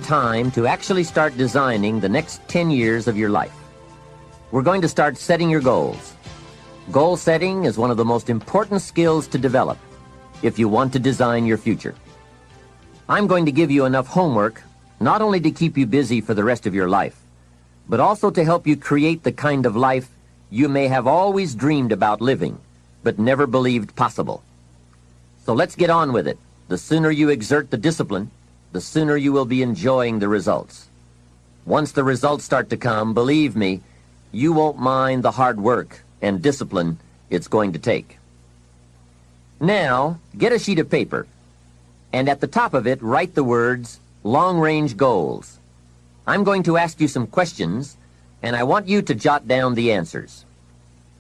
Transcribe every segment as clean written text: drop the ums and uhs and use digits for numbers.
Time to actually start designing the next 10 years of your life. We're going to start setting your goals. Goal setting is one of the most important skills to develop if you want to design your future. I'm going to give you enough homework not only to keep you busy for the rest of your life, but also to help you create the kind of life you may have always dreamed about living, but never believed possible. So let's get on with it. The sooner you exert the discipline, the sooner you will be enjoying the results. Once the results start to come, believe me, you won't mind the hard work and discipline it's going to take. Now, get a sheet of paper, and at the top of it, write the words, long-range goals. I'm going to ask you some questions, and I want you to jot down the answers.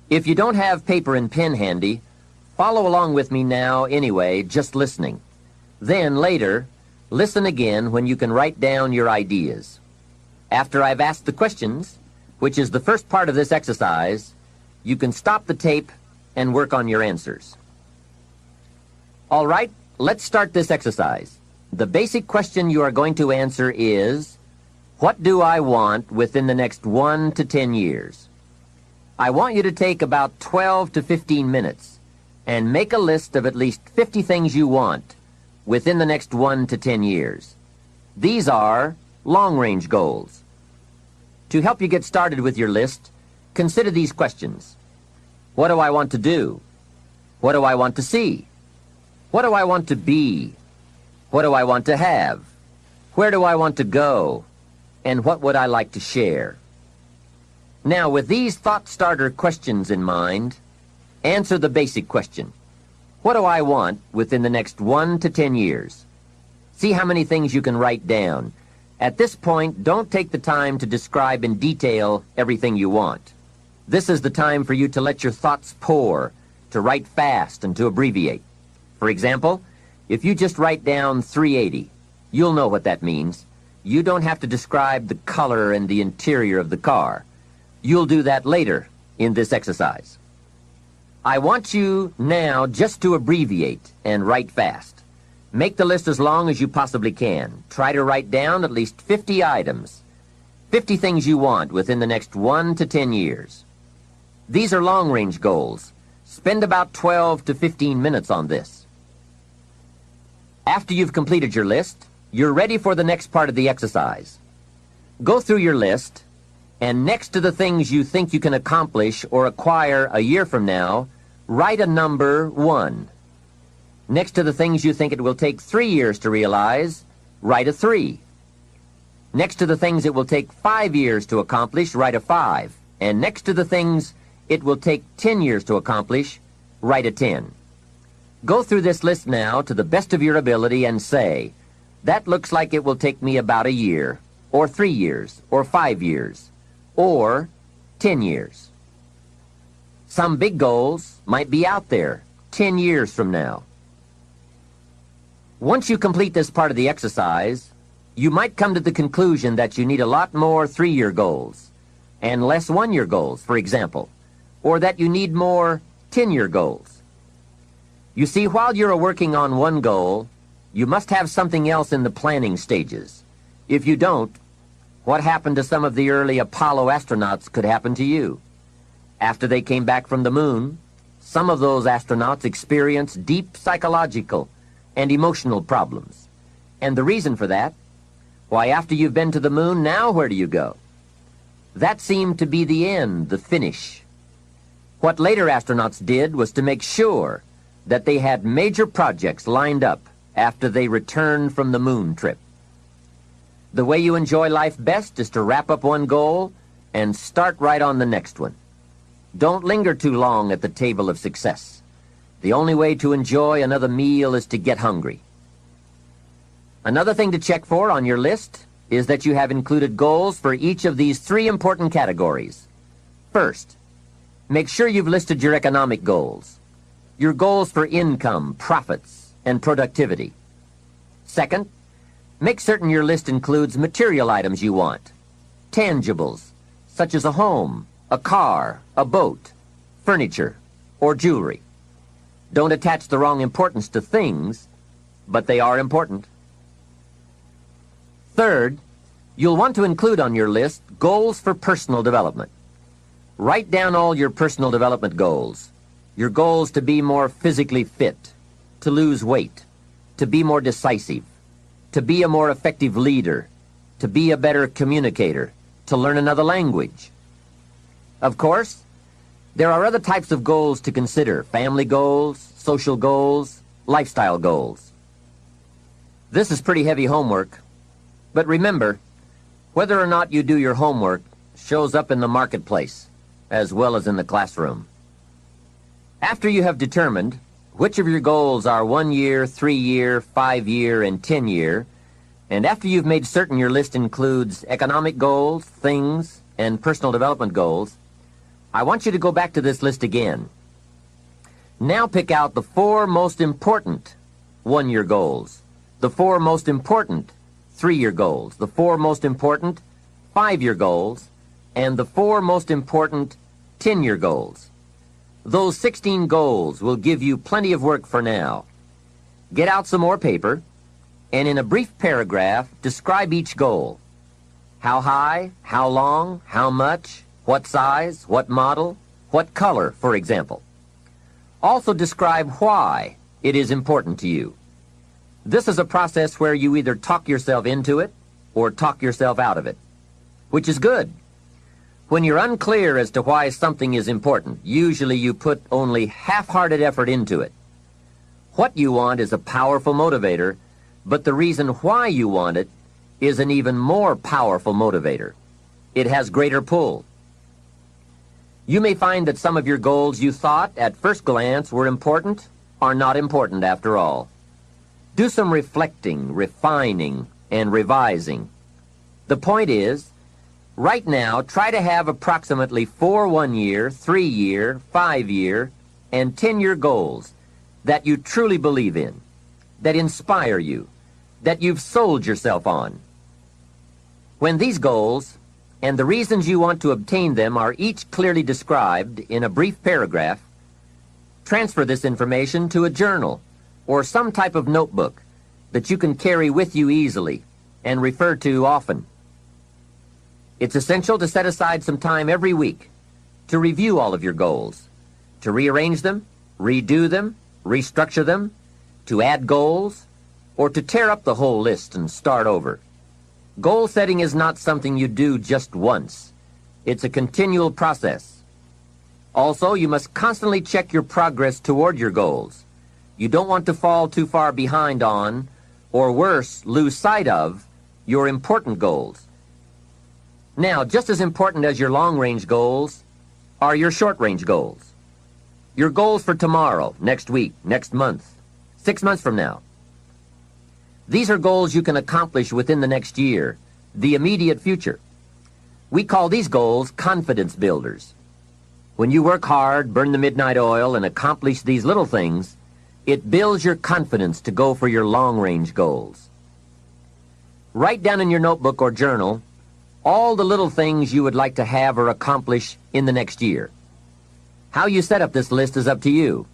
If you don't have paper and pen handy, follow along with me now anyway, just listening. Then, later, listen again when you can write down your ideas. After I've asked the questions, which is the first part of this exercise, you can stop the tape and work on your answers. All right, let's start this exercise. The basic question you are going to answer is, what do I want within the next 1 to 10 years? I want you to take about 12 to 15 minutes and make a list of at least 50 things you want within the next 1 to 10 years. These are long-range goals. To help you get started with your list, consider these questions. What do I want to do? What do I want to see? What do I want to be? What do I want to have? Where do I want to go? And what would I like to share? Now, with these thought-starter questions in mind, answer the basic question. What do I want within the next 1 to 10 years? See how many things you can write down. At this point, don't take the time to describe in detail everything you want. This is the time for you to let your thoughts pour, to write fast and to abbreviate. For example, if you just write down 380, you'll know what that means. You don't have to describe the color and the interior of the car. You'll do that later in this exercise. I want you now just to abbreviate and write fast. Make the list as long as you possibly can. Try to write down at least 50 items, 50 things you want within the next 1 to 10 years. These are long-range goals. Spend about 12 to 15 minutes on this. After you've completed your list, you're ready for the next part of the exercise. Go through your list, and next to the things you think you can accomplish or acquire a year from now, write a number 1. Next to the things you think it will take 3 years to realize, write a 3. Next to the things it will take 5 years to accomplish, write a 5. And next to the things it will take 10 years to accomplish, write a 10. Go through this list now to the best of your ability and say, that looks like it will take me about a year, or 3 years, or 5 years, or 10 years. Some big goals might be out there 10 years from now. Once you complete this part of the exercise, you might come to the conclusion that you need a lot more 3-year goals and less 1-year goals, for example, or that you need more 10-year goals. You see, while you're working on one goal, you must have something else in the planning stages. If you don't, what happened to some of the early Apollo astronauts could happen to you. After they came back from the moon, some of those astronauts experienced deep psychological and emotional problems. And the reason for that? Why, after you've been to the moon, now where do you go? That seemed to be the end, the finish. What later astronauts did was to make sure that they had major projects lined up after they returned from the moon trip. The way you enjoy life best is to wrap up one goal and start right on the next one. Don't linger too long at the table of success. The only way to enjoy another meal is to get hungry. Another thing to check for on your list is that you have included goals for each of these 3 important categories. First, make sure you've listed your economic goals, your goals for income, profits, and productivity. Second, make certain your list includes material items you want, tangibles, such as a home, a car, a boat, furniture, or jewelry. Don't attach the wrong importance to things, but they are important. Third, you'll want to include on your list goals for personal development. Write down all your personal development goals. Your goals to be more physically fit, to lose weight, to be more decisive, to be a more effective leader, to be a better communicator, to learn another language. Of course, there are other types of goals to consider: family goals, social goals, lifestyle goals. This is pretty heavy homework, but remember, whether or not you do your homework shows up in the marketplace as well as in the classroom. After you have determined which of your goals are 1 year, 3 year, 5 year, and 10 year, and after you've made certain your list includes economic goals, things, and personal development goals, I want you to go back to this list again. Now pick out the 4 most important 1-year goals, the 4 most important 3-year goals, the 4 most important 5-year goals, and the 4 most important 10-year goals. Those 16 goals will give you plenty of work for now. Get out some more paper, and in a brief paragraph, describe each goal. How high, how long, how much, what size, what model, what color, for example. Also describe why it is important to you. This is a process where you either talk yourself into it or talk yourself out of it, which is good. When you're unclear as to why something is important, usually you put only half-hearted effort into it. What you want is a powerful motivator, but the reason why you want it is an even more powerful motivator. It has greater pull. You may find that some of your goals you thought at first glance were important are not important after all. Do some reflecting, refining, and revising. The point is, right now, try to have approximately 4 1-year, 3-year, 5-year, and 10-year goals that you truly believe in, that inspire you, that you've sold yourself on. When these goals and the reasons you want to obtain them are each clearly described in a brief paragraph, transfer this information to a journal or some type of notebook that you can carry with you easily and refer to often. It's essential to set aside some time every week to review all of your goals, to rearrange them, redo them, restructure them, to add goals, or to tear up the whole list and start over. Goal setting is not something you do just once. It's a continual process. Also, you must constantly check your progress toward your goals. You don't want to fall too far behind on, or worse, lose sight of, your important goals. Now, just as important as your long-range goals are your short-range goals. Your goals for tomorrow, next week, next month, 6 months from now. These are goals you can accomplish within the next year, the immediate future. We call these goals confidence builders. When you work hard, burn the midnight oil, and accomplish these little things, it builds your confidence to go for your long-range goals. Write down in your notebook or journal all the little things you would like to have or accomplish in the next year. How you set up this list is up to you.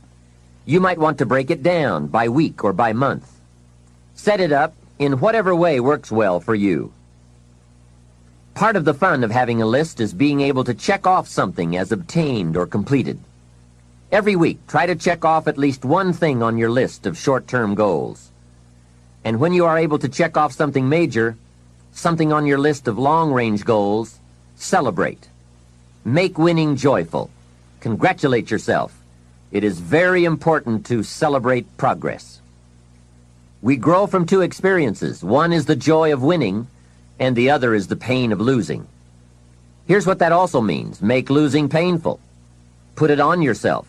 You might want to break it down by week or by month. Set it up in whatever way works well for you. Part of the fun of having a list is being able to check off something as obtained or completed. Every week, try to check off at least one thing on your list of short-term goals. And when you are able to check off something major, something on your list of long-range goals, celebrate. Make winning joyful. Congratulate yourself. It is very important to celebrate progress. We grow from 2 experiences. One is the joy of winning, and the other is the pain of losing. Here's what that also means. Make losing painful. Put it on yourself.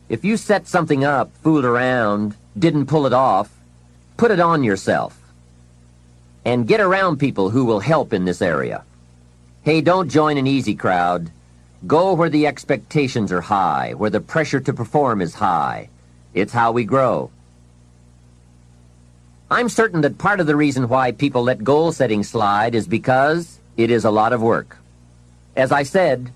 If you set something up, fooled around, didn't pull it off, put it on yourself. And get around people who will help in this area. Hey, don't join an easy crowd. Go where the expectations are high, where the pressure to perform is high. It's how we grow. I'm certain that part of the reason why people let goal setting slide is because it is a lot of work. As I said,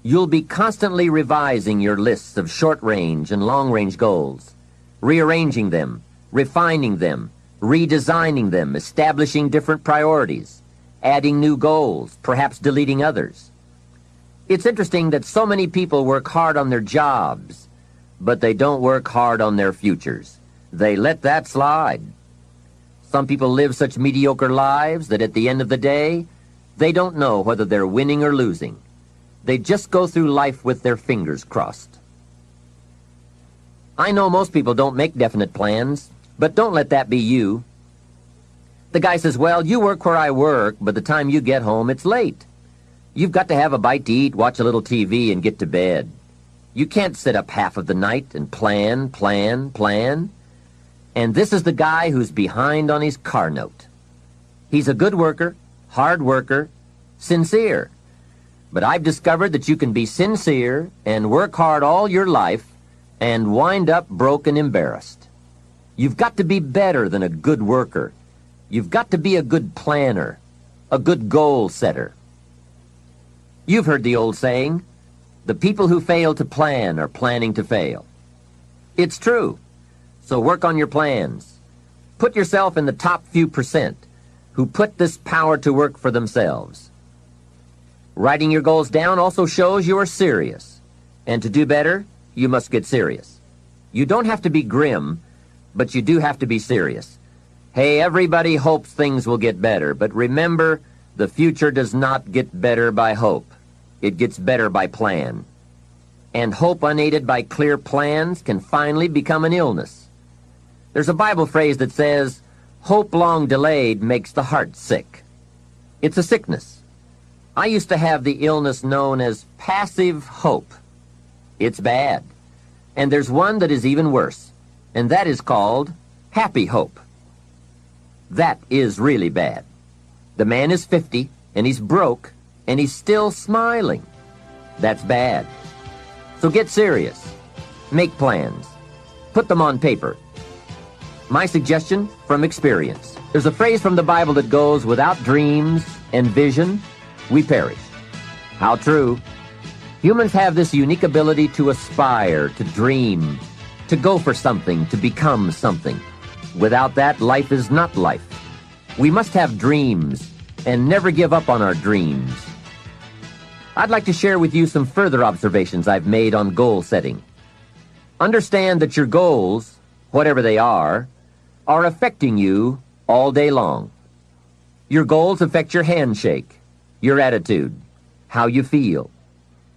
you'll be constantly revising your lists of short-range and long-range goals, rearranging them, refining them, redesigning them, establishing different priorities, adding new goals, perhaps deleting others. It's interesting that so many people work hard on their jobs, but they don't work hard on their futures. They let that slide. Some people live such mediocre lives that at the end of the day, they don't know whether they're winning or losing. They just go through life with their fingers crossed. I know most people don't make definite plans, but don't let that be you. The guy says, well, you work where I work, but the time you get home, it's late. You've got to have a bite to eat, watch a little TV, and get to bed. You can't sit up half of the night and plan. And this is the guy who's behind on his car note. He's a good worker, hard worker, sincere. But I've discovered that you can be sincere and work hard all your life and wind up broke and embarrassed. You've got to be better than a good worker. You've got to be a good planner, a good goal setter. You've heard the old saying, the people who fail to plan are planning to fail. It's true. So work on your plans. Put yourself in the top few percent who put this power to work for themselves. Writing your goals down also shows you are serious. And to do better, you must get serious. You don't have to be grim, but you do have to be serious. Hey, everybody hopes things will get better, but remember, the future does not get better by hope. It gets better by plan. And hope unaided by clear plans can finally become an illness. There's a Bible phrase that says, hope long delayed makes the heart sick. It's a sickness. I used to have the illness known as passive hope. It's bad. And there's one that is even worse, and that is called happy hope. That is really bad. The man is 50, and he's broke, and he's still smiling. That's bad. So get serious. Make plans. Put them on paper. My suggestion from experience. There's a phrase from the Bible that goes, without dreams and vision, we perish. How true. Humans have this unique ability to aspire, to dream, to go for something, to become something. Without that, life is not life. We must have dreams and never give up on our dreams. I'd like to share with you some further observations I've made on goal setting. Understand that your goals, whatever they are affecting you all day long. Your goals affect your handshake, your attitude, how you feel.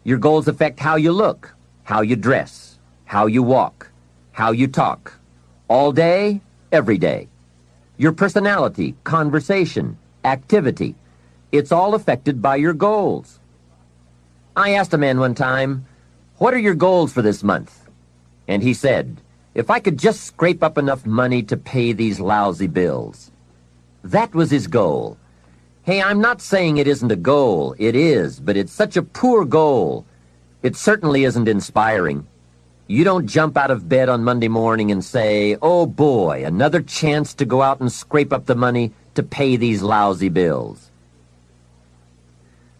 Your goals affect how you look, how you dress, how you walk, how you talk, all day, every day. Your personality, conversation, activity, it's all affected by your goals. I asked a man one time, what are your goals for this month? And he said, if I could just scrape up enough money to pay these lousy bills. That was his goal. Hey, I'm not saying it isn't a goal. It is, but it's such a poor goal. It certainly isn't inspiring. You don't jump out of bed on Monday morning and say, oh boy, another chance to go out and scrape up the money to pay these lousy bills.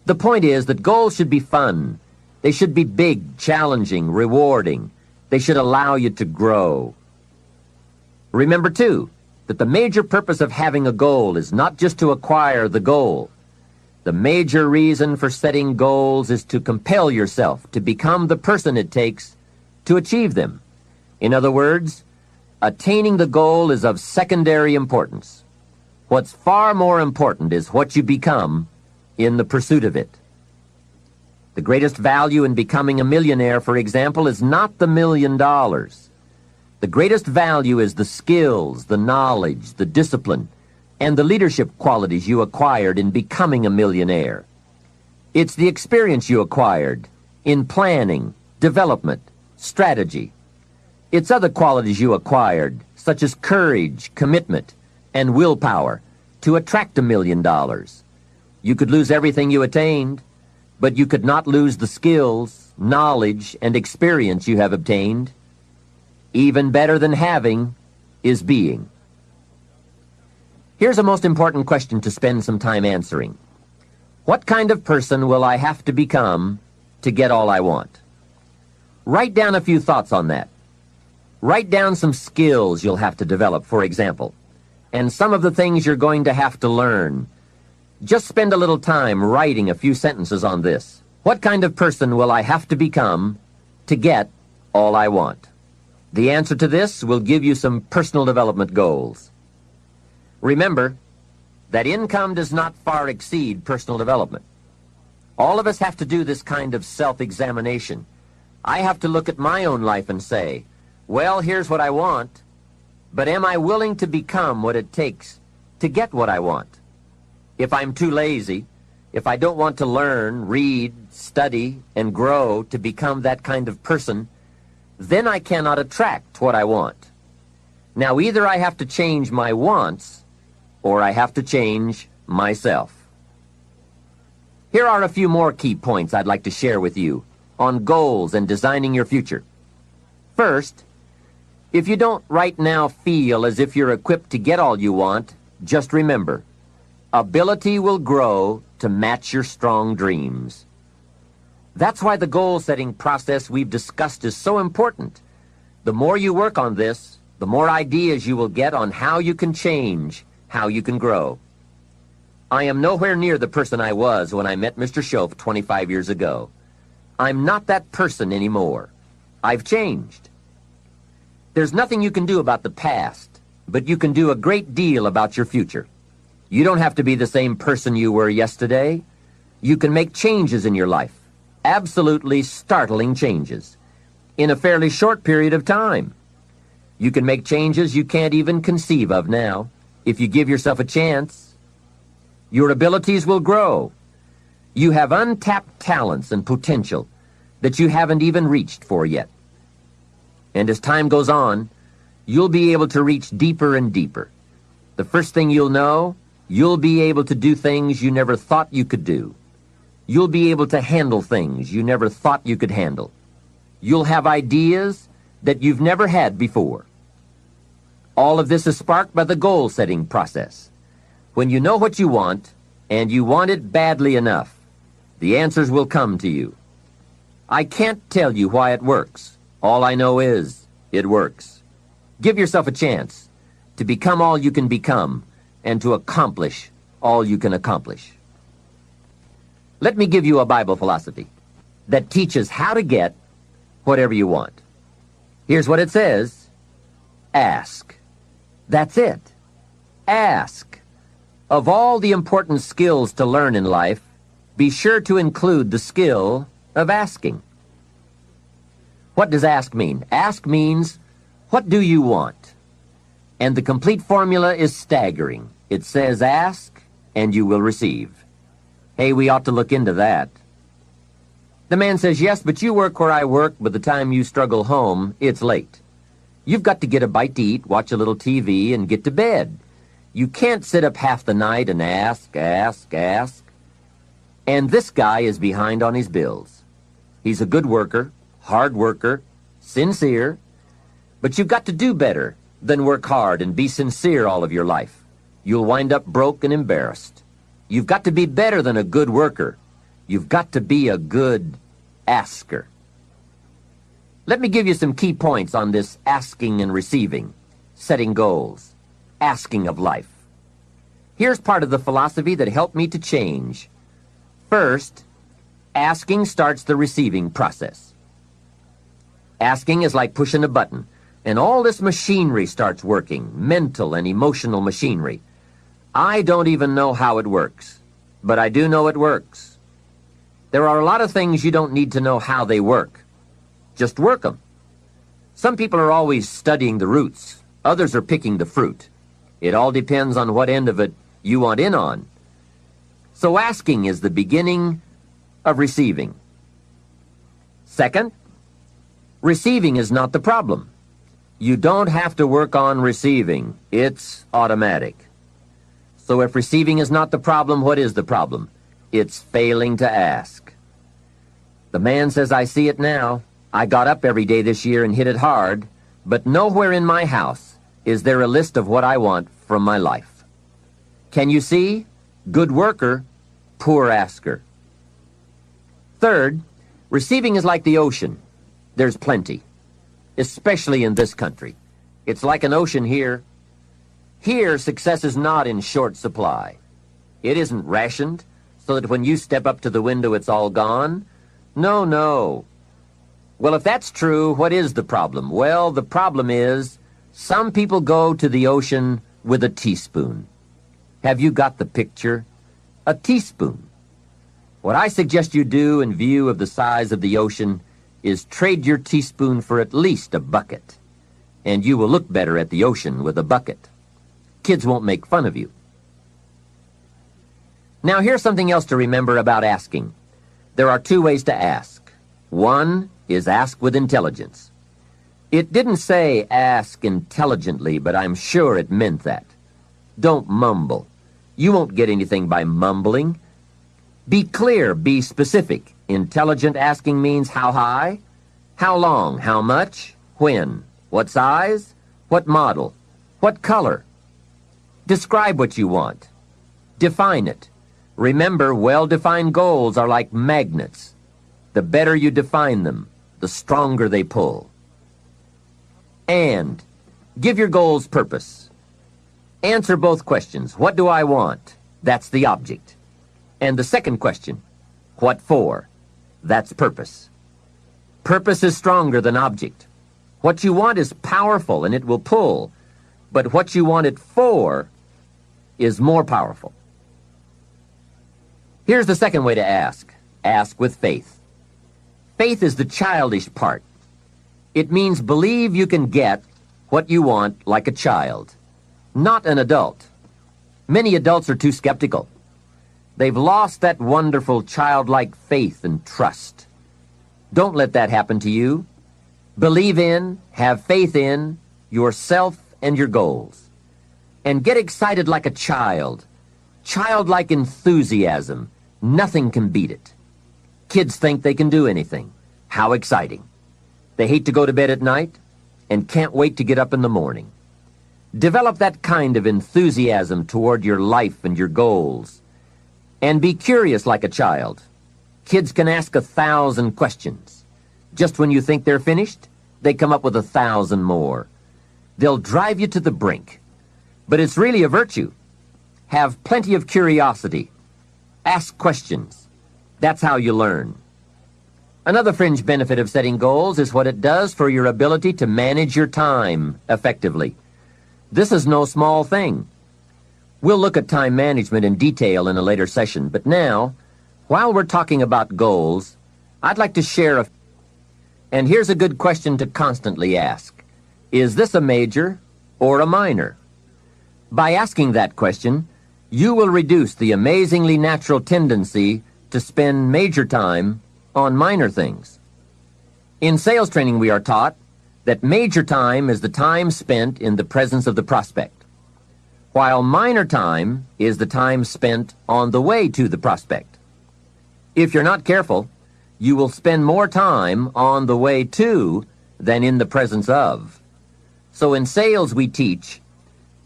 The point is that goals should be fun. They should be big, challenging, rewarding. They should allow you to grow. Remember, too, that the major purpose of having a goal is not just to acquire the goal. The major reason for setting goals is to compel yourself to become the person it takes to achieve them. In other words, attaining the goal is of secondary importance. What's far more important is what you become in the pursuit of it. The greatest value in becoming a millionaire, for example, is not the $1 million. The greatest value is the skills, the knowledge, the discipline, and the leadership qualities you acquired in becoming a millionaire. It's the experience you acquired in planning, development, strategy. It's other qualities you acquired, such as courage, commitment, and willpower, to attract $1 million. You could lose everything you attained, but you could not lose the skills, knowledge, and experience you have obtained. Even better than having is being. Here's a most important question to spend some time answering. What kind of person will I have to become to get all I want? Write down a few thoughts on that. Write down some skills you'll have to develop, for example. and some of the things you're going to have to learn. Just spend a little time writing a few sentences on this. What kind of person will I have to become to get all I want? The answer to this will give you some personal development goals. Remember that income does not far exceed personal development. All of us have to do this kind of self-examination. I have to look at my own life and say, well, here's what I want, but am I willing to become what it takes to get what I want? If I'm too lazy, if I don't want to learn, read, study, and grow to become that kind of person, then I cannot attract what I want. Now, either I have to change my wants, or I have to change myself. Here are a few more key points I'd like to share with you on goals and designing your future. First, if you don't right now feel as if you're equipped to get all you want, just remember, ability will grow to match your strong dreams. That's why the goal-setting process we've discussed is so important. The more you work on this, the more ideas you will get on how you can change, how you can grow. I am nowhere near the person I was when I met Mr. Schoaf 25 years ago. I'm not that person anymore. I've changed. There's nothing you can do about the past, but you can do a great deal about your future. You don't have to be the same person you were yesterday. You can make changes in your life, absolutely startling changes, in a fairly short period of time. You can make changes you can't even conceive of now, if you give yourself a chance. Your abilities will grow. You have untapped talents and potential that you haven't even reached for yet. And as time goes on, you'll be able to reach deeper and deeper. The first thing you'll know, you'll be able to do things you never thought you could do. You'll be able to handle things you never thought you could handle. You'll have ideas that you've never had before. All of this is sparked by the goal-setting process. When you know what you want, and you want it badly enough, the answers will come to you. I can't tell you why it works. All I know is it works. Give yourself a chance to become all you can become and to accomplish all you can accomplish. Let me give you a Bible philosophy that teaches how to get whatever you want. Here's what it says. Ask. That's it. Ask. Of all the important skills to learn in life, be sure to include the skill of asking. What does ask mean? Ask means, what do you want? And the complete formula is staggering. It says ask, and you will receive. Hey, we ought to look into that. The man says, yes, but you work where I work. By the time you struggle home, it's late. You've got to get a bite to eat, watch a little TV, and get to bed. You can't sit up half the night and ask. And this guy is behind on his bills. He's a good worker, hard worker, sincere, but you've got to do better than work hard and be sincere all of your life. You'll wind up broke and embarrassed. You've got to be better than a good worker. You've got to be a good asker. Let me give you some key points on this asking and receiving, setting goals, asking of life. Here's part of the philosophy that helped me to change. First, asking starts the receiving process. Asking is like pushing a button, and all this machinery starts working, mental and emotional machinery. I don't even know how it works, but I do know it works. There are a lot of things you don't need to know how they work. Just work them. Some people are always studying the roots. Others are picking the fruit. It all depends on what end of it you want in on. So asking is the beginning of receiving. Second, receiving is not the problem. You don't have to work on receiving. It's automatic. So if receiving is not the problem, what is the problem? It's failing to ask. The man says, I see it now. I got up every day this year and hit it hard, but nowhere in my house is there a list of what I want from my life. Can you see? Good worker, poor asker. Third, receiving is like the ocean. There's plenty, especially in this country. It's like an ocean here. Here, success is not in short supply. It isn't rationed so that when you step up to the window it's all gone. No, no. Well, if that's true, what is the problem? Well, the problem is some people go to the ocean with a teaspoon. Have you got the picture? A teaspoon. What I suggest you do in view of the size of the ocean is trade your teaspoon for at least a bucket, and you will look better at the ocean with a bucket. Kids won't make fun of you. Now, here's something else to remember about asking. There are two ways to ask. One is ask with intelligence. It didn't say ask intelligently, but I'm sure it meant that. Don't mumble. You won't get anything by mumbling. Be clear, be specific. Intelligent asking means how high, how long, how much, when, what size, what model, what color. Describe what you want. Define it. Remember, well-defined goals are like magnets. The better you define them, the stronger they pull. And give your goals purpose. Answer both questions. What do I want? That's the object. And the second question, what for? That's purpose. Purpose is stronger than object. What you want is powerful and it will pull, but what you want it for is more powerful. Here's the second way to ask. Ask with faith. Faith is the childish part. It means believe you can get what you want like a child, not an adult. Many adults are too skeptical. They've lost that wonderful childlike faith and trust. Don't let that happen to you. Believe in, have faith in yourself and your goals. And get excited like a child. Childlike enthusiasm. Nothing can beat it. Kids think they can do anything. How exciting. They hate to go to bed at night and can't wait to get up in the morning. Develop that kind of enthusiasm toward your life and your goals. And be curious like a child. Kids can ask 1,000 questions. Just when you think they're finished, they come up with 1,000 more. They'll drive you to the brink. But it's really a virtue. Have plenty of curiosity. Ask questions. That's how you learn. Another fringe benefit of setting goals is what it does for your ability to manage your time effectively. This is no small thing. We'll look at time management in detail in a later session, but now, while we're talking about goals, I'd like to share and here's a good question to constantly ask. Is this a major or a minor? By asking that question, you will reduce the amazingly natural tendency to spend major time on minor things. In sales training, we are taught that major time is the time spent in the presence of the prospect, while minor time is the time spent on the way to the prospect. If you're not careful, you will spend more time on the way to than in the presence of. So in sales, we teach,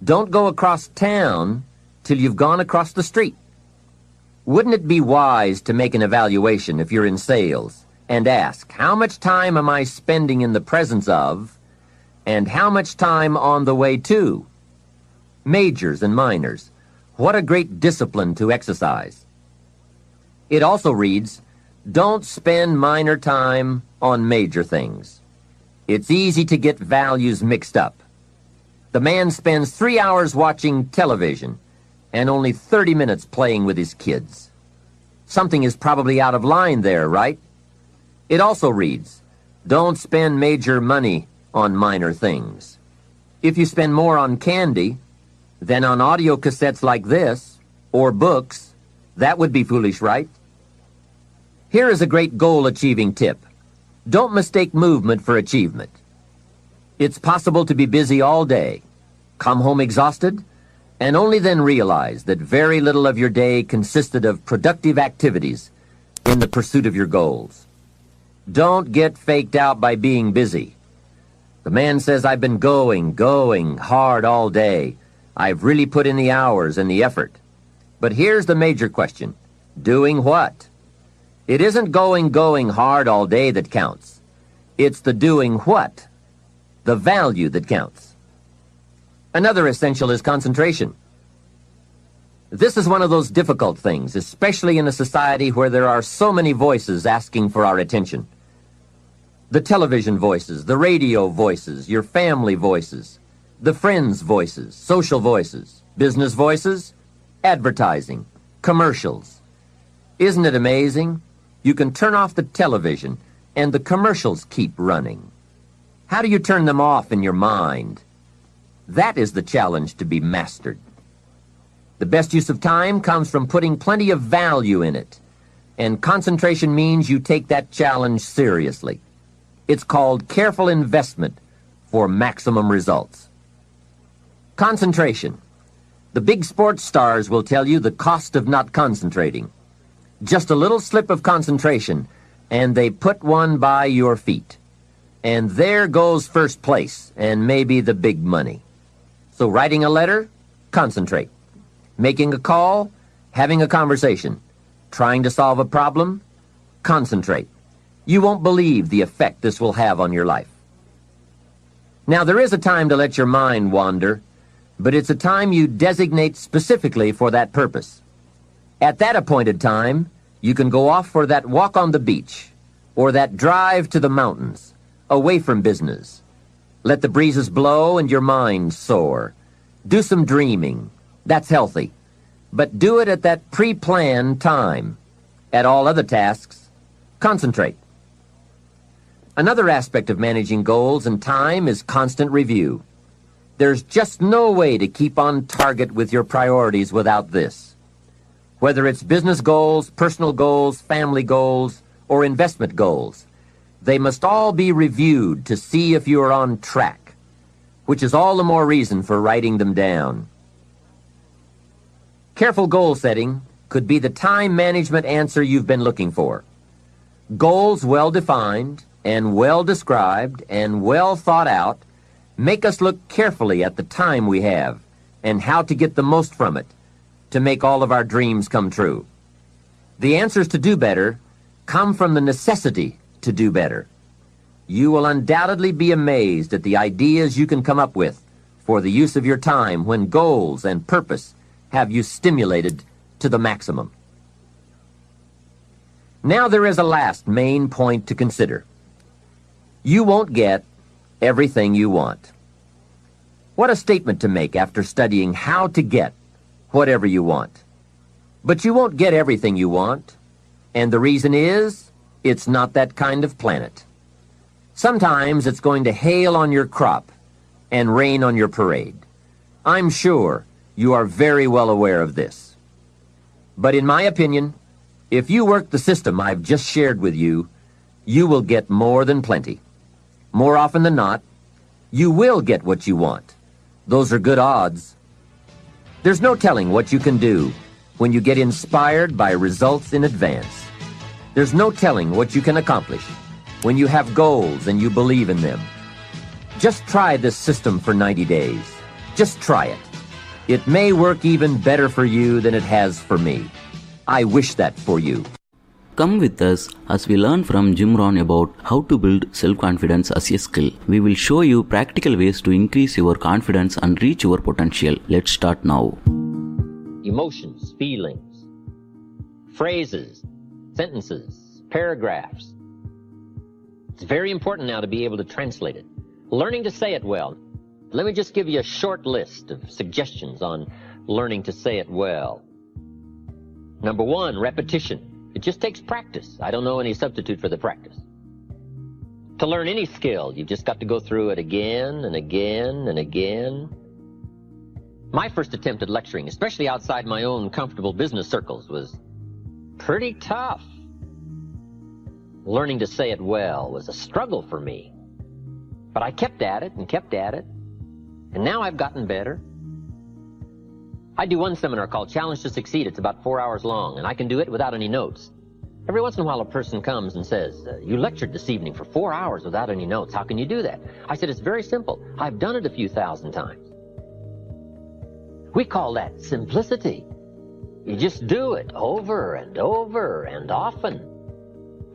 don't go across town till you've gone across the street. Wouldn't it be wise to make an evaluation if you're in sales and ask, how much time am I spending in the presence of, and how much time on the way to? Majors and minors. What a great discipline to exercise. It also reads, don't spend minor time on major things. It's easy to get values mixed up. The man spends 3 hours watching television and only 30 minutes playing with his kids. Something is probably out of line there, right? It also reads, don't spend major money on minor things. If you spend more on candy than on audio cassettes like this, or books, that would be foolish, right? Here is a great goal-achieving tip. Don't mistake movement for achievement. It's possible to be busy all day, come home exhausted, and only then realize that very little of your day consisted of productive activities in the pursuit of your goals. Don't get faked out by being busy. The man says, I've been going hard all day. I've really put in the hours and the effort. But here's the major question. Doing what? It isn't going hard all day that counts. It's the doing what, the value that counts. Another essential is concentration. This is one of those difficult things, especially in a society where there are so many voices asking for our attention. The television voices, the radio voices, your family voices, the friends' voices, social voices, business voices, advertising, commercials. Isn't it amazing? You can turn off the television and the commercials keep running. How do you turn them off in your mind? That is the challenge to be mastered. The best use of time comes from putting plenty of value in it, and concentration means you take that challenge seriously. It's called careful investment for maximum results. Concentration. The big sports stars will tell you the cost of not concentrating. Just a little slip of concentration, and they put one by your feet. And there goes first place, and maybe the big money. So writing a letter, concentrate. Making a call, having a conversation. Trying to solve a problem, concentrate. You won't believe the effect this will have on your life. Now, there is a time to let your mind wander, but it's a time you designate specifically for that purpose. At that appointed time, you can go off for that walk on the beach, or that drive to the mountains, away from business. Let the breezes blow and your mind soar. Do some dreaming. That's healthy. But do it at that pre-planned time. At all other tasks, concentrate. Another aspect of managing goals and time is constant review. There's just no way to keep on target with your priorities without this. Whether it's business goals, personal goals, family goals, or investment goals, they must all be reviewed to see if you are on track, which is all the more reason for writing them down. Careful goal setting could be the time management answer you've been looking for. Goals well defined and well described and well thought out make us look carefully at the time we have and how to get the most from it to make all of our dreams come true. The answers to do better come from the necessity to do better. You will undoubtedly be amazed at the ideas you can come up with for the use of your time when goals and purpose have you stimulated to the maximum. Now there is a last main point to consider. You won't get everything you want. What a statement to make after studying how to get whatever you want. But you won't get everything you want, and the reason is, it's not that kind of planet. Sometimes it's going to hail on your crop and rain on your parade. I'm sure you are very well aware of this. But in my opinion, if you work the system I've just shared with you, you will get more than plenty. More often than not, you will get what you want. Those are good odds. There's no telling what you can do when you get inspired by results in advance. There's no telling what you can accomplish when you have goals and you believe in them. Just try this system for 90 days. Just try it. It may work even better for you than it has for me. I wish that for you. Come with us as we learn from Jim Rohn about how to build self-confidence as a skill. We will show you practical ways to increase your confidence and reach your potential. Let's start now. Emotions, feelings, phrases, sentences, paragraphs. It's very important now to be able to translate it. Learning to say it well. Let me just give you a short list of suggestions on learning to say it well. Number one, repetition. It just takes practice. I don't know any substitute for the practice. To learn any skill, you've just got to go through it again and again and again. My first attempt at lecturing, especially outside my own comfortable business circles, was pretty tough. Learning to say it well was a struggle for me. But I kept at it and kept at it, and now I've gotten better. I do one seminar called Challenge to Succeed. It's about 4 hours long, and I can do it without any notes. Every once in a while a person comes and says, you lectured this evening for 4 hours without any notes. How can you do that? I said, it's very simple. I've done it a few thousand times. We call that simplicity. You just do it over and over and often.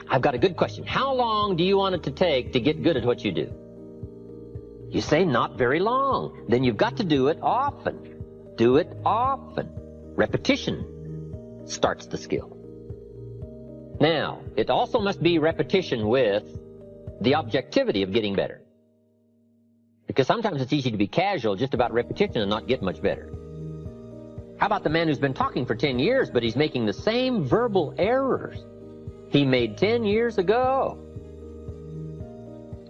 I've got a good question. How long do you want it to take to get good at what you do? You say not very long. Then you've got to do it often. Do it often. Repetition starts the skill. Now, it also must be repetition with the objectivity of getting better. Because sometimes it's easy to be casual just about repetition and not get much better. How about the man who's been talking for 10 years, but he's making the same verbal errors he made 10 years ago?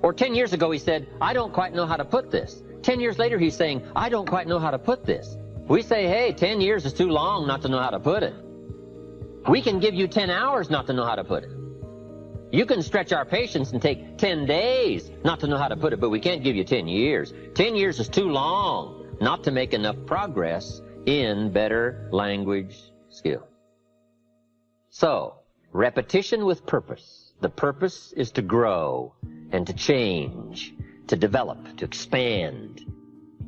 Or 10 years ago he said, I don't quite know how to put this. 10 years later he's saying, I don't quite know how to put this. We say, hey, 10 years is too long not to know how to put it. We can give you 10 hours not to know how to put it. You can stretch our patience and take 10 days not to know how to put it, but we can't give you 10 years. 10 years is too long not to make enough progress in better language skill. So, repetition with purpose. The purpose is to grow and to change, to develop, to expand,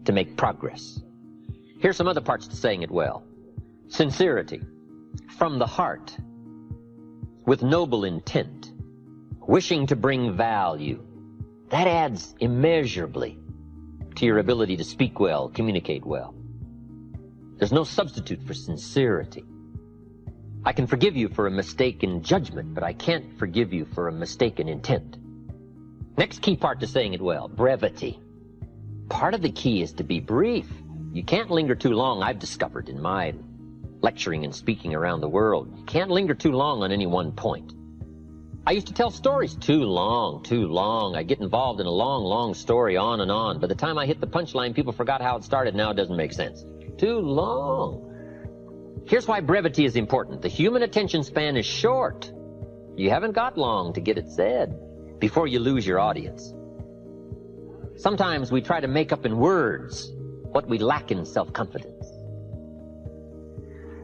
to make progress. Here's some other parts to saying it well. Sincerity, from the heart, with noble intent, wishing to bring value. That adds immeasurably to your ability to speak well, communicate well. There's no substitute for sincerity. I can forgive you for a mistake in judgment, but I can't forgive you for a mistake in intent. Next key part to saying it well, brevity. Part of the key is to be brief. You can't linger too long, I've discovered in my lecturing and speaking around the world. You can't linger too long on any one point. I used to tell stories too long. I get involved in a long story on and on. By the time I hit the punchline, people forgot how it started. Now it doesn't make sense. Too long. Here's why brevity is important. The human attention span is short. You haven't got long to get it said before you lose your audience. Sometimes we try to make up in words what we lack in self-confidence.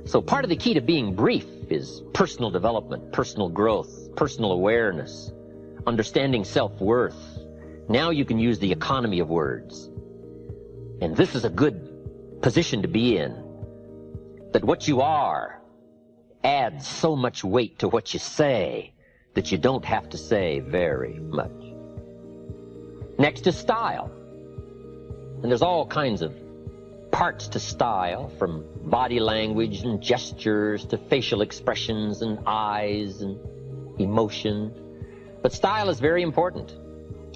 So part of the key to being brief is personal development, personal growth, personal awareness, understanding self-worth. Now you can use the economy of words. And this is a good position to be in. That what you are adds so much weight to what you say that you don't have to say very much. Next is style. And there's all kinds of parts to style, from body language and gestures to facial expressions and eyes and emotion. But style is very important.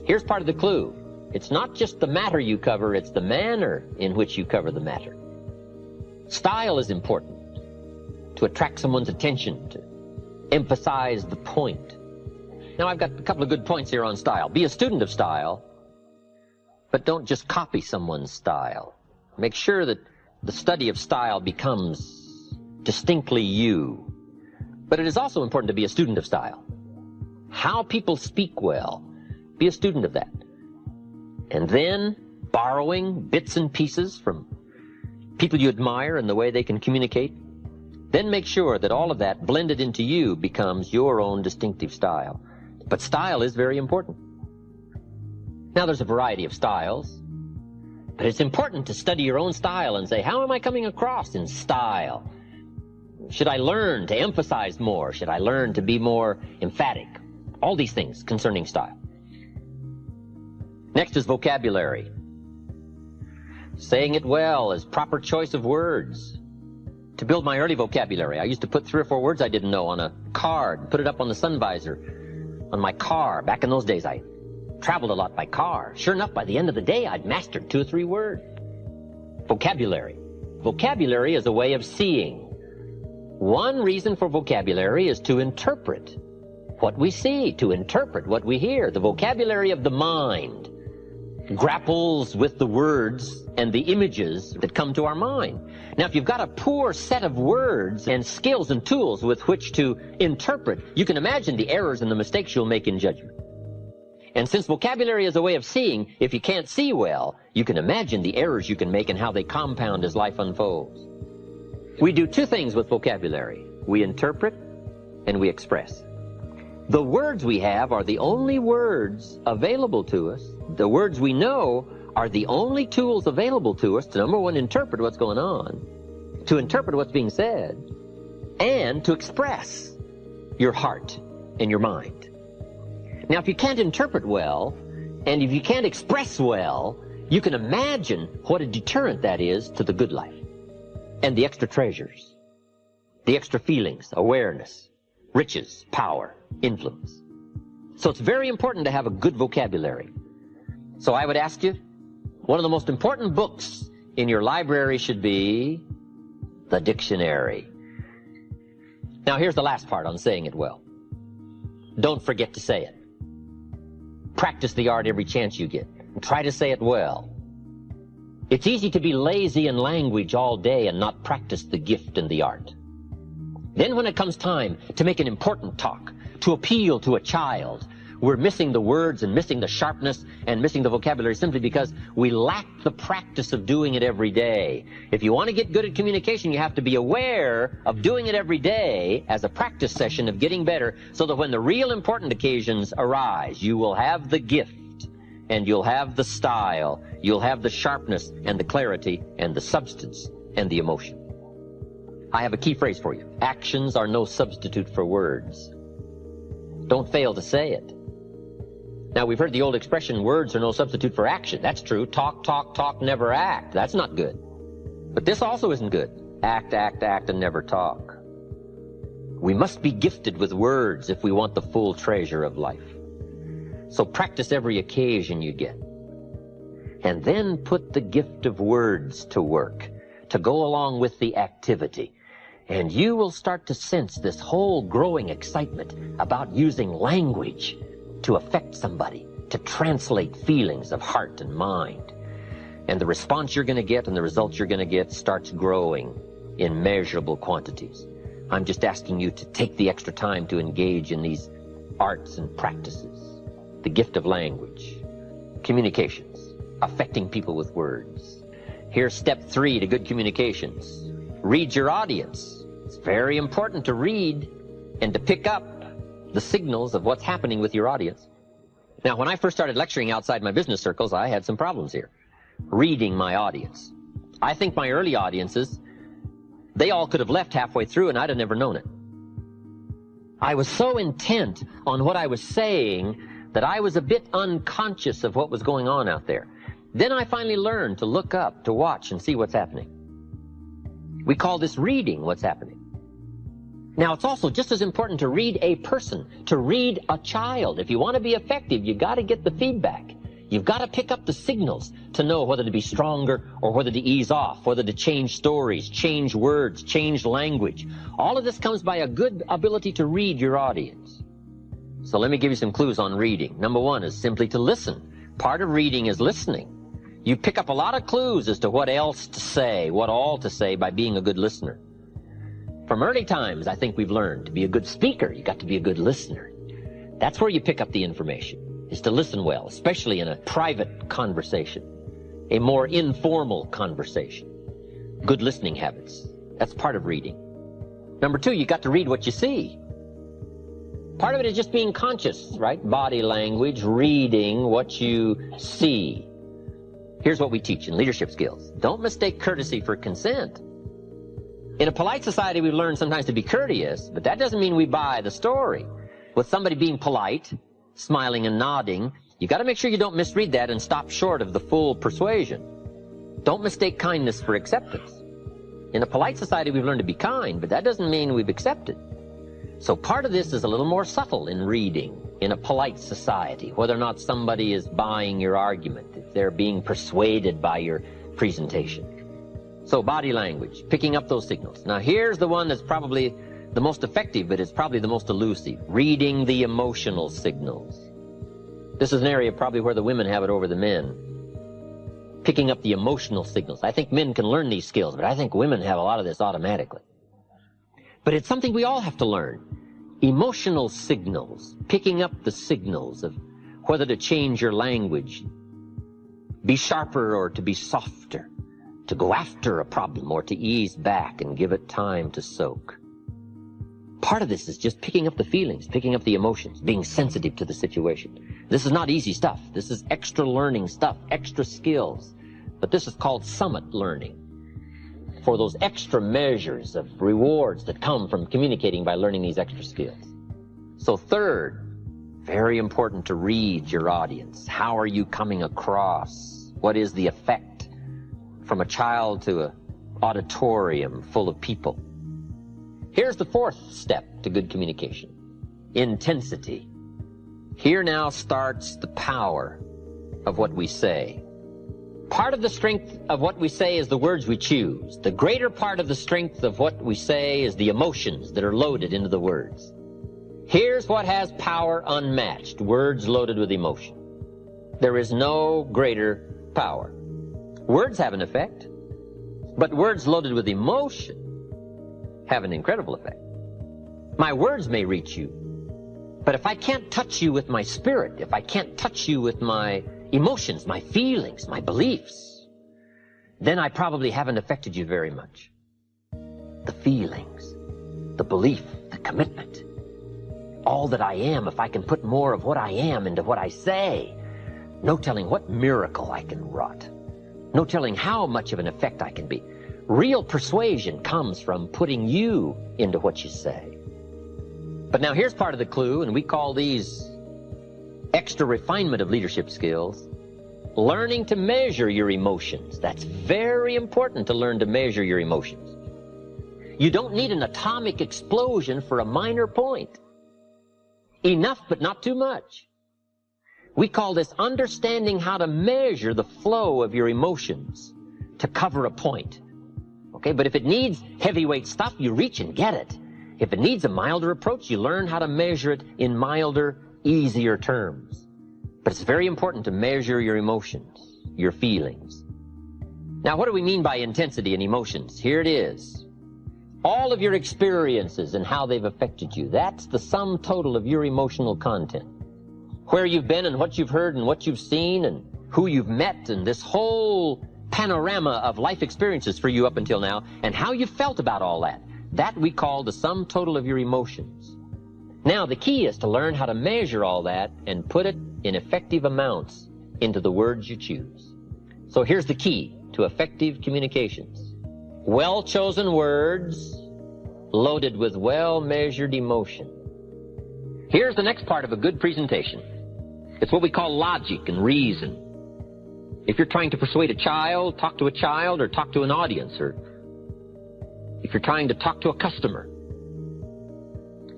Here's part of the clue. It's not just the matter you cover, it's the manner in which you cover the matter. Style is important to attract someone's attention, to emphasize the point. Now, I've got a couple of good points here on style. Be a student of style, but don't just copy someone's style. Make sure that the study of style becomes distinctly you. But it is also important to be a student of style. How people speak well, be a student of that. And then borrowing bits and pieces from people you admire and the way they can communicate. Then make sure that all of that blended into you becomes your own distinctive style. But style is very important. Now, there's a variety of styles, but it's important to study your own style and say, how am I coming across in style? Should I learn to emphasize more? Should I learn to be more emphatic? All these things concerning style. Next is vocabulary. Saying it well is proper choice of words. To build my early vocabulary, I used to put 3 or 4 words I didn't know on a card, put it up on the sun visor on my car. Back in those days, I traveled a lot by car. Sure enough, by the end of the day, I'd mastered 2 or 3 words. Vocabulary. Vocabulary is a way of seeing. One reason for vocabulary is to interpret what we see, to interpret what we hear. The vocabulary of the mind grapples with the words and the images that come to our mind. Now, if you've got a poor set of words and skills and tools with which to interpret, you can imagine the errors and the mistakes you'll make in judgment. And since vocabulary is a way of seeing, if you can't see well, you can imagine the errors you can make and how they compound as life unfolds. We do 2 things with vocabulary. We interpret and we express. The words we have are the only words available to us. The words we know are the only tools available to us to, number one, interpret what's going on, to interpret what's being said, and to express your heart and your mind. Now, if you can't interpret well, and if you can't express well, You can imagine what a deterrent that is to the good life and the extra treasures, the extra feelings, awareness, riches, power, influence. So it's very important to have a good vocabulary. So I would ask you, one of the most important books in your library should be the dictionary. Now here's the last part on saying it well. Don't forget to say it. Practice the art every chance you get. Try to say it well. It's easy to be lazy in language all day and not practice the gift and the art. Then when it comes time to make an important talk, to appeal to a child, we're missing the words and missing the sharpness and missing the vocabulary simply because we lack the practice of doing it every day. If you want to get good at communication, you have to be aware of doing it every day as a practice session of getting better, so that when the real important occasions arise, you will have the gift and you'll have the style, you'll have the sharpness and the clarity and the substance and the emotion. I have a key phrase for you. Actions are no substitute for words. Don't fail to say it. Now, we've heard the old expression, words are no substitute for action. That's true. Talk, talk, talk, never act. That's not good. But this also isn't good. Act, act, act, and never talk. We must be gifted with words if we want the full treasure of life. So practice every occasion you get. And then put the gift of words to work, to go along with the activity. And you will start to sense this whole growing excitement about using language to affect somebody, to translate feelings of heart and mind. And the response you're going to get and the results you're going to get starts growing in measurable quantities. I'm just asking you to take the extra time to engage in these arts and practices. The gift of language, communications, affecting people with words. Here's step 3 to good communications. Read your audience. It's very important to read and to pick up the signals of what's happening with your audience. Now, when I first started lecturing outside my business circles, I had some problems here. Reading my audience. I think my early audiences, they all could have left halfway through and I'd have never known it. I was so intent on what I was saying that I was a bit unconscious of what was going on out there. Then I finally learned to look up, to watch and see what's happening. We call this reading what's happening. Now, it's also just as important to read a person, to read a child. If you want to be effective, you've got to get the feedback. You've got to pick up the signals to know whether to be stronger or whether to ease off, whether to change stories, change words, change language. All of this comes by a good ability to read your audience. So let me give you some clues on reading. Number 1 is simply to listen. Part of reading is listening. You pick up a lot of clues as to what else to say, what all to say by being a good listener. From early times, I think we've learned to be a good speaker, you got to be a good listener. That's where you pick up the information, is to listen well, especially in a private conversation, a more informal conversation. Good listening habits. That's part of reading. Number 2, you got to read what you see. Part of it is just being conscious, right? Body language, reading what you see. Here's what we teach in leadership skills. Don't mistake courtesy for consent. In a polite society, we've learned sometimes to be courteous, but that doesn't mean we buy the story. With somebody being polite, smiling and nodding, you got to make sure you don't misread that and stop short of the full persuasion. Don't mistake kindness for acceptance. In a polite society, we've learned to be kind, but that doesn't mean we've accepted. So part of this is a little more subtle in reading in a polite society, whether or not somebody is buying your argument, if they're being persuaded by your presentation. So body language, picking up those signals. Now here's the one that's probably the most effective, but it's probably the most elusive. Reading the emotional signals. This is an area probably where the women have it over the men. Picking up the emotional signals. I think men can learn these skills, but I think women have a lot of this automatically. But it's something we all have to learn. Emotional signals, picking up the signals of whether to change your language, be sharper or to be softer, to go after a problem or to ease back and give it time to soak. Part of this is just picking up the feelings, picking up the emotions, being sensitive to the situation. This is not easy stuff. This is extra learning stuff, extra skills. But this is called summit learning, for those extra measures of rewards that come from communicating by learning these extra skills. So third, very important to read your audience. How are you coming across? What is the effect from a child to an auditorium full of people? Here's the fourth step to good communication: intensity. Here now starts the power of what we say. Part of the strength of what we say is the words we choose. The greater part of the strength of what we say is the emotions that are loaded into the words. Here's what has power unmatched: words loaded with emotion. There is no greater power. Words have an effect, but words loaded with emotion have an incredible effect. My words may reach you, but if I can't touch you with my spirit, if I can't touch you with my emotions, my feelings, my beliefs, then I probably haven't affected you very much. The feelings, the belief, the commitment, all that I am, if I can put more of what I am into what I say, no telling what miracle I can wrought. No telling how much of an effect I can be. Real persuasion comes from putting you into what you say. But now here's part of the clue, and we call these extra refinement of leadership skills: learning to measure your emotions. That's very important, to learn to measure your emotions. You don't need an atomic explosion for a minor point. Enough, but not too much. We call this understanding how to measure the flow of your emotions to cover a point. Okay, but if it needs heavyweight stuff, you reach and get it. If it needs a milder approach, you learn how to measure it in milder, easier terms. But it's very important to measure your emotions, your feelings. Now, what do we mean by intensity and emotions? Here it is. All of your experiences and how they've affected you. That's the sum total of your emotional content. Where you've been and what you've heard and what you've seen and who you've met, and this whole panorama of life experiences for you up until now, and how you felt about all that. That we call the sum total of your emotions. Now, the key is to learn how to measure all that and put it in effective amounts into the words you choose. So here's the key to effective communications: well-chosen words loaded with well-measured emotion. Here's the next part of a good presentation. It's what we call logic and reason. If you're trying to persuade a child, talk to a child, or talk to an audience, or if you're trying to talk to a customer,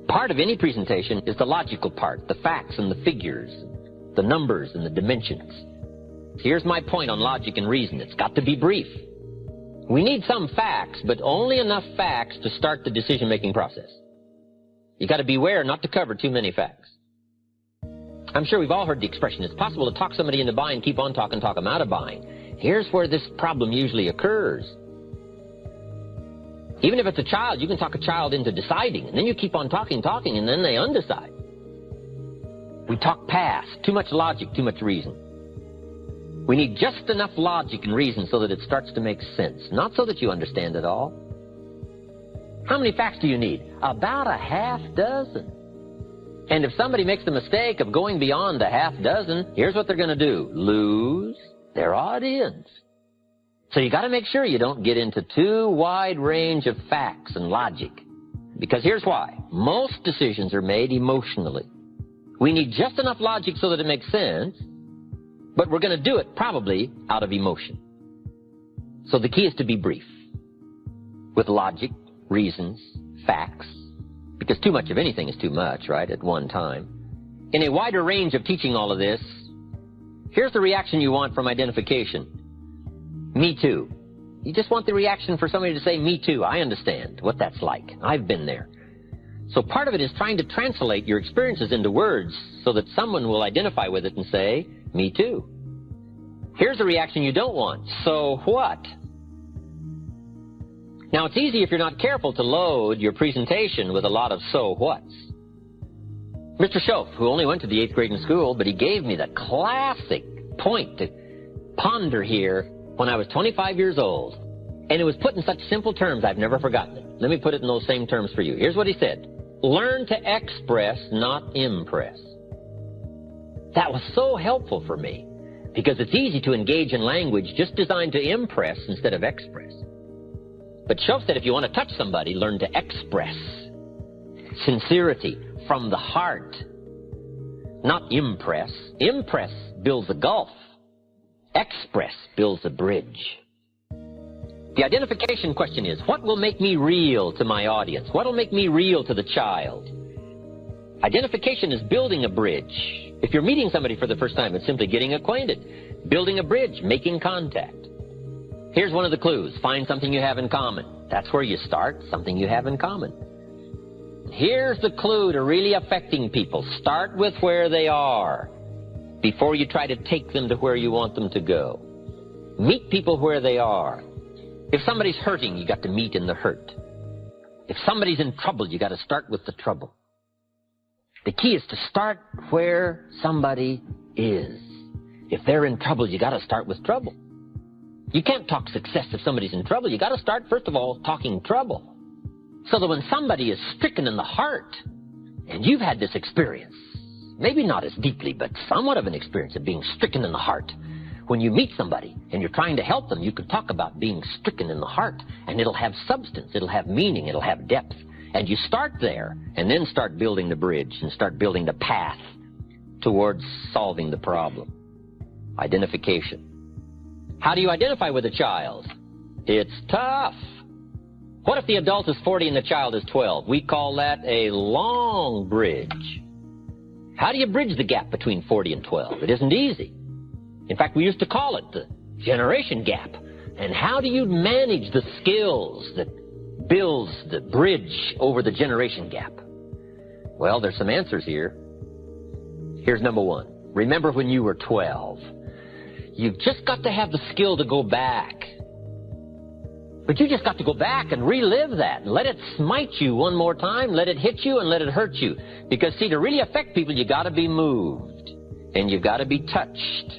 part of any presentation is the logical part, the facts and the figures, the numbers and the dimensions. Here's my point on logic and reason. It's got to be brief. We need some facts, but only enough facts to start the decision-making process. You got to beware not to cover too many facts. I'm sure we've all heard the expression, it's possible to talk somebody into buying, keep on talking, talk them out of buying. Here's where this problem usually occurs. Even if it's a child, you can talk a child into deciding, and then you keep on talking, and then they undecide. We talk past. Too much logic, too much reason. We need just enough logic and reason so that it starts to make sense, not so that you understand it all. How many facts do you need? About a half dozen. And if somebody makes the mistake of going beyond the half dozen, here's what they're going to do: lose their audience. So you got to make sure you don't get into too wide range of facts and logic. Because here's why. Most decisions are made emotionally. We need just enough logic so that it makes sense, but we're going to do it probably out of emotion. So the key is to be brief, with logic, reasons, facts, because too much of anything is too much, right, at one time. In a wider range of teaching all of this, here's the reaction you want from identification. Me too. You just want the reaction for somebody to say, me too. I understand what that's like. I've been there. So part of it is trying to translate your experiences into words so that someone will identify with it and say, me too. Here's the reaction you don't want. So what? Now, it's easy if you're not careful to load your presentation with a lot of so whats. Mr. Schoaf, who only went to the 8th grade in school, but he gave me the classic point to ponder here when I was 25 years old. And it was put in such simple terms, I've never forgotten it. Let me put it in those same terms for you. Here's what he said: learn to express, not impress. That was so helpful for me, because it's easy to engage in language just designed to impress instead of express. But Schoaf said if you want to touch somebody, learn to express. Sincerity from the heart, not impress. Impress builds a gulf. Express builds a bridge. The identification question is, what will make me real to my audience? What will make me real to the child? Identification is building a bridge. If you're meeting somebody for the first time, it's simply getting acquainted. Building a bridge, making contact. Here's one of the clues. Find something you have in common. That's where you start, something you have in common. Here's the clue to really affecting people. Start with where they are before you try to take them to where you want them to go. Meet people where they are. If somebody's hurting, you got to meet in the hurt. If somebody's in trouble, you got to start with the trouble. The key is to start where somebody is. If they're in trouble, you got to start with trouble. You can't talk success if somebody's in trouble. You got to start, first of all, talking trouble. So that when somebody is stricken in the heart, and you've had this experience, maybe not as deeply, but somewhat of an experience of being stricken in the heart. When you meet somebody and you're trying to help them, you can talk about being stricken in the heart, and it'll have substance, it'll have meaning, it'll have depth. And you start there, and then start building the bridge and start building the path towards solving the problem. Identification. How do you identify with a child? It's tough. What if the adult is 40 and the child is 12? We call that a long bridge. How do you bridge the gap between 40 and 12? It isn't easy. In fact, we used to call it the generation gap. And how do you manage the skills that builds the bridge over the generation gap? Well, there's some answers here. Here's number one. Remember when you were 12. You've just got to have the skill to go back. But you just got to go back and relive that. Let it smite you one more time. Let it hit you and let it hurt you. Because, see, to really affect people, you got to be moved. And you got to be touched.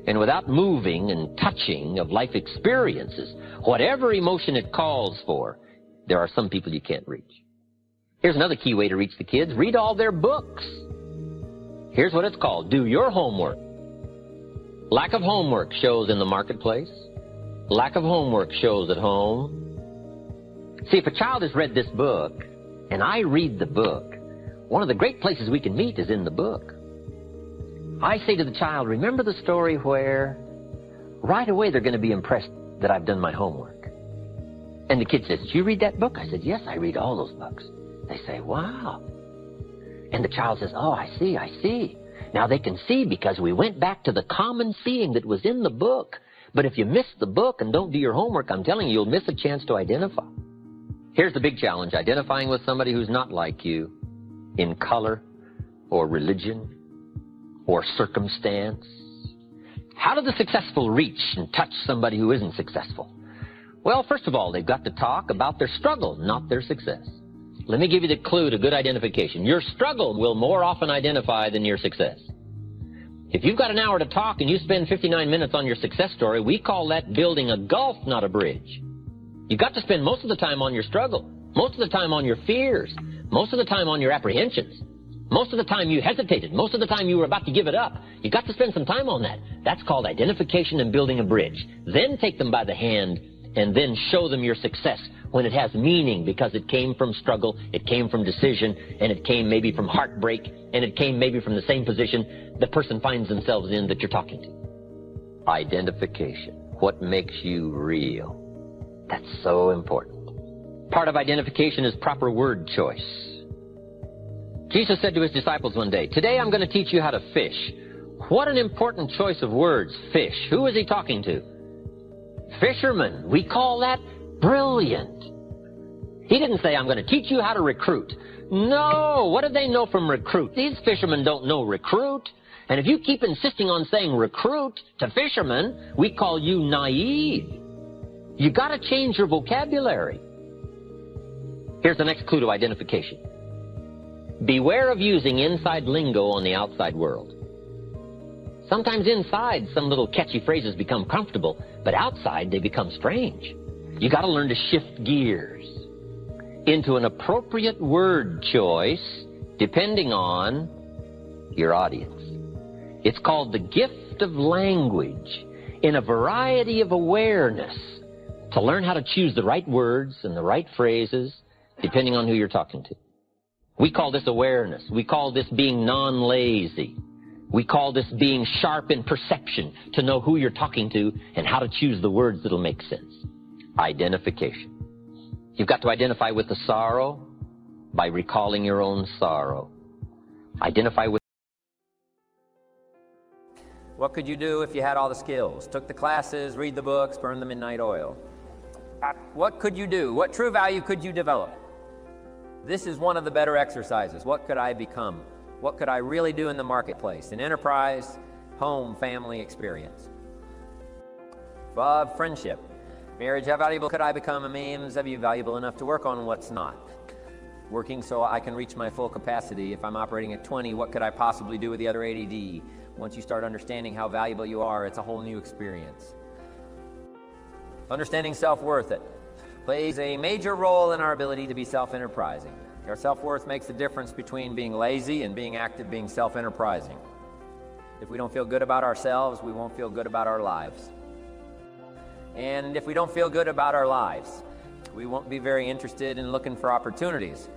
And without moving and touching of life experiences, whatever emotion it calls for, there are some people you can't reach. Here's another key way to reach the kids. Read all their books. Here's what it's called. Do your homework. Lack of homework shows in the marketplace. Lack of homework shows at home. See, if a child has read this book, and I read the book, one of the great places we can meet is in the book. I say to the child, remember the story where right away they're going to be impressed that I've done my homework. And the kid says, did you read that book? I said, yes, I read all those books. They say, wow. And the child says, oh, I see, I see. Now they can see because we went back to the common seeing that was in the book. But if you miss the book and don't do your homework, I'm telling you, you'll miss a chance to identify. Here's the big challenge, identifying with somebody who's not like you in color or religion or circumstance. How do the successful reach and touch somebody who isn't successful? Well, first of all, they've got to talk about their struggle, not their success. Let me give you the clue to good identification. Your struggle will more often identify than your success. If you've got an hour to talk and you spend 59 minutes on your success story, we call that building a gulf, not a bridge. You've got to spend most of the time on your struggle, most of the time on your fears, most of the time on your apprehensions, most of the time you hesitated, most of the time you were about to give it up. You've got to spend some time on that. That's called identification and building a bridge. Then take them by the hand and then show them your success when it has meaning because it came from struggle, it came from decision, and it came maybe from heartbreak, and it came maybe from the same position the person finds themselves in that you're talking to. Identification. What makes you real? That's so important. Part of identification is proper word choice. Jesus said to his disciples one day, today I'm going to teach you how to fish. What an important choice of words, fish. Who is he talking to? Fishermen. We call that brilliant. He didn't say, I'm going to teach you how to recruit. No, what do they know from recruit? These fishermen don't know recruit. And if you keep insisting on saying recruit to fishermen, we call you naive. You got to change your vocabulary. Here's the next clue to identification. Beware of using inside lingo on the outside world. Sometimes inside, some little catchy phrases become comfortable, but outside they become strange. You got to learn to shift gears into an appropriate word choice depending on your audience. It's called the gift of language in a variety of awareness to learn how to choose the right words and the right phrases depending on who you're talking to. We call this awareness. We call this being non-lazy. We call this being sharp in perception, to know who you're talking to and how to choose the words that'll make sense. Identification. You've got to identify with the sorrow by recalling your own sorrow. Identify with... What could you do if you had all the skills? Took the classes, read the books, burn the midnight oil. What could you do? What true value could you develop? This is one of the better exercises. What could I become? What could I really do in the marketplace? In enterprise, home, family, experience. Friendship. Marriage, how valuable could I become? A man, is that valuable enough to work on? What's not? Working so I can reach my full capacity. If I'm operating at 20, what could I possibly do with the other 80D? Once you start understanding how valuable you are, it's a whole new experience. Understanding self-worth. It plays a major role in our ability to be self-enterprising. Our self-worth makes the difference between being lazy and being active, being self-enterprising. If we don't feel good about ourselves, we won't feel good about our lives. And if we don't feel good about our lives, we won't be very interested in looking for opportunities.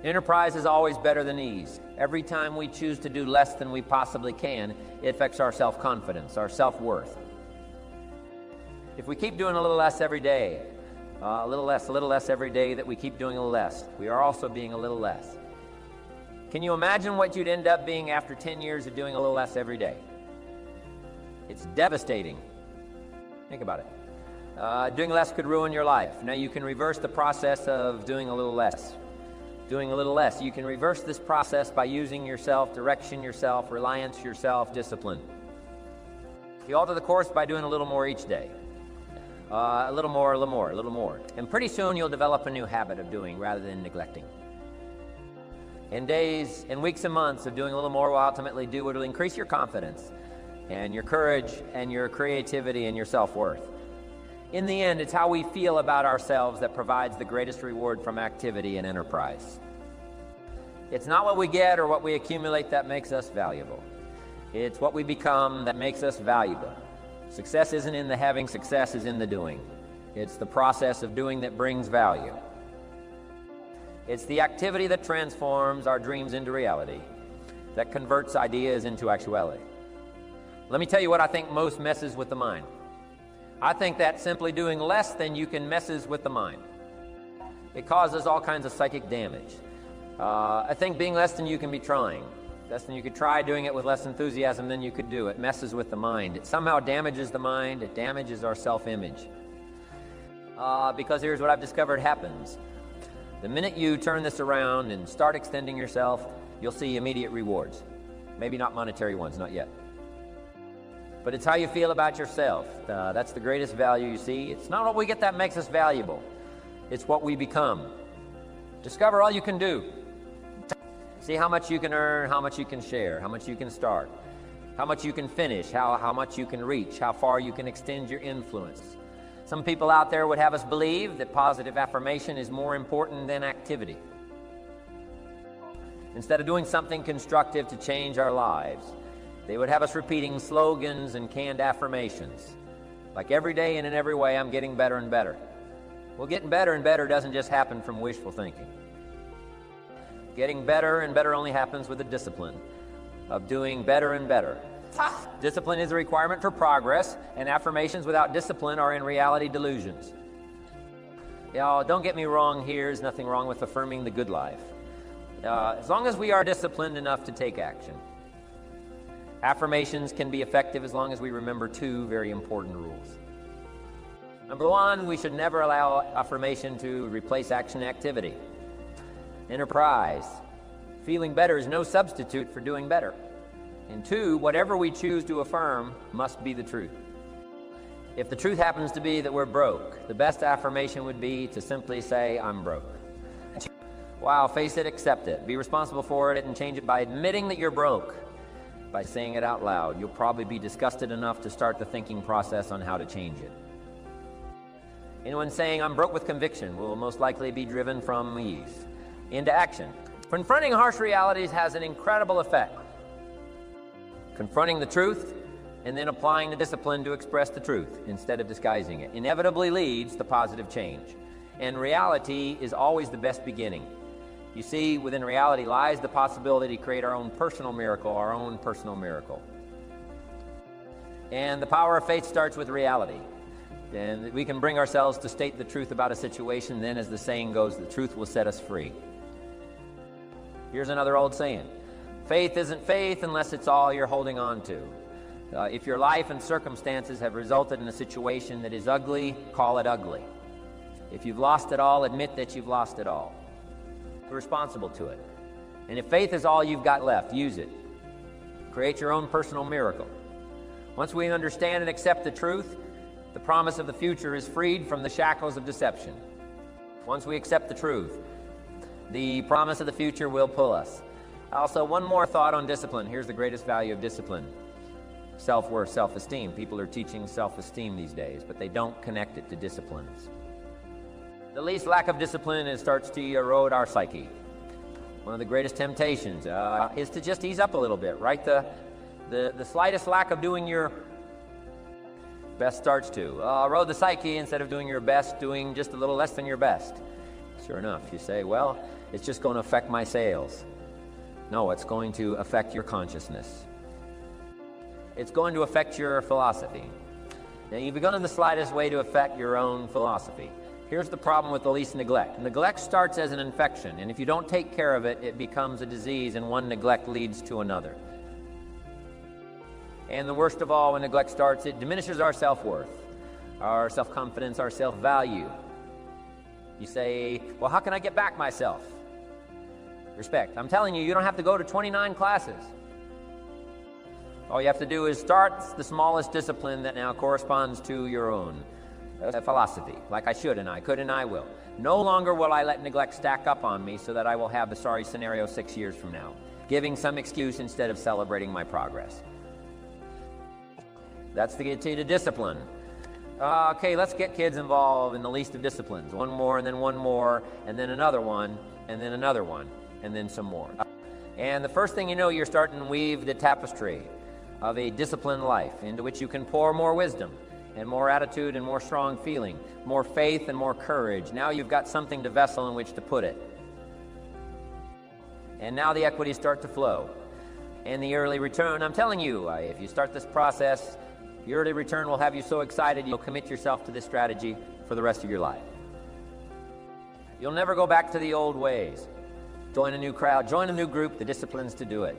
Enterprise is always better than ease. Every time we choose to do less than we possibly can, it affects our self-confidence, our self-worth. If we keep doing a little less every day, a little less every day that we keep doing a little less, we are also being a little less. Can you imagine what you'd end up being after 10 years of doing a little less every day? It's devastating. Think about it. Doing less could ruin your life. Now you can reverse the process of doing a little less. Doing a little less. You can reverse this process by using yourself, direction yourself, reliance yourself, discipline. You alter the course by doing a little more each day. A little more, a little more, a little more. And pretty soon you'll develop a new habit of doing rather than neglecting. In days and weeks and months of doing a little more will ultimately do what will increase your confidence and your courage and your creativity and your self-worth. In the end, it's how we feel about ourselves that provides the greatest reward from activity and enterprise. It's not what we get or what we accumulate that makes us valuable. It's what we become that makes us valuable. Success isn't in the having, success is in the doing. It's the process of doing that brings value. It's the activity that transforms our dreams into reality, that converts ideas into actuality. Let me tell you what I think most messes with the mind. I think that simply doing less than you can messes with the mind. It causes all kinds of psychic damage. I think being less than you can be trying. Less than you could try, doing it with less enthusiasm than you could do. It messes with the mind. It somehow damages the mind. It damages our self-image. Because here's what I've discovered happens. The minute you turn this around and start extending yourself, you'll see immediate rewards. Maybe not monetary ones, not yet. But it's how you feel about yourself. That's the greatest value, you see. It's not what we get that makes us valuable. It's what we become. Discover all you can do. See how much you can earn, how much you can share, how much you can start, how much you can finish, how much you can reach, how far you can extend your influence. Some people out there would have us believe that positive affirmation is more important than activity. Instead of doing something constructive to change our lives, they would have us repeating slogans and canned affirmations. Like every day and in every way, I'm getting better and better. Well, getting better and better doesn't just happen from wishful thinking. Getting better and better only happens with the discipline of doing better and better. Discipline is a requirement for progress, and affirmations without discipline are in reality delusions. Don't get me wrong here, there's nothing wrong with affirming the good life. As long as we are disciplined enough to take action. Affirmations can be effective as long as we remember two very important rules. Number one, we should never allow affirmation to replace action and activity. Enterprise. Feeling better is no substitute for doing better. And two, whatever we choose to affirm must be the truth. If the truth happens to be that we're broke, the best affirmation would be to simply say, I'm broke. Wow, face it, accept it. Be responsible for it and change it by admitting that you're broke. By saying it out loud, you'll probably be disgusted enough to start the thinking process on how to change it. Anyone saying, I'm broke with conviction, will most likely be driven from ease into action. Confronting harsh realities has an incredible effect. Confronting the truth and then applying the discipline to express the truth instead of disguising it inevitably leads to positive change. And reality is always the best beginning. You see, within reality lies the possibility to create our own personal miracle, our own personal miracle. And the power of faith starts with reality. And we can bring ourselves to state the truth about a situation, then as the saying goes, the truth will set us free. Here's another old saying. Faith isn't faith unless it's all you're holding on to. If your life and circumstances have resulted in a situation that is ugly, call it ugly. If you've lost it all, admit that you've lost it all. Be responsible to it. And if faith is all you've got left, use it. Create your own personal miracle. Once we understand and accept the truth, the promise of the future is freed from the shackles of deception. Once we accept the truth, the promise of the future will pull us. Also, one more thought on discipline. Here's the greatest value of discipline. Self-worth, self-esteem. People are teaching self-esteem these days, but they don't connect it to disciplines. The least lack of discipline starts to erode our psyche. One of the greatest temptations is to just ease up a little bit, right? The slightest lack of doing your best starts to erode the psyche. Instead of doing your best, doing just a little less than your best. Sure enough, you say, well, it's just going to affect my sales. No, it's going to affect your consciousness. It's going to affect your philosophy. Now, you've begun in the slightest way to affect your own philosophy. Here's the problem with the least neglect. Neglect starts as an infection, and if you don't take care of it, it becomes a disease, and one neglect leads to another. And the worst of all, when neglect starts, it diminishes our self-worth, our self-confidence, our self-value. You say, well, how can I get back myself? Respect. I'm telling you, you don't have to go to 29 classes. All you have to do is start the smallest discipline that now corresponds to your own philosophy, like I should and I could and I will. No longer will I let neglect stack up on me so that I will have the sorry scenario 6 years from now, giving some excuse instead of celebrating my progress. That's the key to discipline. Okay, let's get kids involved in the least of disciplines. One more, and then one more, and then another one, and then another one, and then some more. And the first thing you know, you're starting to weave the tapestry of a disciplined life into which you can pour more wisdom and more attitude and more strong feeling, more faith and more courage. Now you've got something to vessel in which to put it. And now the equities start to flow. And the early return, I'm telling you, if you start this process, the early return will have you so excited you'll commit yourself to this strategy for the rest of your life. You'll never go back to the old ways. Join a new crowd, join a new group, the disciplines to do it.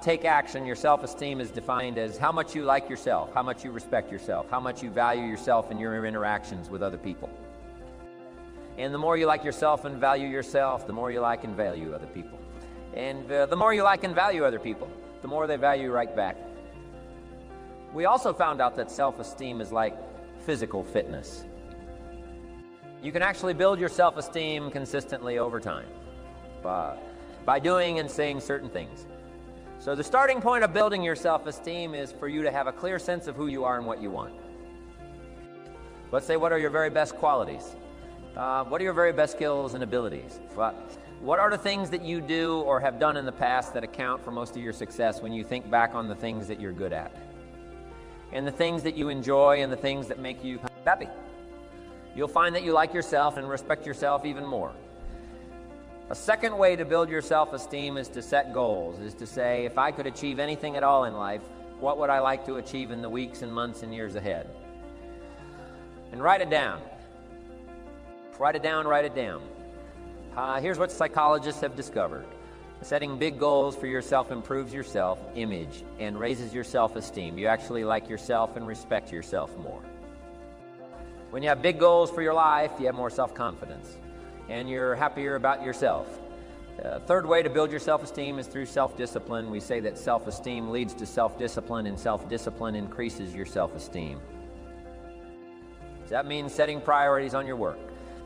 Take action. Your self-esteem is defined as how much you like yourself, how much you respect yourself, how much you value yourself in your interactions with other people. And the more you like yourself and value yourself, the more you like and value other people. And the more you like and value other people, the more they value you right back. We also found out that self-esteem is like physical fitness. You can actually build your self-esteem consistently over time by doing and saying certain things. So the starting point of building your self-esteem is for you to have a clear sense of who you are and what you want. Let's say, what are your very best qualities? What are your very best skills and abilities? What are the things that you do or have done in the past that account for most of your success when you think back on the things that you're good at? And the things that you enjoy and the things that make you happy. You'll find that you like yourself and respect yourself even more. A second way to build your self-esteem is to set goals, is to say, if I could achieve anything at all in life, what would I like to achieve in the weeks and months and years ahead? And write it down. Write it down, write it down. Here's what psychologists have discovered. Setting big goals for yourself improves your self-image and raises your self-esteem. You actually like yourself and respect yourself more. When you have big goals for your life, you have more self-confidence. And you're happier about yourself. Third way to build your self-esteem is through self-discipline. We say that self-esteem leads to self-discipline, and self-discipline increases your self-esteem. So that means setting priorities on your work.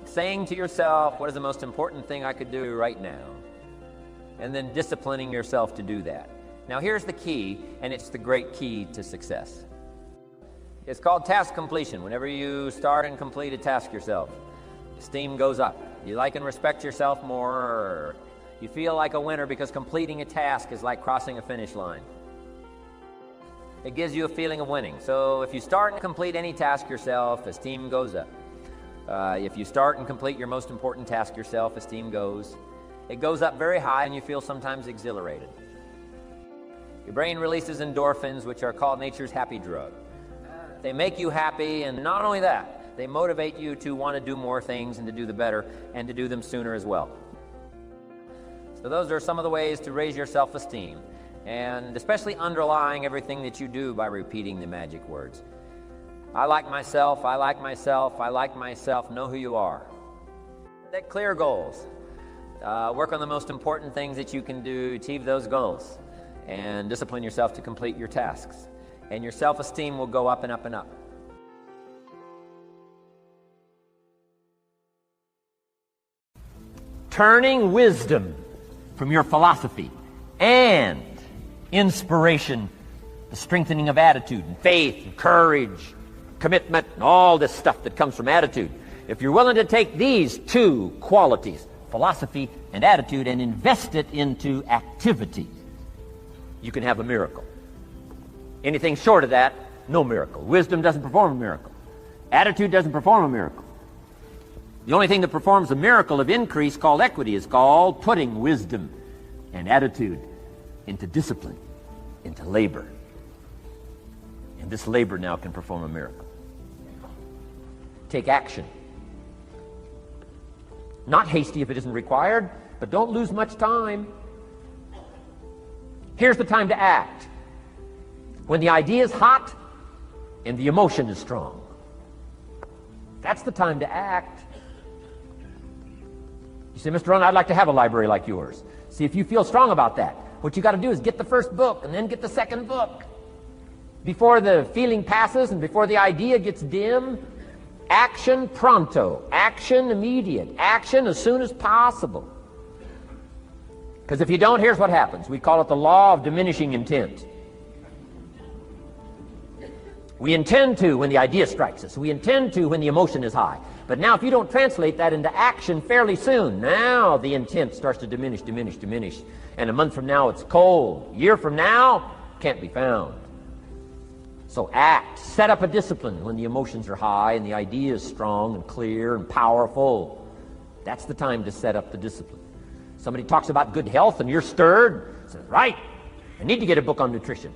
Saying to yourself, what is the most important thing I could do right now? And then disciplining yourself to do that. Now here's the key, and it's the great key to success. It's called task completion. Whenever you start and complete a task yourself, esteem goes up. You like and respect yourself more. You feel like a winner because completing a task is like crossing a finish line. It gives you a feeling of winning. So if you start and complete any task yourself, esteem goes up. If you start and complete your most important task yourself, esteem goes. It goes up very high and you feel sometimes exhilarated. Your brain releases endorphins, which are called nature's happy drug. They make you happy, and not only that, they motivate you to want to do more things and to do the better and to do them sooner as well. So those are some of the ways to raise your self-esteem, and especially underlying everything that you do by repeating the magic words. I like myself, I like myself, I like myself, know who you are. Set clear goals. Work on the most important things that you can do to achieve those goals, and discipline yourself to complete your tasks. And your self-esteem will go up and up and up. Turning wisdom from your philosophy and inspiration, the strengthening of attitude and faith and courage, commitment, and all this stuff that comes from attitude. If you're willing to take these two qualities, philosophy and attitude, and invest it into activity, you can have a miracle. Anything short of that, no miracle. Wisdom doesn't perform a miracle. Attitude doesn't perform a miracle. The only thing that performs a miracle of increase, called equity, is called putting wisdom and attitude into discipline, into labor. And this labor now can perform a miracle. Take action. Not hasty if it isn't required, but don't lose much time. Here's the time to act. When the idea is hot and the emotion is strong. That's the time to act. You say, Mr. Rohn, I'd like to have a library like yours. See, if you feel strong about that, what you got to do is get the first book and then get the second book. Before the feeling passes and before the idea gets dim, action pronto, action immediate, action as soon as possible. Because if you don't, here's what happens. We call it the law of diminishing intent. We intend to when the idea strikes us. We intend to when the emotion is high. But now if you don't translate that into action fairly soon, now the intent starts to diminish. And a month from now it's cold. A year from now, can't be found. So act. Set up a discipline when the emotions are high and the idea is strong and clear and powerful. That's the time to set up the discipline. Somebody talks about good health and you're stirred. Says, right, I need to get a book on nutrition.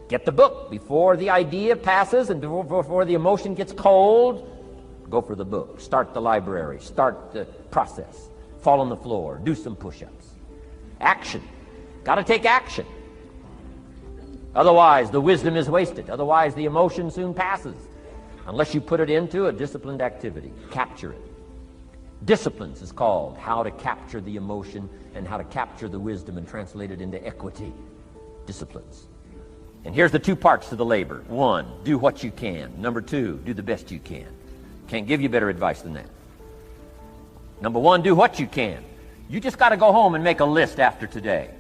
Get the book before the idea passes and before the emotion gets cold. Go for the book. Start the library. Start the process. Fall on the floor. Do some push-ups. Action. Got to take action. Otherwise, the wisdom is wasted. Otherwise, the emotion soon passes. Unless you put it into a disciplined activity. Capture it. Disciplines is called how to capture the emotion and how to capture the wisdom and translate it into equity. Disciplines. And here's the two parts to the labor. One, do what you can. Number two, do the best you can. Can't give you better advice than that. Number one, do what you can. You just got to go home and make a list after today.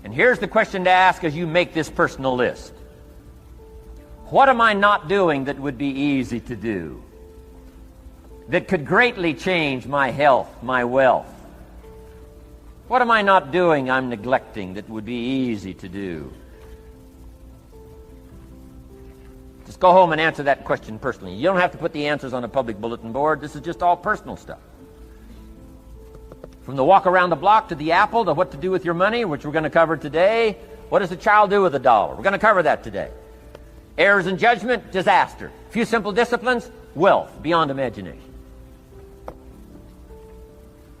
And here's the question to ask as you make this personal list. What am I not doing that would be easy to do? That could greatly change my health, my wealth? What am I not doing I'm neglecting that would be easy to do? Just go home and answer that question personally. You don't have to put the answers on a public bulletin board. This is just all personal stuff. From the walk around the block to the apple to what to do with your money, which we're going to cover today. What does a child do with a dollar? We're going to cover that today. Errors in judgment, disaster. A few simple disciplines, wealth beyond imagination.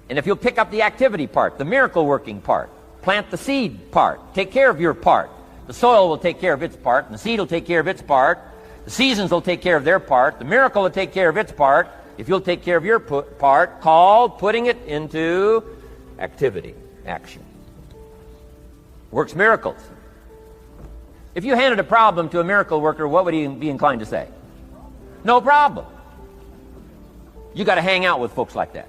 And if you'll pick up the activity part, the miracle working part, plant the seed part, take care of your part. The soil will take care of its part, and the seed will take care of its part. The seasons will take care of their part. The miracle will take care of its part. If you'll take care of your part, called putting it into activity, action. Works miracles. If you handed a problem to a miracle worker, what would he be inclined to say? No problem. You got to hang out with folks like that.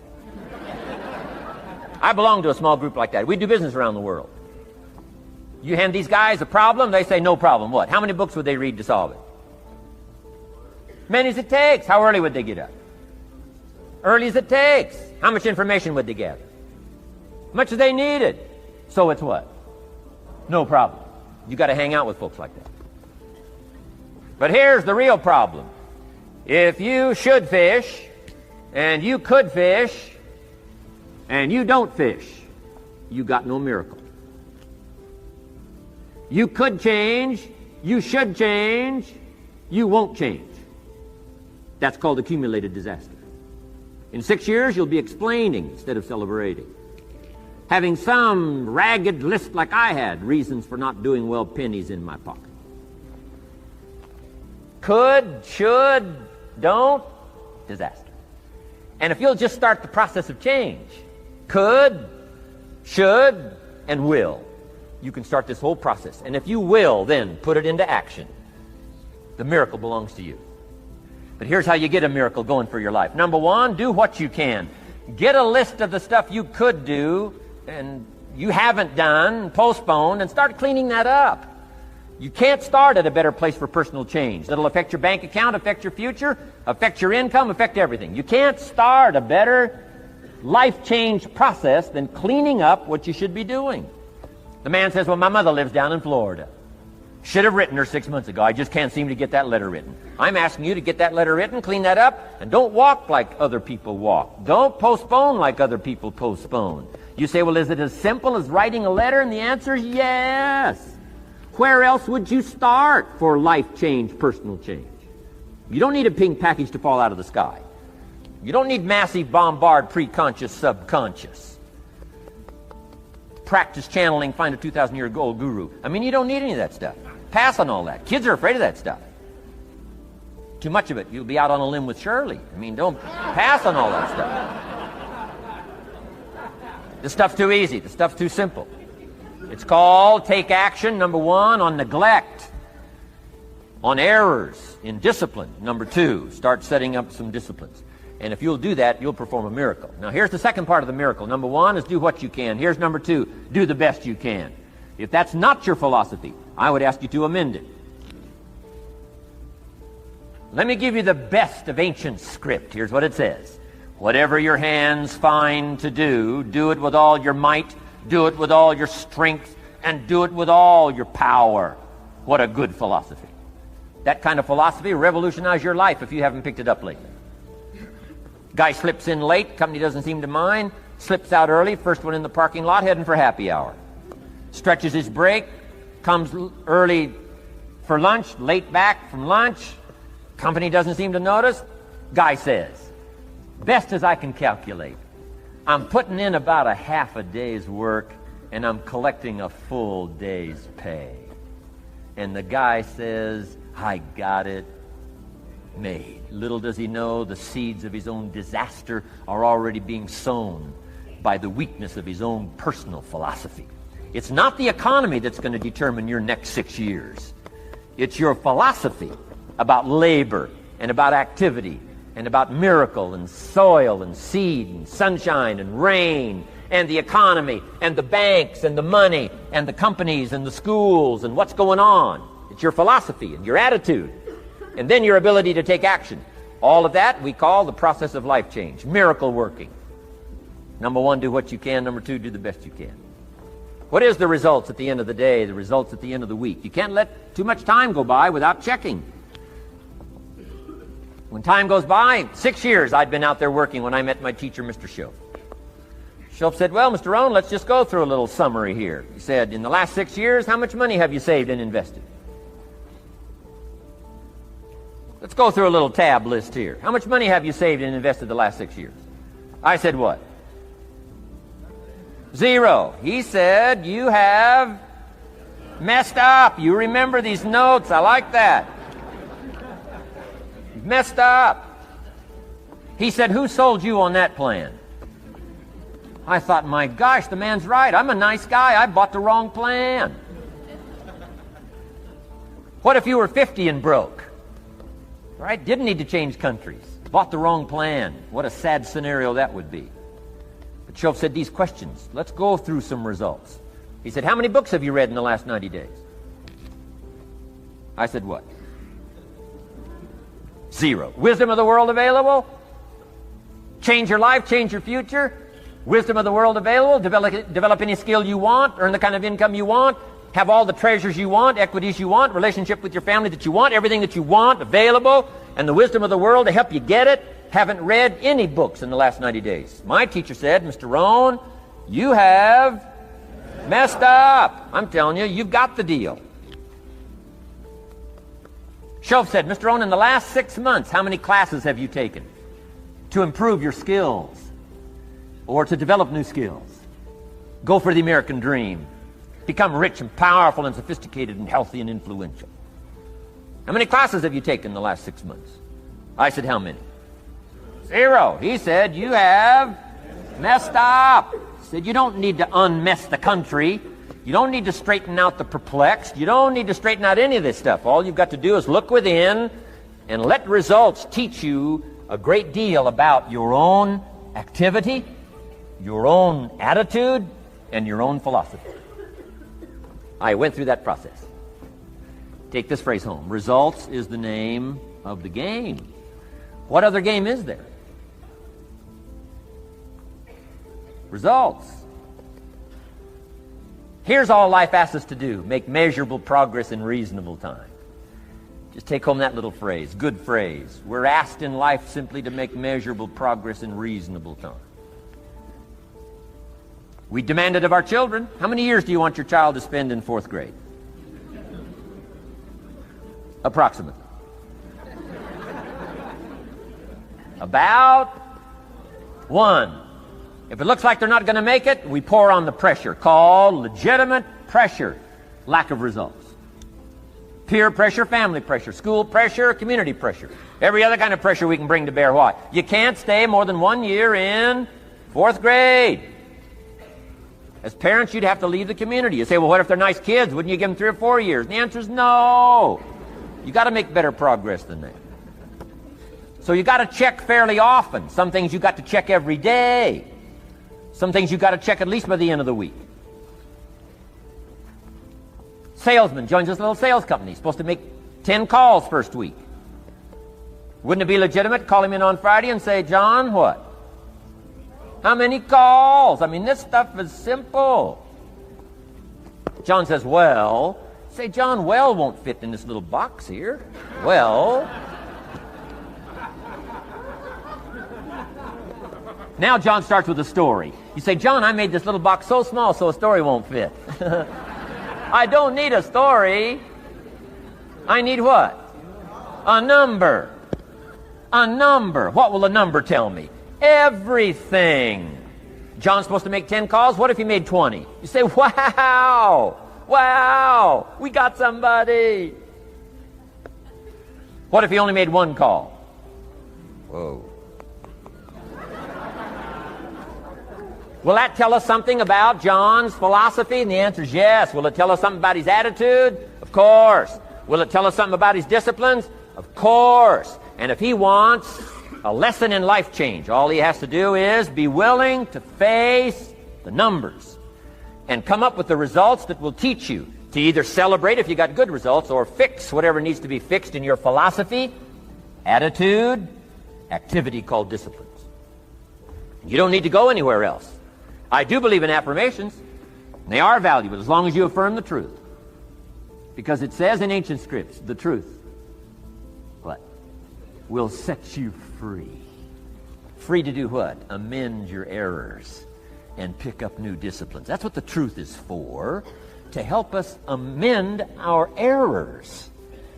I belong to a small group like that. We do business around the world. You hand these guys a problem, they say no problem. What? How many books would they read to solve it? Many as it takes. How early would they get up? Early as it takes. How much information would they gather? Much as they needed. So it's what? No problem. You got to hang out with folks like that. But here's the real problem. If you should fish, and you could fish, and you don't fish, you got no miracle. You could change, you should change, you won't change. That's called accumulated disaster. In 6 years, you'll be explaining instead of celebrating. Having some ragged list like I had, reasons for not doing well, pennies in my pocket. Could, should, don't, disaster. And if you'll just start the process of change, could, should, and will, you can start this whole process. And if you will, then put it into action. The miracle belongs to you. But here's how you get a miracle going for your life. Number one, do what you can. Get a list of the stuff you could do and you haven't done, postponed, and start cleaning that up. You can't start at a better place for personal change. That'll affect your bank account, affect your future, affect your income, affect everything. You can't start a better life change process than cleaning up what you should be doing. The man says, well, my mother lives down in Florida. Should have written her 6 months ago. I just can't seem to get that letter written. I'm asking you to get that letter written, clean that up, and don't walk like other people walk. Don't postpone like other people postpone. You say, well, is it as simple as writing a letter? And the answer is yes. Where else would you start for life change, personal change? You don't need a pink package to fall out of the sky. You don't need massive bombard, pre-conscious, subconscious. Practice channeling, find a 2,000-year-old guru. I mean, you don't need any of that stuff. Pass on all that. Kids are afraid of that stuff. Too much of it, you'll be out on a limb with Shirley. I mean, don't pass on all that stuff. This stuff's too easy. This stuff's too simple. It's called take action, number one, on neglect, on errors, in discipline. Number two, start setting up some disciplines. And if you'll do that, you'll perform a miracle. Now, here's the second part of the miracle. Number one is do what you can. Here's number two, do the best you can. If that's not your philosophy, I would ask you to amend it. Let me give you the best of ancient script. Here's what it says. Whatever your hands find to do, do it with all your might, do it with all your strength, and do it with all your power. What a good philosophy. That kind of philosophy will revolutionize your life if you haven't picked it up lately. Guy slips in late, company doesn't seem to mind, slips out early, first one in the parking lot, heading for happy hour. Stretches his break, comes early for lunch, late back from lunch, company doesn't seem to notice. Guy says, best as I can calculate, I'm putting in about a half a day's work and I'm collecting a full day's pay. And the guy says, I got it made. Little does he know the seeds of his own disaster are already being sown by the weakness of his own personal philosophy. It's not the economy that's going to determine your next 6 years. It's your philosophy about labor and about activity and about miracle and soil and seed and sunshine and rain and the economy and the banks and the money and the companies and the schools and what's going on. It's your philosophy and your attitude. And then your ability to take action. All of that we call the process of life change, miracle working. Number one, do what you can. Number two, do the best you can. What is the results at the end of the day, the results at the end of the week? You can't let too much time go by without checking. When time goes by, 6 years I'd been out there working when I met my teacher, Mr. Shope. Shope said, well, Mr. Rohn, let's just go through a little summary here. He said, in the last 6 years, how much money have you saved and invested? Let's go through a little tab list here. How much money have you saved and invested the last 6 years? I said what? 0. He said, you have messed up. You remember these notes. I like that. You've messed up. He said, who sold you on that plan? I thought, my gosh, the man's right. I'm a nice guy. I bought the wrong plan. What if you were 50 and broke? Right? Didn't need to change countries. Bought the wrong plan. What a sad scenario that would be. But Shope said these questions. Let's go through some results. He said, how many books have you read in the last 90 days? I said, what? 0. Wisdom of the world available? Change your life, change your future? Wisdom of the world available? Develop any skill you want? Earn the kind of income you want? Have all the treasures you want, equities you want, relationship with your family that you want, everything that you want available, and the wisdom of the world to help you get it. Haven't read any books in the last 90 days. My teacher said, Mr. Rohn, you have Messed up. I'm telling you, you've got the deal. Shove said, Mr. Rohn, in the last 6 months, how many classes have you taken to improve your skills or to develop new skills? Go for the American dream. Become rich and powerful and sophisticated and healthy and influential. How many classes have you taken in the last 6 months? I said, how many? 0. He said, you have messed up. He said, you don't need to unmess the country. You don't need to straighten out the perplexed. You don't need to straighten out any of this stuff. All you've got to do is look within and let results teach you a great deal about your own activity, your own attitude, and your own philosophy. I went through that process. Take this phrase home. Results is the name of the game. What other game is there? Results. Here's all life asks us to do. Make measurable progress in reasonable time. Just take home that little phrase. Good phrase. We're asked in life simply to make measurable progress in reasonable time. We demand it of our children. How many years do you want your child to spend in 4th grade? Approximately. About 1. If it looks like they're not going to make it, we pour on the pressure, called legitimate pressure, lack of results. Peer pressure, family pressure, school pressure, community pressure. Every other kind of pressure we can bring to bear. Why? You can't stay more than 1 year in 4th grade. As parents, you'd have to leave the community. You say, well, what if they're nice kids? Wouldn't you give them 3 or 4 years? And the answer is no. You got to make better progress than that. So you got to check fairly often. Some things you got to check every day. Some things you got to check at least by the end of the week. Salesman joins this little sales company. He's supposed to make 10 calls first week. Wouldn't it be legitimate to call him in on Friday and say, John, what? How many calls? I mean, this stuff is simple. John says, well. Say, John, well won't fit in this little box here. Well. Now John starts with a story. You say, John, I made this little box so small so a story won't fit. I don't need a story. I need what? A number. A number. What will a number tell me? Everything. John's supposed to make 10 calls. What if he made 20? You say, wow. Wow. We got somebody. What if he only made 1 call? Whoa. Will that tell us something about John's philosophy? And the answer is yes. Will it tell us something about his attitude? Of course. Will it tell us something about his disciplines? Of course. And if he wants a lesson in life change, all he has to do is be willing to face the numbers and come up with the results that will teach you to either celebrate if you got good results or fix whatever needs to be fixed in your philosophy, attitude, activity called disciplines. You don't need to go anywhere else. I do believe in affirmations. They are valuable as long as you affirm the truth. Because it says in ancient scripts, the truth, what? Will set you free. Free to do what? Amend your errors and pick up new disciplines. That's what the truth is for, to help us amend our errors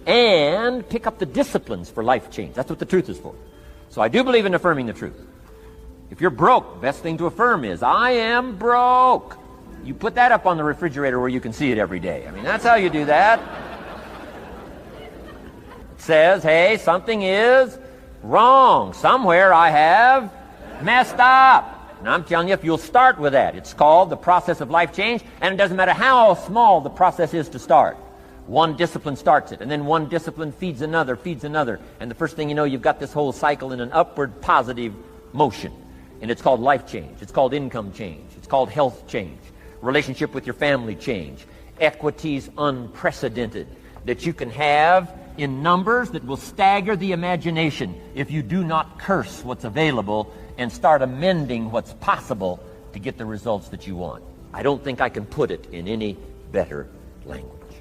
and pick up the disciplines for life change. That's what the truth is for. So I do believe in affirming the truth. If you're broke, the best thing to affirm is, I am broke. You put that up on the refrigerator where you can see it every day. I mean, that's how you do that. It says, hey, something is wrong. Somewhere I have messed up. And I'm telling you, if you'll start with that, it's called the process of life change, and it doesn't matter how small the process is to start. One discipline starts it, and then one discipline feeds another, and the first thing you know, you've got this whole cycle in an upward positive motion. And it's called life change. It's called income change. It's called health change. Relationship with your family change. Equities unprecedented that you can have in numbers that will stagger the imagination if you do not curse what's available and start amending what's possible to get the results that you want. I don't think I can put it in any better language.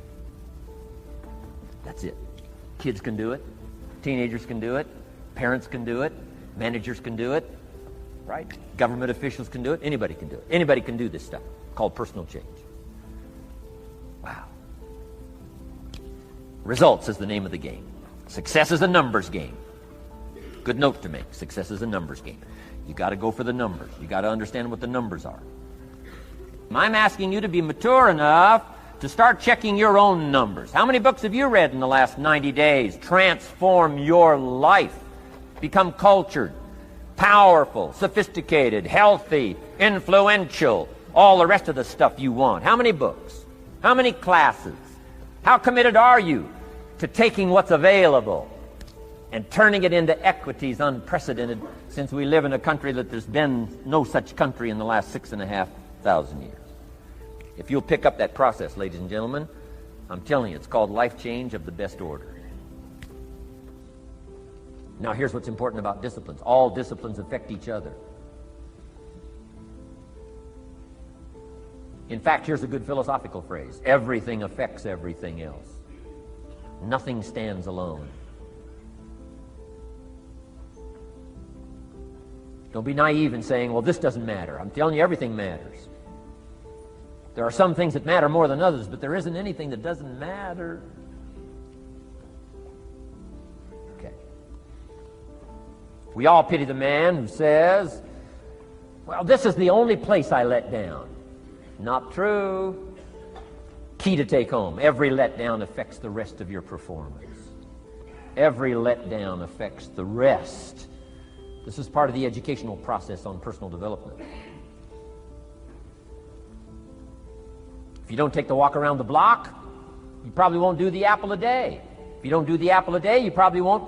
That's it. Kids can do it. Teenagers can do it. Parents can do it. Managers can do it. Right? Government officials can do it. Anybody can do it. Anybody can do this stuff called personal change. Results is the name of the game. Success is a numbers game. Good note to make. Success is a numbers game. You got to go for the numbers. You got to understand what the numbers are. I'm asking you to be mature enough to start checking your own numbers. How many books have you read in the last 90 days? Transform your life. Become cultured, powerful, sophisticated, healthy, influential, all the rest of the stuff you want. How many books? How many classes? How committed are you to taking what's available and turning it into equities unprecedented, since we live in a country that there's been no such country in the last 6,500 years? If you'll pick up that process, ladies and gentlemen, I'm telling you, it's called life change of the best order. Now, here's what's important about disciplines. All disciplines affect each other. In fact, here's a good philosophical phrase. Everything affects everything else. Nothing stands alone. Don't be naive in saying, well, this doesn't matter. I'm telling you, everything matters. There are some things that matter more than others, but there isn't anything that doesn't matter. Okay. We all pity the man who says, well, this is the only place I let down. Not true. Key to take home. Every letdown affects the rest of your performance. Every letdown affects the rest. This is part of the educational process on personal development. If you don't take the walk around the block, you probably won't do the apple a day. If you don't do the apple a day, you probably won't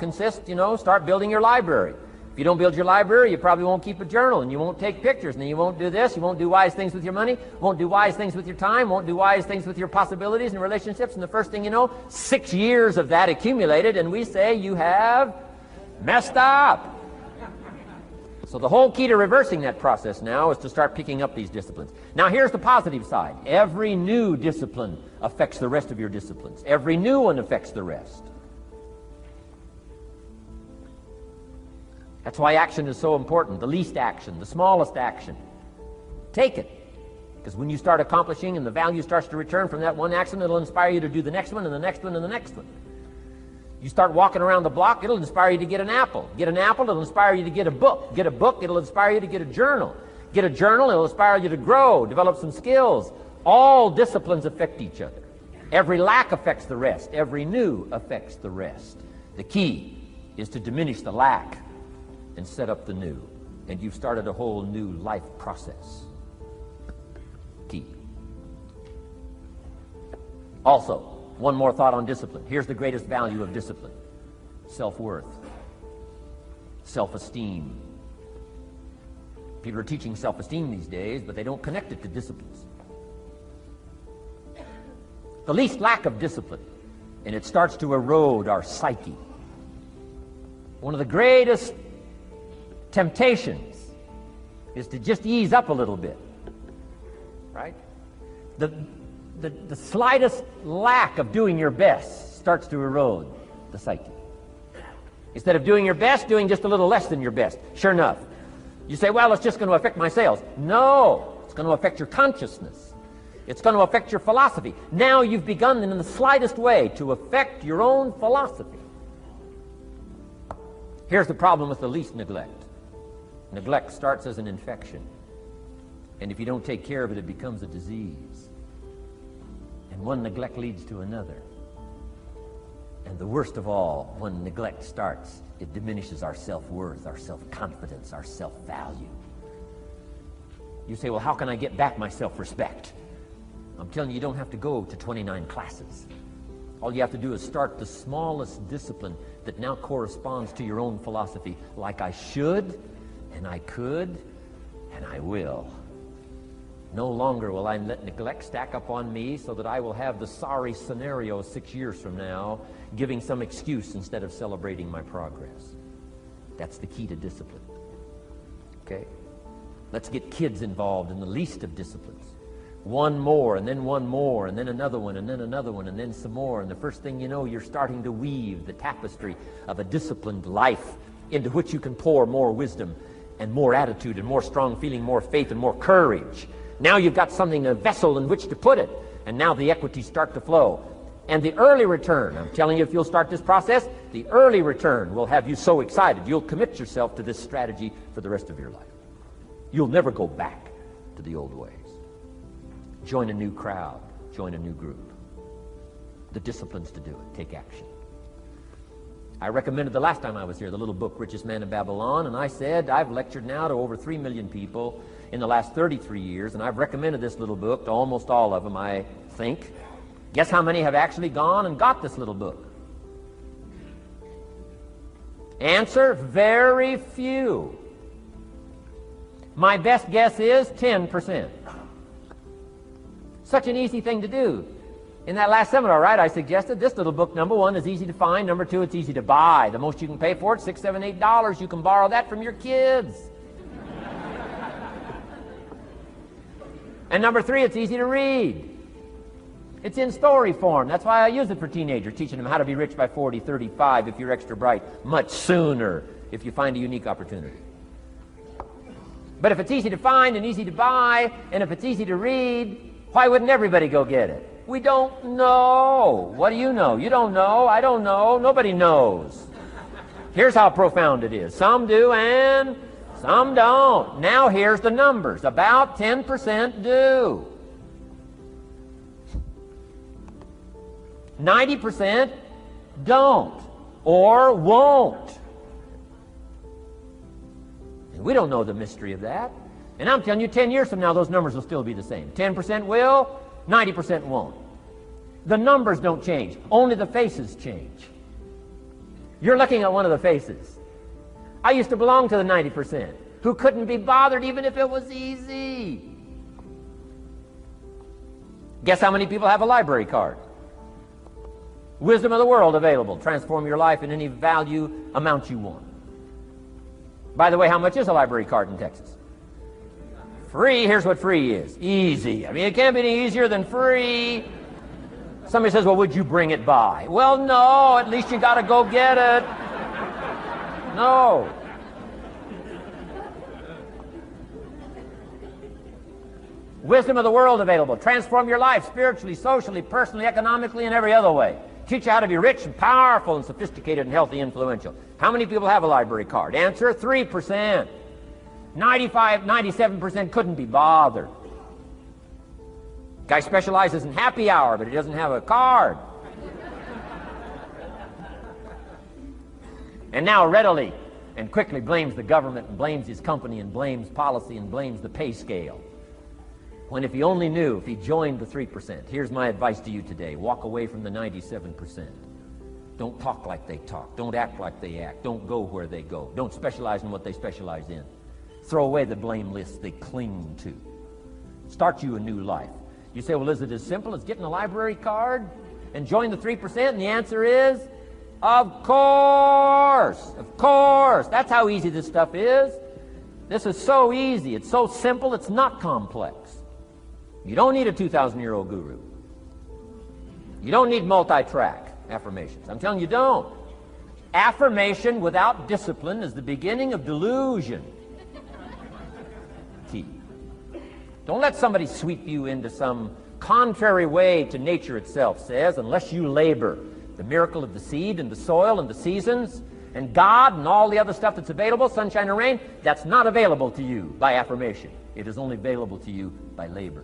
start building your library. If you don't build your library, you probably won't keep a journal, and you won't take pictures, and then you won't do this, you won't do wise things with your money, won't do wise things with your time, won't do wise things with your possibilities and relationships, and the first thing you know, 6 years of that accumulated, and we say you have messed up. So the whole key to reversing that process now is to start picking up these disciplines. Now here's the positive side. Every new discipline affects the rest of your disciplines. Every new one affects the rest. That's why action is so important. The least action, the smallest action. Take it. Because when you start accomplishing and the value starts to return from that one action, it'll inspire you to do the next one and the next one and the next one. You start walking around the block, it'll inspire you to get an apple. Get an apple, it'll inspire you to get a book. Get a book, it'll inspire you to get a journal. Get a journal, it'll inspire you to grow, develop some skills. All disciplines affect each other. Every lack affects the rest. Every new affects the rest. The key is to diminish the lack and set up the new. And you've started a whole new life process. Key. Also, one more thought on discipline. Here's the greatest value of discipline. Self-worth. Self-esteem. People are teaching self-esteem these days, but they don't connect it to disciplines. The least lack of discipline, and it starts to erode our psyche. One of the greatest temptations is to just ease up a little bit. Right? The slightest lack of doing your best starts to erode the psyche. Instead of doing your best, doing just a little less than your best. Sure enough. You say, well, it's just going to affect my sales. No, it's going to affect your consciousness. It's going to affect your philosophy. Now you've begun in the slightest way to affect your own philosophy. Here's the problem with the least neglect. Neglect starts as an infection. And if you don't take care of it, it becomes a disease. And one neglect leads to another. And the worst of all, when neglect starts, it diminishes our self-worth, our self-confidence, our self-value. You say, well, how can I get back my self-respect? I'm telling you, you don't have to go to 29 classes. All you have to do is start the smallest discipline that now corresponds to your own philosophy, like I should, and I could, and I will. No longer will I let neglect stack up on me so that I will have the sorry scenario 6 years from now, giving some excuse instead of celebrating my progress. That's the key to discipline. Okay? Let's get kids involved in the least of disciplines. One more, and then one more, and then another one, and then another one, and then some more. And the first thing you know, you're starting to weave the tapestry of a disciplined life into which you can pour more wisdom and more attitude and more strong feeling, more faith and more courage. Now you've got something, a vessel in which to put it, and now the equities start to flow. And the early return, I'm telling you, if you'll start this process, the early return will have you so excited, you'll commit yourself to this strategy for the rest of your life. You'll never go back to the old ways. Join a new crowd, join a new group. The disciplines to do it, take action. I recommended the last time I was here the little book, Richest Man in Babylon, and I said I've lectured now to over 3 million people in the last 33 years, and I've recommended this little book to almost all of them, I think. Guess how many have actually gone and got this little book? Answer, very few. My best guess is 10%. Such an easy thing to do. In that last seminar, right, I suggested this little book, number one, is easy to find. Number two, it's easy to buy. The most you can pay for it, $6, $7, $8. You can borrow that from your kids. And number three, it's easy to read. It's in story form. That's why I use it for teenagers, teaching them how to be rich by 40, 35 if you're extra bright, much sooner if you find a unique opportunity. But if it's easy to find and easy to buy, and if it's easy to read, why wouldn't everybody go get it? We don't know. What do you know? You don't know. I don't know. Nobody knows. Here's how profound it is. Some do and some don't. Now here's the numbers. About 10% do. 90% don't or won't. And we don't know the mystery of that. And I'm telling you, 10 years from now, those numbers will still be the same. 10% will, 90% won't. The numbers don't change. Only the faces change. You're looking at one of the faces. I used to belong to the 90% who couldn't be bothered even if it was easy. Guess how many people have a library card? Wisdom of the world available. Transform your life in any value amount you want. By the way, how much is a library card in Texas? Free. Here's what free is. Easy. I mean, it can't be any easier than free. Somebody says, well, would you bring it by? Well, no. At least you got to go get it. No. Wisdom of the world available. Transform your life spiritually, socially, personally, economically, and every other way. Teach you how to be rich and powerful and sophisticated and healthy, influential. How many people have a library card? Answer, 3%. 95, 97% couldn't be bothered. Guy specializes in happy hour, but he doesn't have a card. And now readily and quickly blames the government and blames his company and blames policy and blames the pay scale. When if he only knew, if he joined the 3%, here's my advice to you today. Walk away from the 97%. Don't talk like they talk. Don't act like they act. Don't go where they go. Don't specialize in what they specialize in. Throw away the blame lists they cling to. Start you a new life. You say, well, is it as simple as getting a library card and join the 3%? And the answer is, of course. Of course. That's how easy this stuff is. This is so easy. It's so simple. It's not complex. You don't need a 2,000-year-old guru. You don't need multi-track affirmations. I'm telling you, don't. Affirmation without discipline is the beginning of delusion. Key. Don't let somebody sweep you into some contrary way to nature itself says, unless you labor. The miracle of the seed and the soil and the seasons and God and all the other stuff that's available, sunshine and rain, that's not available to you by affirmation. It is only available to you by labor.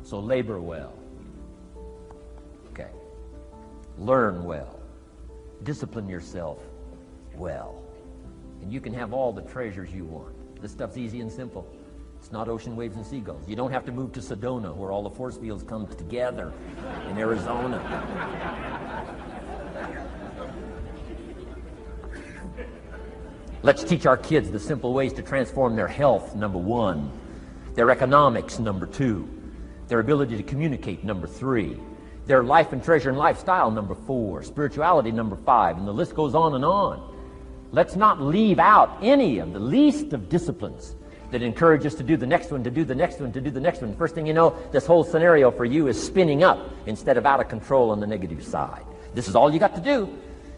So labor well. Okay. Learn well. Discipline yourself well. And you can have all the treasures you want. This stuff's easy and simple. It's not ocean waves and seagulls. You don't have to move to Sedona where all the force fields come together in Arizona. Let's teach our kids the simple ways to transform their health, number one. Their economics, number two. Their ability to communicate, number three. Their life and treasure and lifestyle, number four. Spirituality, number five. And the list goes on and on. Let's not leave out any of the least of disciplines that encourage us to do the next one, to do the next one, to do the next one. First thing you know, this whole scenario for you is spinning up instead of out of control on the negative side. This is all you got to do.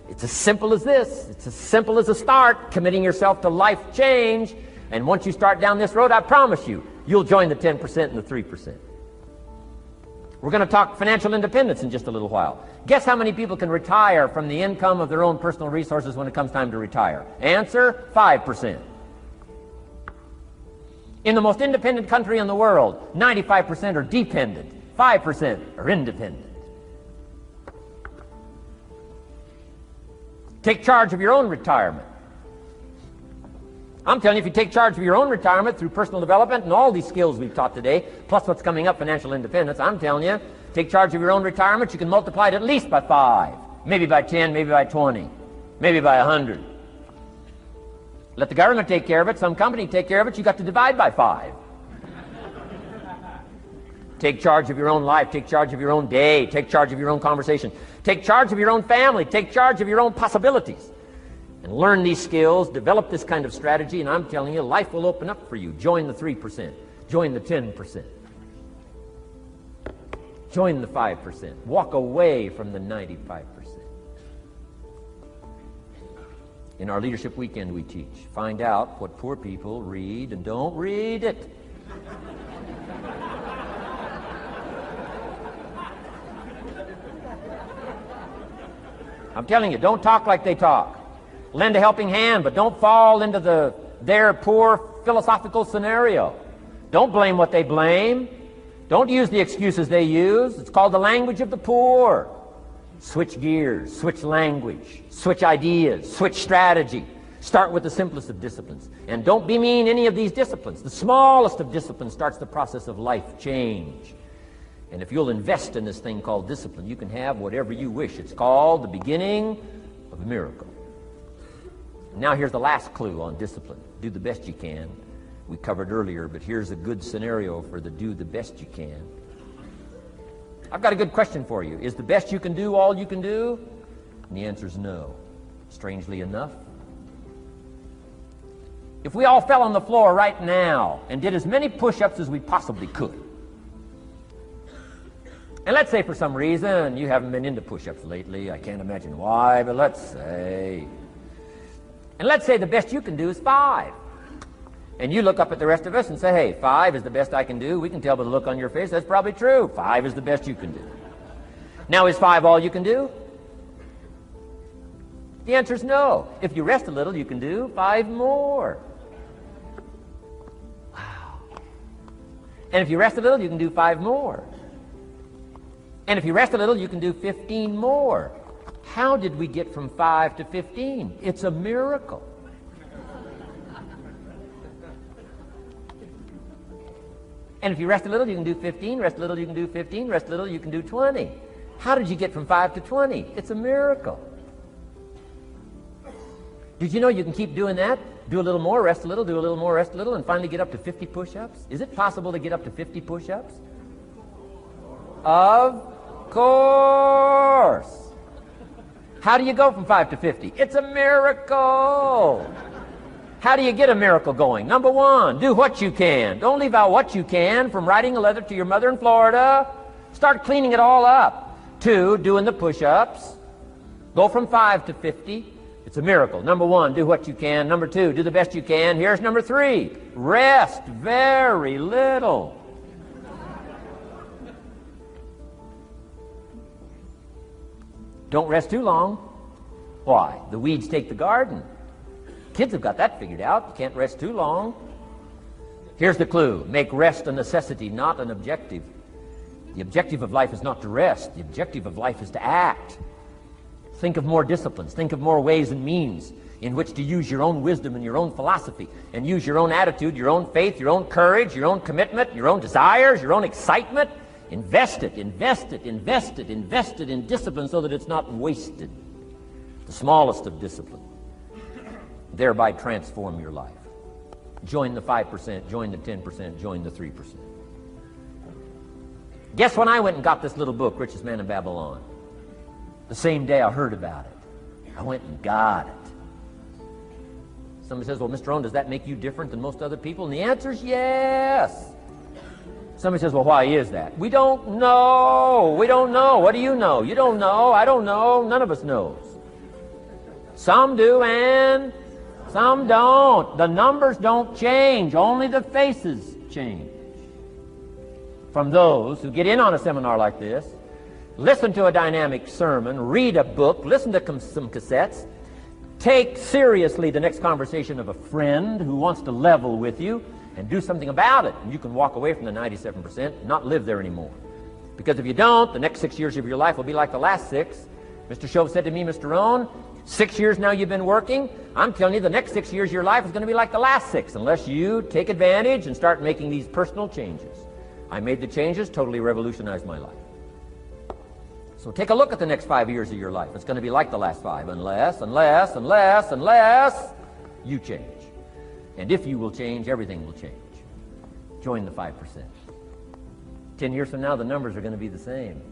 It's as simple as this. It's as simple as a start, committing yourself to life change. And once you start down this road, I promise you, you'll join the 10% and the 3%. We're going to talk financial independence in just a little while. Guess how many people can retire from the income of their own personal resources when it comes time to retire? Answer, 5%. In the most independent country in the world, 95% are dependent, 5% are independent. Take charge of your own retirement. I'm telling you, if you take charge of your own retirement through personal development and all these skills we've taught today, plus what's coming up, financial independence, I'm telling you, take charge of your own retirement, you can multiply it at least by 5, maybe by 10, maybe by 20, maybe by 100. Let the government take care of it, some company take care of it, you got to divide by 5. Take charge of your own life, take charge of your own day, take charge of your own conversation, take charge of your own family, take charge of your own possibilities. And learn these skills, develop this kind of strategy, and I'm telling you, life will open up for you. Join the 3%. Join the 10%. Join the 5%. Walk away from the 95%. In our Leadership Weekend we teach, find out what poor people read and don't read it. I'm telling you, don't talk like they talk. Lend a helping hand, but don't fall into their poor philosophical scenario. Don't blame what they blame. Don't use the excuses they use. It's called the language of the poor. Switch gears, switch language, switch ideas, switch strategy. Start with the simplest of disciplines. And don't bemean any of these disciplines. The smallest of disciplines starts the process of life change. And if you'll invest in this thing called discipline, you can have whatever you wish. It's called the beginning of a miracle. Now here's the last clue on discipline. Do the best you can. We covered earlier, but here's a good scenario for the do the best you can. I've got a good question for you. Is the best you can do all you can do? And the answer is no. Strangely enough. If we all fell on the floor right now and did as many push-ups as we possibly could, and let's say for some reason you haven't been into push-ups lately, I can't imagine why, but let's say the best you can do is 5. And you look up at the rest of us and say, hey, 5 is the best I can do. We can tell by the look on your face that's probably true. 5 is the best you can do. Now, is 5 all you can do? The answer is no. If you rest a little, you can do 5 more. Wow. And if you rest a little, you can do 5 more. And if you rest a little, you can do 15 more. How did we get from 5 to 15? It's a miracle. And if you rest a little, you can do 15. Rest a little, you can do 15. Rest a little, you can do 20. How did you get from 5 to 20? It's a miracle. Did you know you can keep doing that? Do a little more, rest a little, do a little more, rest a little, and finally get up to 50 push-ups? Is it possible to get up to 50 push-ups? Of course. How do you go from 5 to 50? It's a miracle. How do you get a miracle going? Number 1, do what you can. Don't leave out what you can, from writing a letter to your mother in Florida. Start cleaning it all up. 2, doing the push-ups. Go from 5 to 50. It's a miracle. Number 1, do what you can. Number 2, do the best you can. Here's number 3, rest very little. Don't rest too long. Why? The weeds take the garden. Kids have got that figured out. You can't rest too long. Here's the clue. Make rest a necessity, not an objective. The objective of life is not to rest. The objective of life is to act. Think of more disciplines. Think of more ways and means in which to use your own wisdom and your own philosophy, and use your own attitude, your own faith, your own courage, your own commitment, your own desires, your own excitement. Invest it, invest it, invest it, invest it in discipline so that it's not wasted. The smallest of discipline. Thereby transform your life. Join the 5%, join the 10%, join the 3%. Guess when I went and got this little book, Richest Man in Babylon? The same day I heard about it. I went and got it. Somebody says, well, Mr. Rohn, does that make you different than most other people? And the answer is yes. Somebody says, well, why is that? We don't know. We don't know. What do you know? You don't know. I don't know. None of us knows. Some do and some don't. The numbers don't change. Only the faces change. from those who get in on a seminar like this, listen to a dynamic sermon, read a book, listen to some cassettes, take seriously the next conversation of a friend who wants to level with you, and do something about it. And you can walk away from the 97% and not live there anymore. Because if you don't, the next 6 years of your life will be like the last 6. Mr. Shove said to me, Mr. Rohn, 6 years now you've been working. I'm telling you, the next 6 years of your life is going to be like the last 6, unless you take advantage and start making these personal changes. I made the changes, totally revolutionized my life. So take a look at the next 5 years of your life. It's going to be like the last 5, unless you change. And if you will change, everything will change. Join the 5%. 10 years from now, the numbers are going to be the same.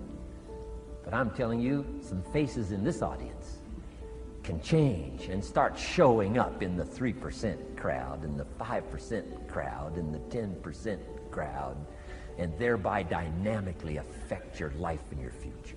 But I'm telling you, some faces in this audience can change and start showing up in the 3% crowd, in the 5% crowd, in the 10% crowd, and thereby dynamically affect your life and your future.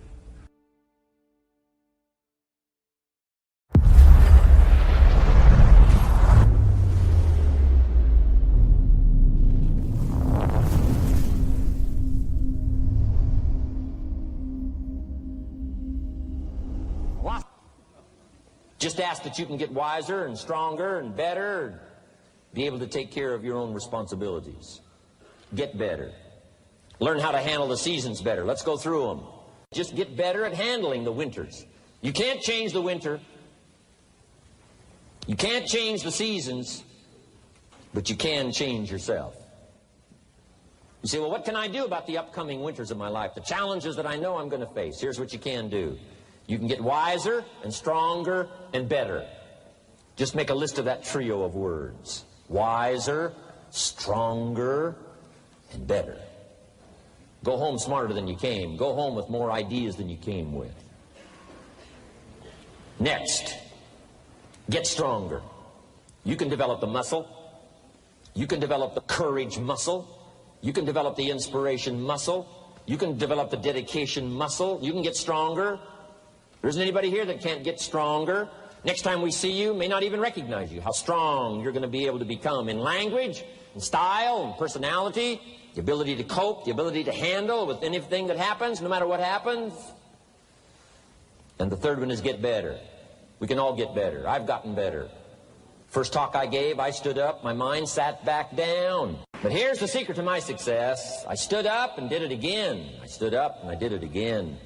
Just ask that you can get wiser and stronger and better and be able to take care of your own responsibilities. Get better. Learn how to handle the seasons better. Let's go through them. Just get better at handling the winters. You can't change the winter. You can't change the seasons, but you can change yourself. You say, well, what can I do about the upcoming winters of my life? The challenges that I know I'm going to face. Here's what you can do. You can get wiser and stronger and better. Just make a list of that trio of words. Wiser, stronger, and better. Go home smarter than you came. Go home with more ideas than you came with. Next, get stronger. You can develop the muscle. You can develop the courage muscle. You can develop the inspiration muscle. You can develop the dedication muscle. You can get stronger. There isn't anybody here that can't get stronger. Next time we see you, may not even recognize you, how strong you're going to be able to become in language, in style, and personality, the ability to cope, the ability to handle with anything that happens, no matter what happens. And the third one is get better. We can all get better. I've gotten better. First talk I gave, I stood up, my mind sat back down. But here's the secret to my success. I stood up and did it again. I stood up and I did it again.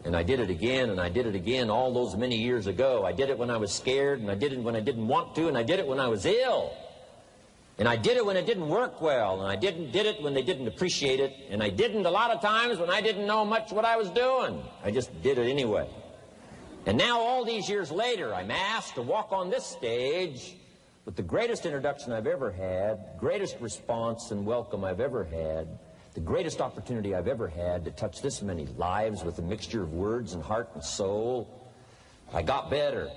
And I did it again, and I did it again all those many years ago. I did it when I was scared, and I did it when I didn't want to, and I did it when I was ill. And I did it when it didn't work well, and I did it when they didn't appreciate it, and I didn't a lot of times when I didn't know much what I was doing. I just did it anyway. And now all these years later, I'm asked to walk on this stage with the greatest introduction I've ever had, greatest response and welcome I've ever had, the greatest opportunity I've ever had to touch this many lives with a mixture of words and heart and soul. I got better.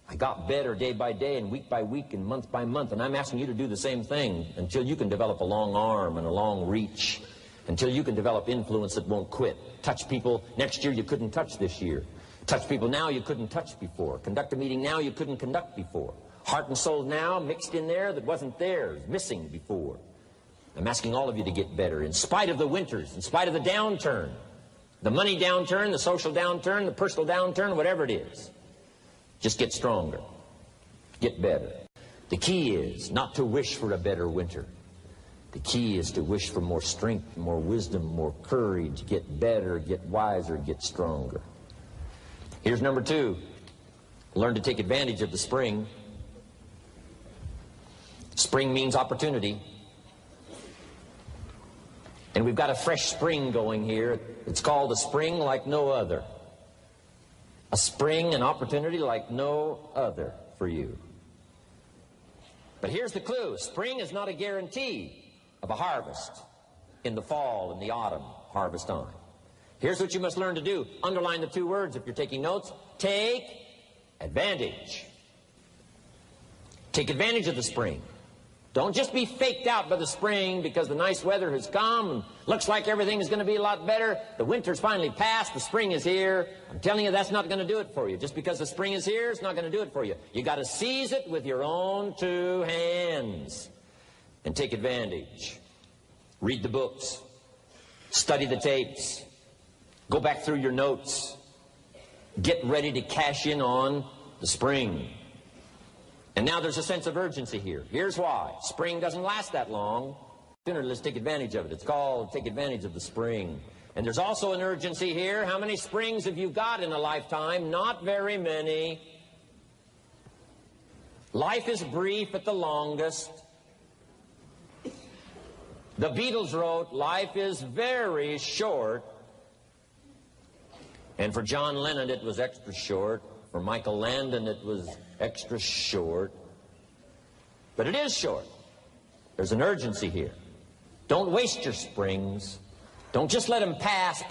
I got better day by day and week by week and month by month. And I'm asking you to do the same thing until you can develop a long arm and a long reach, until you can develop influence that won't quit. Touch people next year you couldn't touch this year. Touch people now you couldn't touch before. Conduct a meeting now you couldn't conduct before. Heart and soul now mixed in there that wasn't there, missing before. I'm asking all of you to get better in spite of the winters, in spite of the downturn, the money downturn, the social downturn, the personal downturn, whatever it is. Just get stronger. Get better. The key is not to wish for a better winter. The key is to wish for more strength, more wisdom, more courage, get better, get wiser, get stronger. Here's number 2. Learn to take advantage of the spring. Spring means opportunity. And we've got a fresh spring going here. It's called a spring like no other. A spring, an opportunity like no other for you. But here's the clue. Spring is not a guarantee of a harvest in the fall and the autumn harvest time. Here's what you must learn to do. Underline the 2 words if you're taking notes. Take advantage. Take advantage of the spring. Don't just be faked out by the spring because the nice weather has come and looks like everything is going to be a lot better. The winter's finally passed. The spring is here. I'm telling you, that's not going to do it for you. Just because the spring is here, it's not going to do it for you. You got to seize it with your own 2 hands and take advantage. Read the books. Study the tapes. Go back through your notes. Get ready to cash in on the spring. And now there's a sense of urgency here. Here's why. Spring doesn't last that long. Let's take advantage of it. It's called take advantage of the spring. And there's also an urgency here. How many springs have you got in a lifetime? Not very many. Life is brief at the longest. The Beatles wrote, life is very short. And for John Lennon, it was extra short. For Michael Landon, it was extra short. But it is short. There's an urgency here. Don't waste your springs. Don't just let them pass,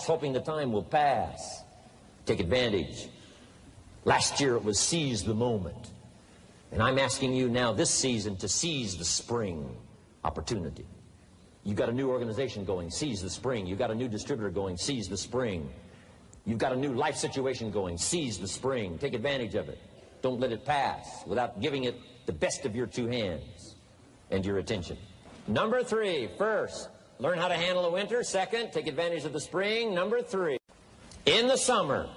hoping the time will pass. Take advantage. Last year it was seize the moment. And I'm asking you now this season to seize the spring opportunity. You've got a new organization going, seize the spring. You've got a new distributor going, seize the spring. You've got a new life situation going, seize the spring. Take advantage of it. Don't let it pass without giving it the best of your two hands and your attention. Number 3, first, learn how to handle the winter. Second, take advantage of the spring. Number 3, in the summer,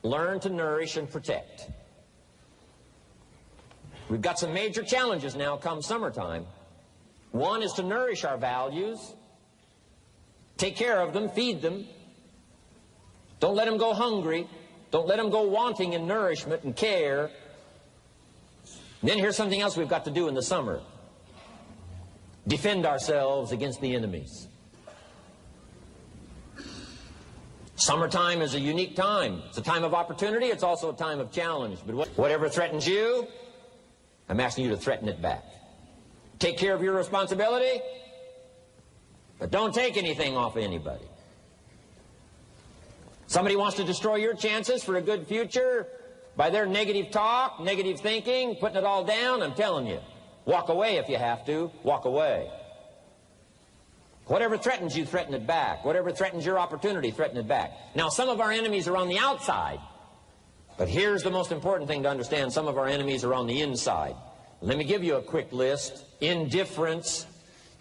learn to nourish and protect. We've got some major challenges now come summertime. One is to nourish our values. Take care of them, feed them. Don't let them go hungry. Don't let them go wanting in nourishment and care. And then here's something else we've got to do in the summer. Defend ourselves against the enemies. Summertime is a unique time. It's a time of opportunity. It's also a time of challenge. But whatever threatens you, I'm asking you to threaten it back. Take care of your responsibility, but don't take anything off of anybody. Somebody wants to destroy your chances for a good future by their negative talk, negative thinking, putting it all down. I'm telling you, walk away if you have to. Walk away. Whatever threatens you, threaten it back. Whatever threatens your opportunity, threaten it back. Now, some of our enemies are on the outside. But here's the most important thing to understand. Some of our enemies are on the inside. Let me give you a quick list. Indifference.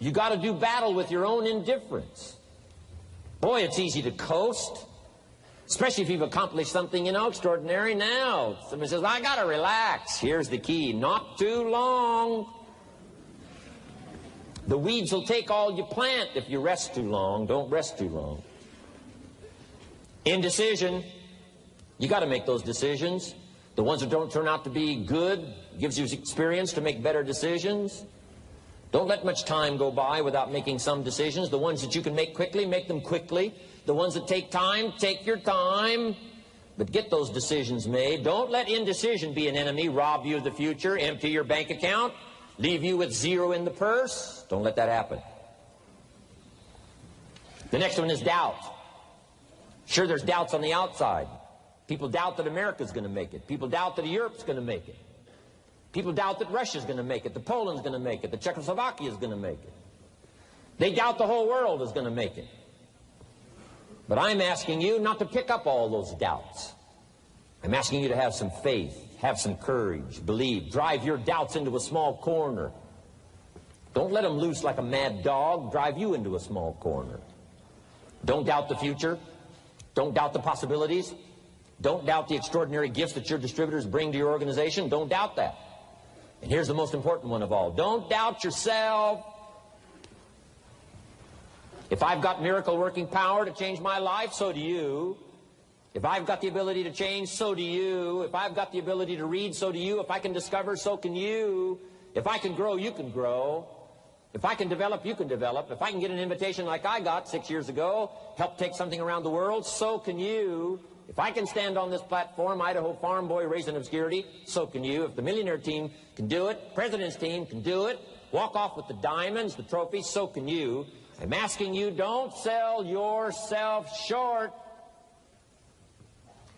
You got to do battle with your own indifference. Boy, it's easy to coast. Especially if you've accomplished something, extraordinary. Now, somebody says, I got to relax. Here's the key. Not too long. The weeds will take all you plant if you rest too long. Don't rest too long. Indecision. You got to make those decisions. The ones that don't turn out to be good gives you experience to make better decisions. Don't let much time go by without making some decisions. The ones that you can make quickly, make them quickly. The ones that take time, take your time. But get those decisions made. Don't let indecision be an enemy, rob you of the future, empty your bank account, leave you with zero in the purse. Don't let that happen. The next one is doubt. Sure, there's doubts on the outside. People doubt that America's going to make it. People doubt that Europe's going to make it. People doubt that Russia's going to make it, that Poland's going to make it, that Czechoslovakia's going to make it. They doubt the whole world is going to make it. But I'm asking you not to pick up all those doubts. I'm asking you to have some faith, have some courage, believe, drive your doubts into a small corner. Don't let them loose like a mad dog, drive you into a small corner. Don't doubt the future. Don't doubt the possibilities. Don't doubt the extraordinary gifts that your distributors bring to your organization. Don't doubt that. And here's the most important one of all. Don't doubt yourself. If I've got miracle working power to change my life, so do you. If I've got the ability to change, so do you. If I've got the ability to read, so do you. If I can discover, so can you. If I can grow, you can grow. If I can develop, you can develop. If I can get an invitation like I got 6 years ago, help take something around the world, so can you. If I can stand on this platform, Idaho farm boy raised in obscurity, so can you. If the millionaire team can do it, president's team can do it, walk off with the diamonds, the trophies, so can you. I'm asking you, don't sell yourself short.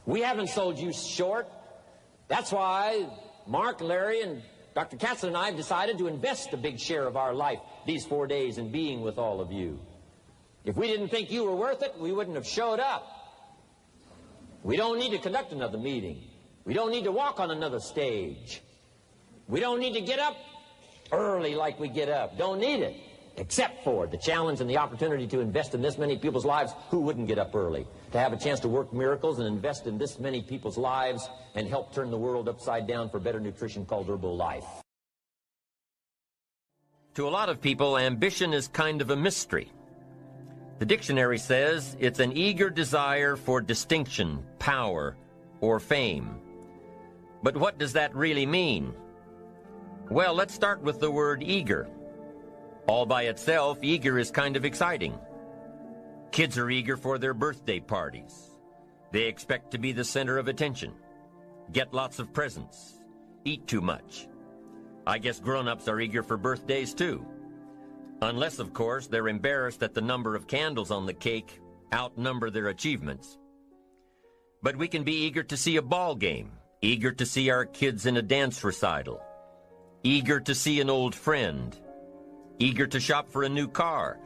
We haven't sold you short. That's why Mark, Larry, and Dr. Katzler and I have decided to invest a big share of our life these 4 days in being with all of you. If we didn't think you were worth it, we wouldn't have showed up. We don't need to conduct another meeting. We don't need to walk on another stage. We don't need to get up early like we get up. Don't need it. except for the challenge and the opportunity to invest in this many people's lives who wouldn't get up early, to have a chance to work miracles and invest in this many people's lives and help turn the world upside down for better nutrition called Herbalife. To a lot of people, ambition is kind of a mystery. The dictionary says it's an eager desire for distinction, power, or fame. But what does that really mean? Well, let's start with the word eager. All by itself, eager is kind of exciting. Kids are eager for their birthday parties. They expect to be the center of attention, get lots of presents, eat too much. I guess grown-ups are eager for birthdays too. Unless, of course, they're embarrassed that the number of candles on the cake outnumber their achievements. But we can be eager to see a ball game, eager to see our kids in a dance recital, eager to see an old friend, eager to shop for a new car.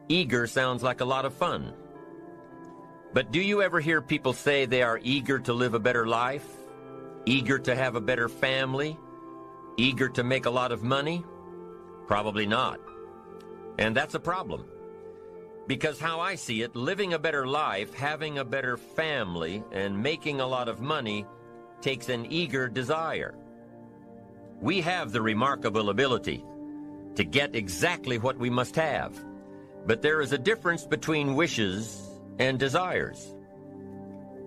Eager sounds like a lot of fun. But do you ever hear people say they are eager to live a better life, eager to have a better family, eager to make a lot of money? Probably not. And that's a problem. Because how I see it, living a better life, having a better family, and making a lot of money takes an eager desire. We have the remarkable ability to get exactly what we must have. But there is a difference between wishes and desires.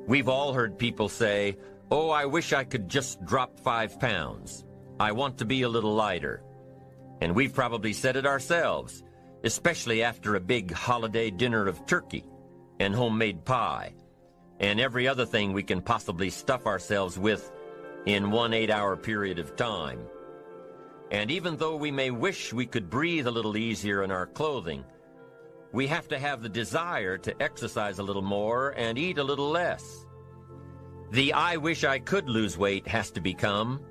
We've all heard people say, "Oh, I wish I could just drop 5 pounds. I want to be a little lighter." And we've probably said it ourselves, especially after a big holiday dinner of turkey and homemade pie and every other thing we can possibly stuff ourselves with in one 8-hour period of time. And even though we may wish we could breathe a little easier in our clothing, we have to have the desire to exercise a little more and eat a little less. The "I wish I could lose weight" has to become,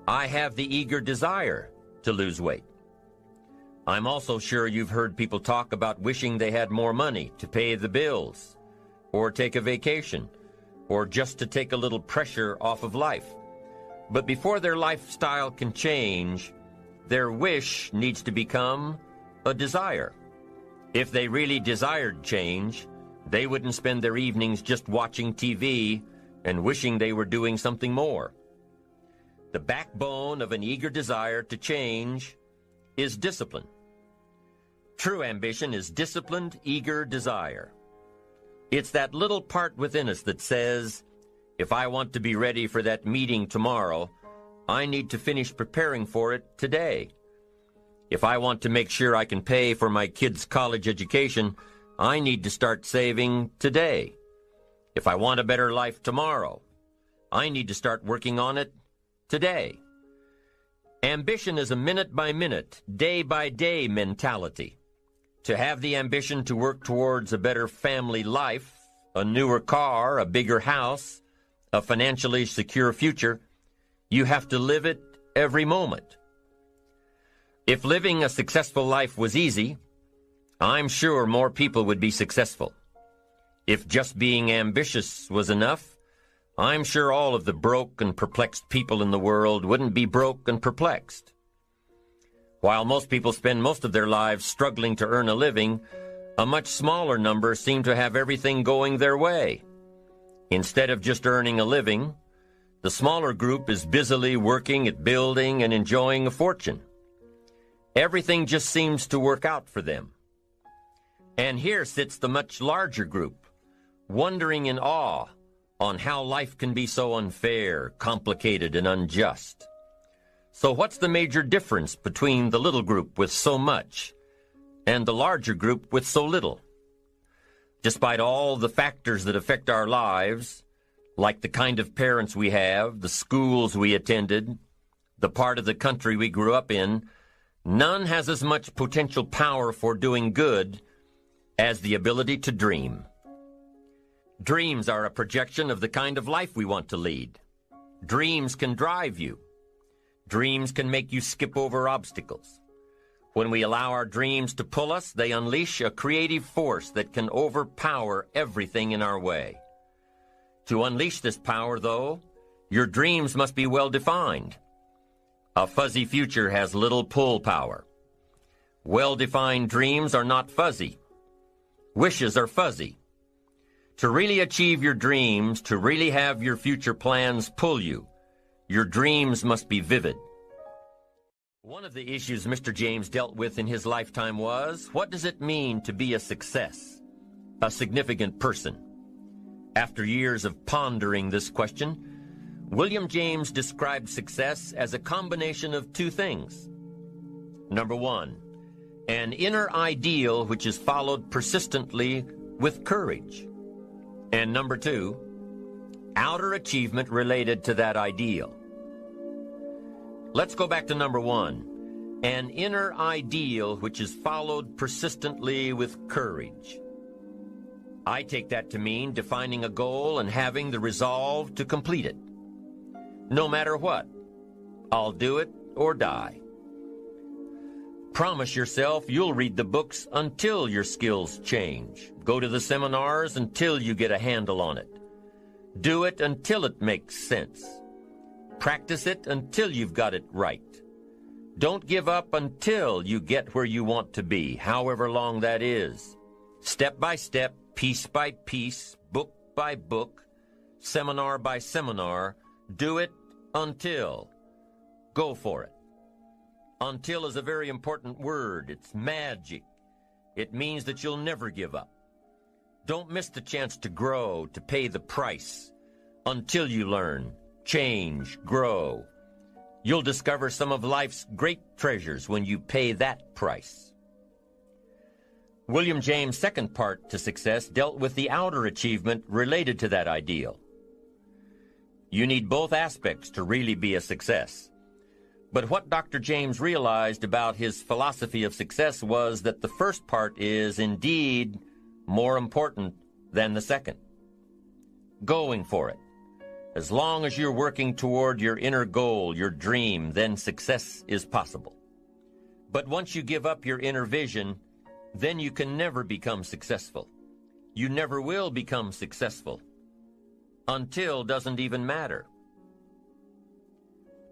"I have the eager desire to lose weight." I'm also sure you've heard people talk about wishing they had more money to pay the bills, or take a vacation, or just to take a little pressure off of life. But before their lifestyle can change, their wish needs to become a desire. If they really desired change, they wouldn't spend their evenings just watching TV and wishing they were doing something more. The backbone of an eager desire to change is discipline. True ambition is disciplined, eager desire. It's that little part within us that says, if I want to be ready for that meeting tomorrow, I need to finish preparing for it today. If I want to make sure I can pay for my kids' college education, I need to start saving today. If I want a better life tomorrow, I need to start working on it today. Ambition is a minute-by-minute, day-by-day mentality. To have the ambition to work towards a better family life, a newer car, a bigger house, a financially secure future, you have to live it every moment. If living a successful life was easy, I'm sure more people would be successful. If just being ambitious was enough, I'm sure all of the broke and perplexed people in the world wouldn't be broke and perplexed. While most people spend most of their lives struggling to earn a living, a much smaller number seem to have everything going their way. Instead of just earning a living, the smaller group is busily working at building and enjoying a fortune. Everything just seems to work out for them. And here sits the much larger group, wondering in awe on how life can be so unfair, complicated, and unjust. So what's the major difference between the little group with so much and the larger group with so little? Despite all the factors that affect our lives, like the kind of parents we have, the schools we attended, the part of the country we grew up in, none has as much potential power for doing good as the ability to dream. Dreams are a projection of the kind of life we want to lead. Dreams can drive you. Dreams can make you skip over obstacles. When we allow our dreams to pull us, they unleash a creative force that can overpower everything in our way. To unleash this power, though, your dreams must be well defined. A fuzzy future has little pull power. Well-defined dreams are not fuzzy. Wishes are fuzzy. To really achieve your dreams, to really have your future plans pull you, your dreams must be vivid. One of the issues Mr. James dealt with in his lifetime was, what does it mean to be a success, a significant person? After years of pondering this question, William James described success as a combination of two things. Number one, an inner ideal which is followed persistently with courage. And number two, outer achievement related to that ideal. Let's go back to number one, an inner ideal which is followed persistently with courage. I take that to mean defining a goal and having the resolve to complete it. No matter what, I'll do it or die. Promise yourself you'll read the books until your skills change. Go to the seminars until you get a handle on it. Do it until it makes sense. Practice it until you've got it right. Don't give up until you get where you want to be, however long that is. Step by step, piece by piece, book by book, seminar by seminar, do it until. Go for it. Until is a very important word. It's magic. It means that you'll never give up. Don't miss the chance to grow, to pay the price. Until you learn, change, grow. You'll discover some of life's great treasures when you pay that price. William James' second part to success dealt with the outer achievement related to that ideal. You need both aspects to really be a success. But what Dr. James realized about his philosophy of success was that the first part is indeed more important than the second. Going for it. As long as you're working toward your inner goal, your dream, then success is possible. But once you give up your inner vision, then you can never become successful. You never will become successful. Until doesn't even matter.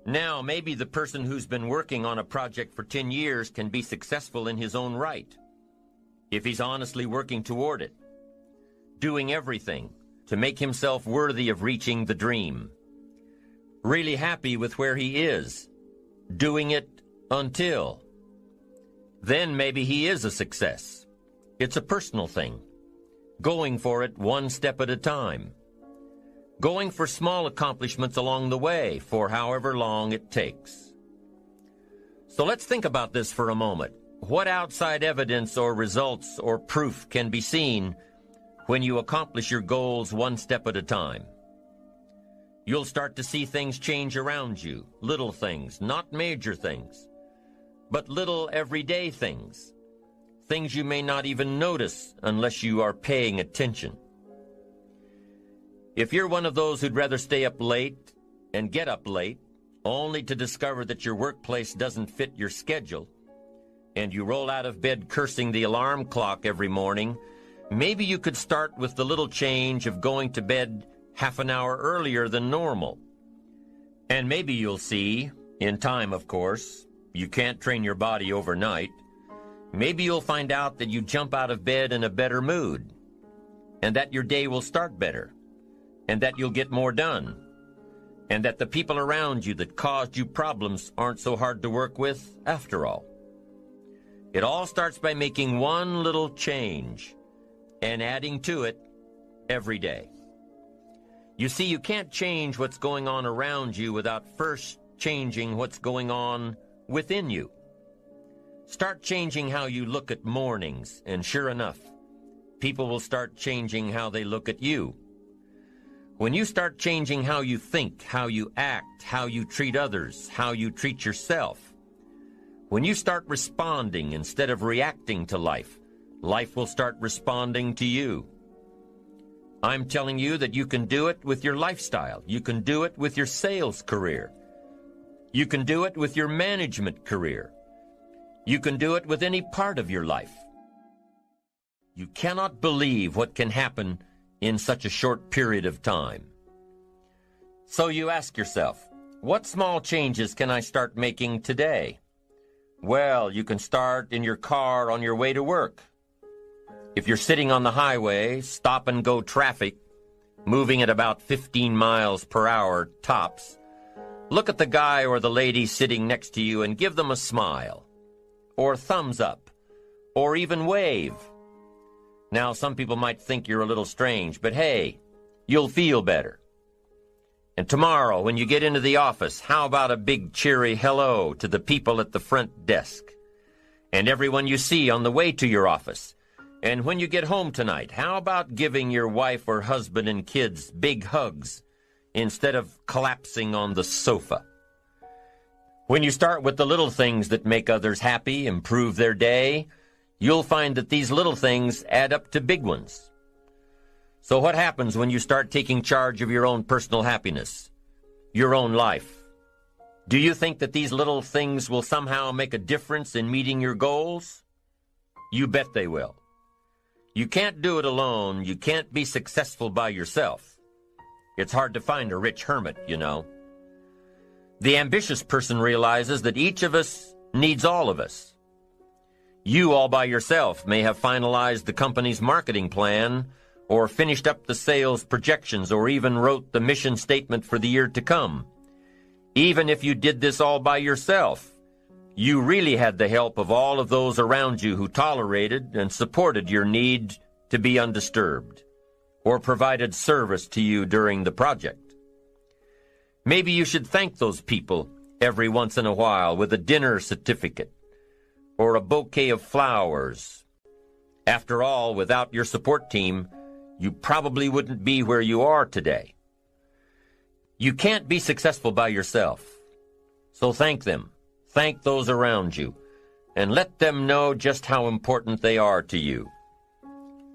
Now, maybe the person who's been working on a project for 10 years can be successful in his own right, if he's honestly working toward it, doing everything to make himself worthy of reaching the dream, really happy with where he is, doing it until. Then maybe he is a success. It's a personal thing, going for it one step at a time. Going for small accomplishments along the way for however long it takes. So let's think about this for a moment. What outside evidence or results or proof can be seen when you accomplish your goals one step at a time? You'll start to see things change around you, little things, not major things, but little everyday things, things you may not even notice unless you are paying attention. If you're one of those who'd rather stay up late and get up late, only to discover that your workplace doesn't fit your schedule, and you roll out of bed cursing the alarm clock every morning, maybe you could start with the little change of going to bed half an hour earlier than normal. And maybe you'll see, in time of course, you can't train your body overnight, maybe you'll find out that you jump out of bed in a better mood, and that your day will start better, and that you'll get more done, and that the people around you that caused you problems aren't so hard to work with after all. It all starts by making one little change and adding to it every day. You see, you can't change what's going on around you without first changing what's going on within you. Start changing how you look at mornings, and sure enough, people will start changing how they look at you. When you start changing how you think, how you act, how you treat others, how you treat yourself, when you start responding instead of reacting to life, life will start responding to you. I'm telling you that you can do it with your lifestyle. You can do it with your sales career. You can do it with your management career. You can do it with any part of your life. You cannot believe what can happen in such a short period of time. So you ask yourself, what small changes can I start making today? Well, you can start in your car on your way to work. If you're sitting on the highway, stop-and-go traffic, moving at about 15 miles per hour tops, look at the guy or the lady sitting next to you and give them a smile, or thumbs up, or even wave. Now, some people might think you're a little strange, but hey, you'll feel better. And tomorrow, when you get into the office, how about a big cheery hello to the people at the front desk, and everyone you see on the way to your office? And when you get home tonight, how about giving your wife or husband and kids big hugs instead of collapsing on the sofa? When you start with the little things that make others happy, improve their day, you'll find that these little things add up to big ones. So what happens when you start taking charge of your own personal happiness, your own life? Do you think that these little things will somehow make a difference in meeting your goals? You bet they will. You can't do it alone. You can't be successful by yourself. It's hard to find a rich hermit, you know. The ambitious person realizes that each of us needs all of us. You all by yourself may have finalized the company's marketing plan, or finished up the sales projections, or even wrote the mission statement for the year to come. Even if you did this all by yourself, you really had the help of all of those around you who tolerated and supported your need to be undisturbed, or provided service to you during the project. Maybe you should thank those people every once in a while with a dinner certificate or a bouquet of flowers. After all, without your support team, you probably wouldn't be where you are today. You can't be successful by yourself, so thank them. Thank those around you, and let them know just how important they are to you.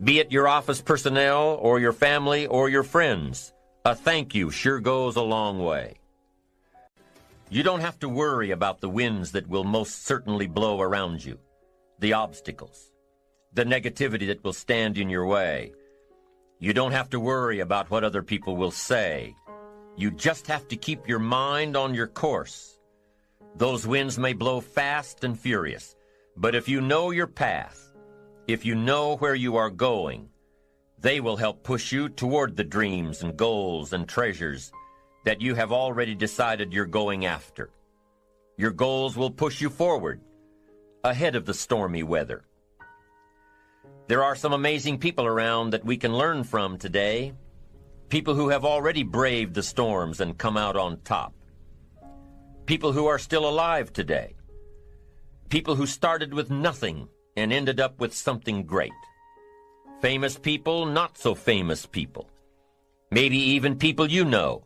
Be it your office personnel or your family or your friends, a thank you sure goes a long way. You don't have to worry about the winds that will most certainly blow around you, the obstacles, the negativity that will stand in your way. You don't have to worry about what other people will say. You just have to keep your mind on your course. Those winds may blow fast and furious, but if you know your path, if you know where you are going, they will help push you toward the dreams and goals and treasures that you have already decided you're going after. Your goals will push you forward, ahead of the stormy weather. There are some amazing people around that we can learn from today, people who have already braved the storms and come out on top. People who are still alive today. People who started with nothing and ended up with something great. Famous people, not so famous people. Maybe even people you know,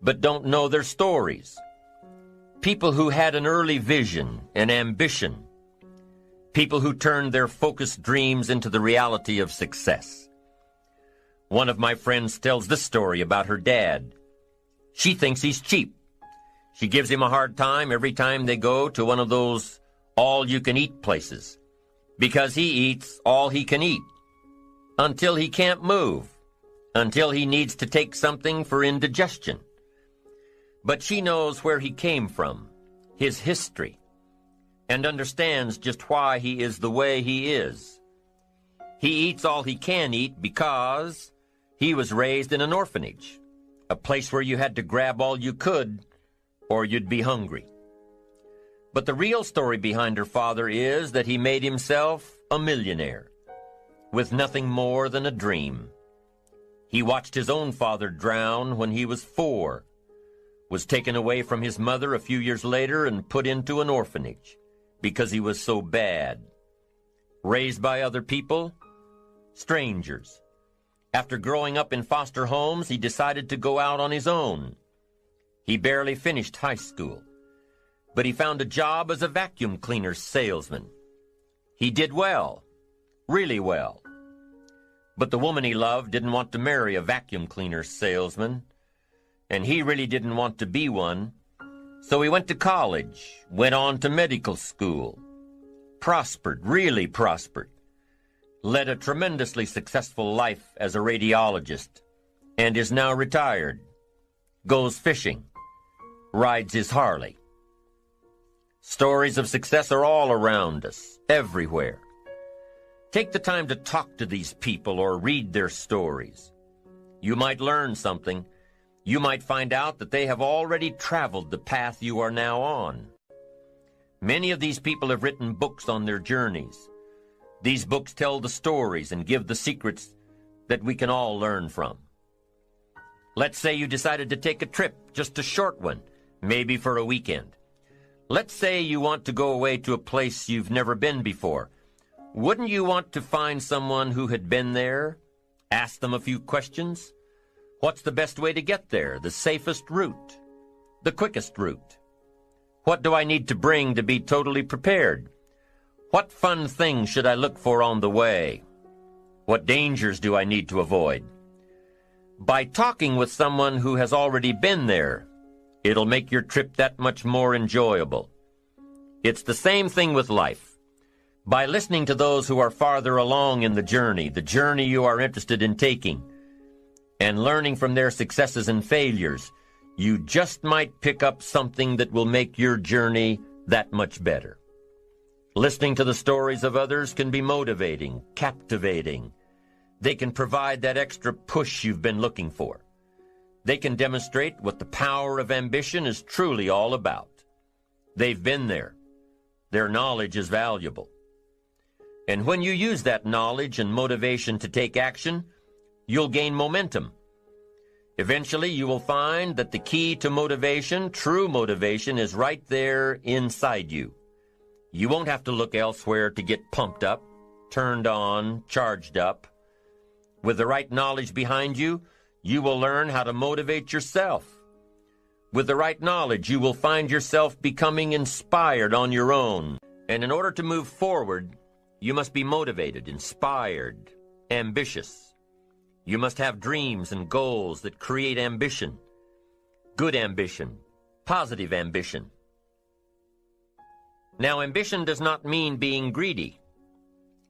but don't know their stories. People who had an early vision and ambition. People who turned their focused dreams into the reality of success. One of my friends tells this story about her dad. She thinks he's cheap. She gives him a hard time every time they go to one of those all-you-can-eat places, because he eats all he can eat, until he can't move, until he needs to take something for indigestion. But she knows where he came from, his history, and understands just why he is the way he is. He eats all he can eat because he was raised in an orphanage, a place where you had to grab all you could or you'd be hungry. But the real story behind her father is that he made himself a millionaire with nothing more than a dream. He watched his own father drown when he was 4, was taken away from his mother a few years later and put into an orphanage because he was so bad. Raised by other people, strangers. After growing up in foster homes, he decided to go out on his own. He barely finished high school, but he found a job as a vacuum cleaner salesman. He did well, really well. But the woman he loved didn't want to marry a vacuum cleaner salesman, and he really didn't want to be one. So he went to college, went on to medical school, prospered, really prospered, led a tremendously successful life as a radiologist, and is now retired, goes fishing, rides his Harley. Stories of success are all around us, everywhere. Take the time to talk to these people or read their stories. You might learn something. You might find out that they have already traveled the path you are now on. Many of these people have written books on their journeys. These books tell the stories and give the secrets that we can all learn from. Let's say you decided to take a trip, just a short one, maybe for a weekend. Let's say you want to go away to a place you've never been before. Wouldn't you want to find someone who had been there? Ask them a few questions? What's the best way to get there? The safest route? The quickest route? What do I need to bring to be totally prepared? What fun things should I look for on the way? What dangers do I need to avoid? By talking with someone who has already been there, it'll make your trip that much more enjoyable. It's the same thing with life. By listening to those who are farther along in the journey you are interested in taking, and learning from their successes and failures, you just might pick up something that will make your journey that much better. Listening to the stories of others can be motivating, captivating. They can provide that extra push you've been looking for. They can demonstrate what the power of ambition is truly all about. They've been there. Their knowledge is valuable. And when you use that knowledge and motivation to take action, you'll gain momentum. Eventually, you will find that the key to motivation, true motivation, is right there inside you. You won't have to look elsewhere to get pumped up, turned on, charged up. With the right knowledge behind you, you will learn how to motivate yourself. With the right knowledge, you will find yourself becoming inspired on your own. And in order to move forward, you must be motivated, inspired, ambitious. You must have dreams and goals that create ambition, good ambition, positive ambition. Now, ambition does not mean being greedy.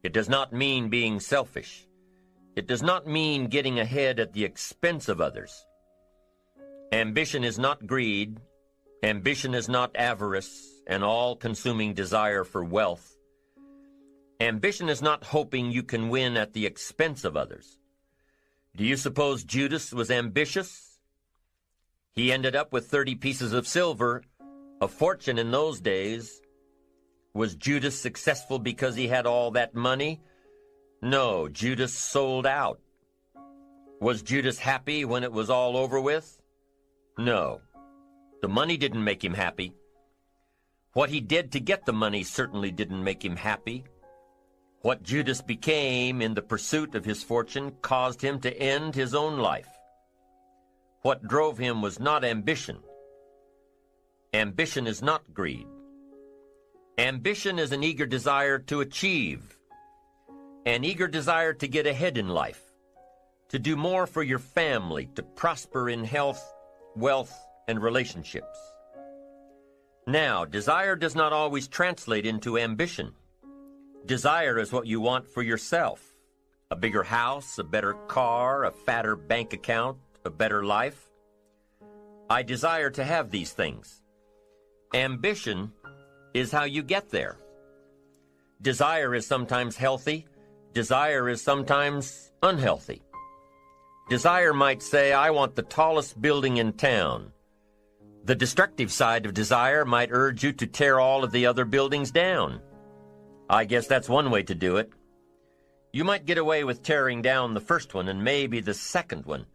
It does not mean being selfish. It does not mean getting ahead at the expense of others. Ambition is not greed. Ambition is not avarice, an all-consuming desire for wealth. Ambition is not hoping you can win at the expense of others. Do you suppose Judas was ambitious? He ended up with 30 pieces of silver, a fortune in those days. Was Judas successful because he had all that money? No, Judas sold out. Was Judas happy when it was all over with? No. The money didn't make him happy. What he did to get the money certainly didn't make him happy. What Judas became in the pursuit of his fortune caused him to end his own life. What drove him was not ambition. Ambition is not greed. Ambition is an eager desire to achieve, an eager desire to get ahead in life, to do more for your family, to prosper in health, wealth, and relationships. Now, desire does not always translate into ambition. Desire is what you want for yourself. A bigger house, a better car, a fatter bank account, a better life. I desire to have these things. Ambition is how you get there. Desire is sometimes healthy. Desire is sometimes unhealthy. Desire might say, I want the tallest building in town. The destructive side of desire might urge you to tear all of the other buildings down. I guess that's one way to do it. You might get away with tearing down the first one and maybe the second one.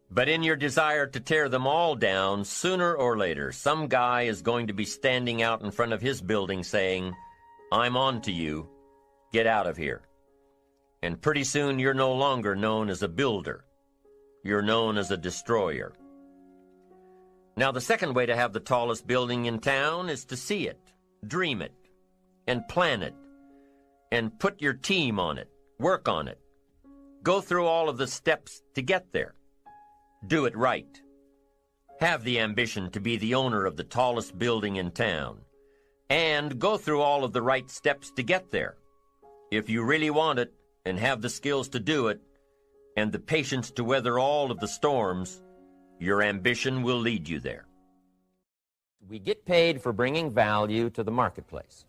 But in your desire to tear them all down, sooner or later, some guy is going to be standing out in front of his building saying, I'm on to you. Get out of here. And pretty soon you're no longer known as a builder. You're known as a destroyer. Now, the second way to have the tallest building in town is to see it, dream it, and plan it, and put your team on it, work on it. Go through all of the steps to get there. Do it right. Have the ambition to be the owner of the tallest building in town. And go through all of the right steps to get there. If you really want it, and have the skills to do it, and the patience to weather all of the storms, your ambition will lead you there. We get paid for bringing value to the marketplace.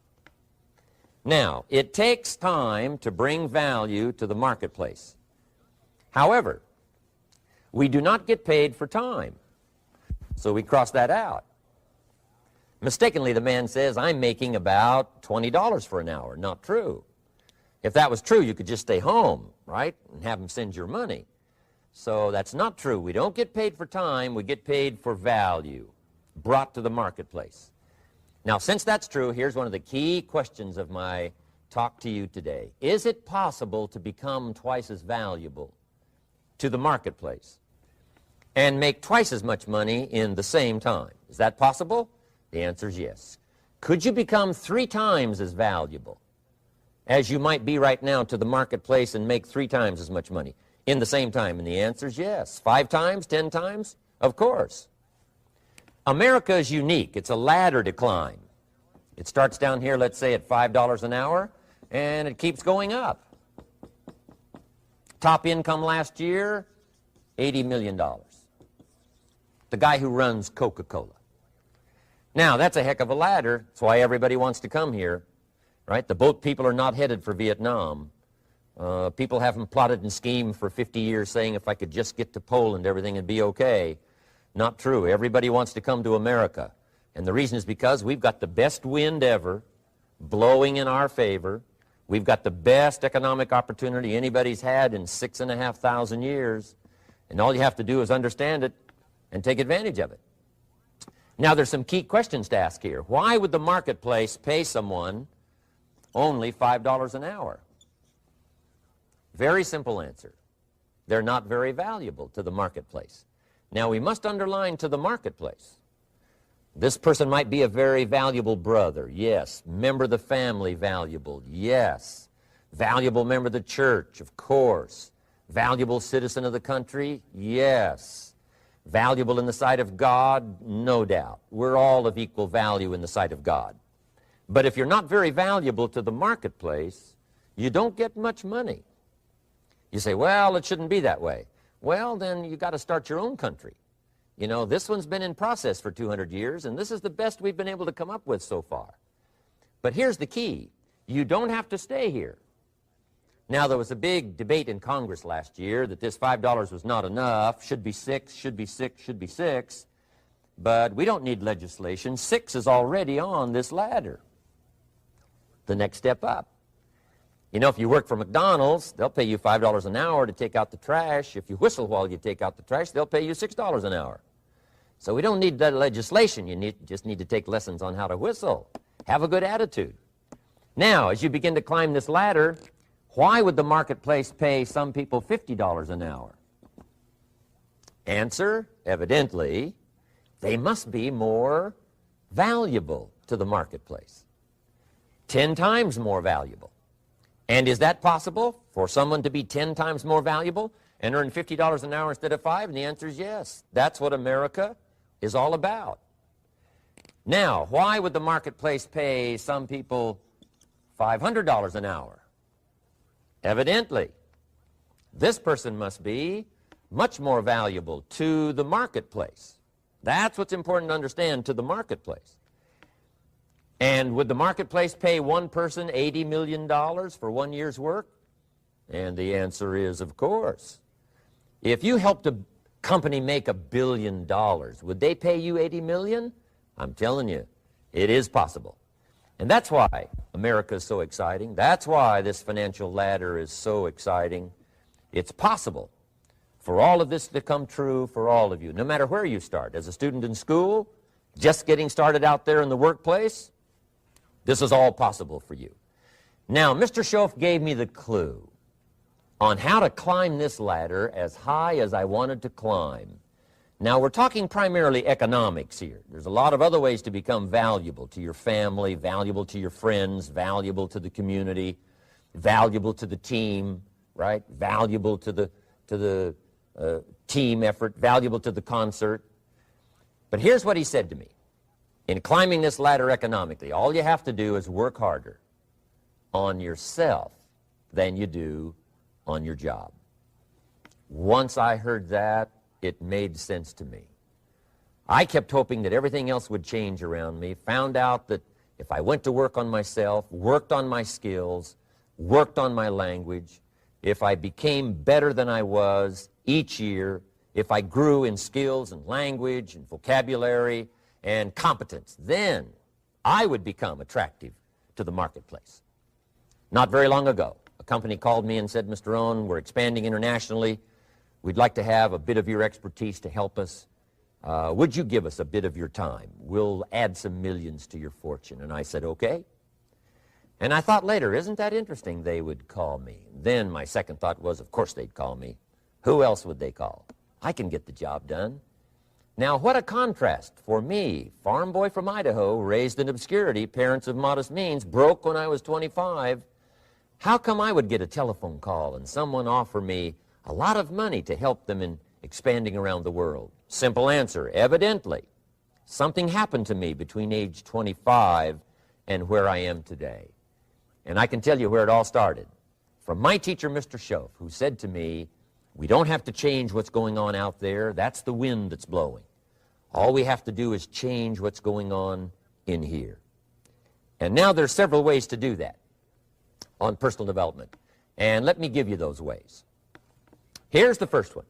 Now, it takes time to bring value to the marketplace. However, we do not get paid for time, so we cross that out. Mistakenly, the man says, I'm making about $20 for an hour. Not true. If that was true, you could just stay home, right, and have him send your money. So that's not true. We don't get paid for time. We get paid for value brought to the marketplace. Now, since that's true, here's one of the key questions of my talk to you today. Is it possible to become twice as valuable to the marketplace and make twice as much money in the same time? Is that possible? The answer is yes. Could you become 3 times as valuable as you might be right now to the marketplace and make 3 times as much money in the same time? And the answer is yes. 5 times, 10 times? Of course. America is unique. It's a ladder to climb. It starts down here, let's say, at $5 an hour, and it keeps going up. Top income last year, $80 million. The guy who runs Coca-Cola. Now, that's a heck of a ladder. That's why everybody wants to come here, right? The boat people are not headed for Vietnam. People haven't plotted and schemed for 50 years saying if I could just get to Poland, everything would be okay. Not true. Everybody wants to come to America. And the reason is because we've got the best wind ever blowing in our favor. We've got the best economic opportunity anybody's had in 6,500 years. And all you have to do is understand it and take advantage of it. Now, there's some key questions to ask here. Why would the marketplace pay someone only $5 an hour? Very simple answer. They're not very valuable to the marketplace. Now, we must underline to the marketplace. This person might be a very valuable brother, yes. Member of the family, valuable, yes. Valuable member of the church, of course. Valuable citizen of the country, yes. Valuable in the sight of God, no doubt. We're all of equal value in the sight of God. But if you're not very valuable to the marketplace, you don't get much money. You say, well, it shouldn't be that way. Well, then you got to start your own country. You know, this one's been in process for 200 years, and this is the best we've been able to come up with so far. But here's the key. You don't have to stay here. Now, there was a big debate in Congress last year that this $5 was not enough, should be 6, should be 6, should be 6. But we don't need legislation. 6 is already on this ladder. The next step up. You know, if you work for McDonald's, they'll pay you $5 an hour to take out the trash. If you whistle while you take out the trash, they'll pay you $6 an hour. So we don't need that legislation. You just need to take lessons on how to whistle. Have a good attitude. Now, as you begin to climb this ladder, why would the marketplace pay some people $50 an hour? Answer, evidently, they must be more valuable to the marketplace. 10 times more valuable. And is that possible for someone to be 10 times more valuable and earn $50 an hour instead of 5? And the answer is yes. That's what America is all about. Now, why would the marketplace pay some people $500 an hour? Evidently, this person must be much more valuable to the marketplace. That's what's important to understand, to the marketplace. And would the marketplace pay one person $80 million for 1 year's work? And the answer is, of course. If you helped a company make $1 billion, would they pay you $80 million? I'm telling you, it is possible. And that's why America is so exciting. That's why this financial ladder is so exciting. It's possible for all of this to come true for all of you, no matter where you start. As a student in school, just getting started out there in the workplace, this is all possible for you. Now, Mr. Schoaf gave me the clue on how to climb this ladder as high as I wanted to climb. Now, we're talking primarily economics here. There's a lot of other ways to become valuable to your family, valuable to your friends, valuable to the community, valuable to the team, right? Valuable to the team effort, valuable to the concert. But here's what he said to me. In climbing this ladder economically, all you have to do is work harder on yourself than you do on your job. Once I heard that, it made sense to me. I kept hoping that everything else would change around me, found out that if I went to work on myself, worked on my skills, worked on my language, if I became better than I was each year, if I grew in skills and language and vocabulary and competence, then I would become attractive to the marketplace. Not very long ago, a company called me and said, Mr. Rohn, we're expanding internationally. We'd like to have a bit of your expertise to help us. Would you give us a bit of your time? We'll add some millions to your fortune. And I said, okay. And I thought later, isn't that interesting they would call me? Then my second thought was, of course they'd call me. Who else would they call? I can get the job done. Now, what a contrast for me, farm boy from Idaho, raised in obscurity, parents of modest means, broke when I was 25. How come I would get a telephone call and someone offer me a lot of money to help them in expanding around the world? Simple answer, evidently, something happened to me between age 25 and where I am today. And I can tell you where it all started. From my teacher, Mr. Schoaf, who said to me, we don't have to change what's going on out there. That's the wind that's blowing. All we have to do is change what's going on in here. And now there's several ways to do that on personal development. And let me give you those ways. Here's the first one.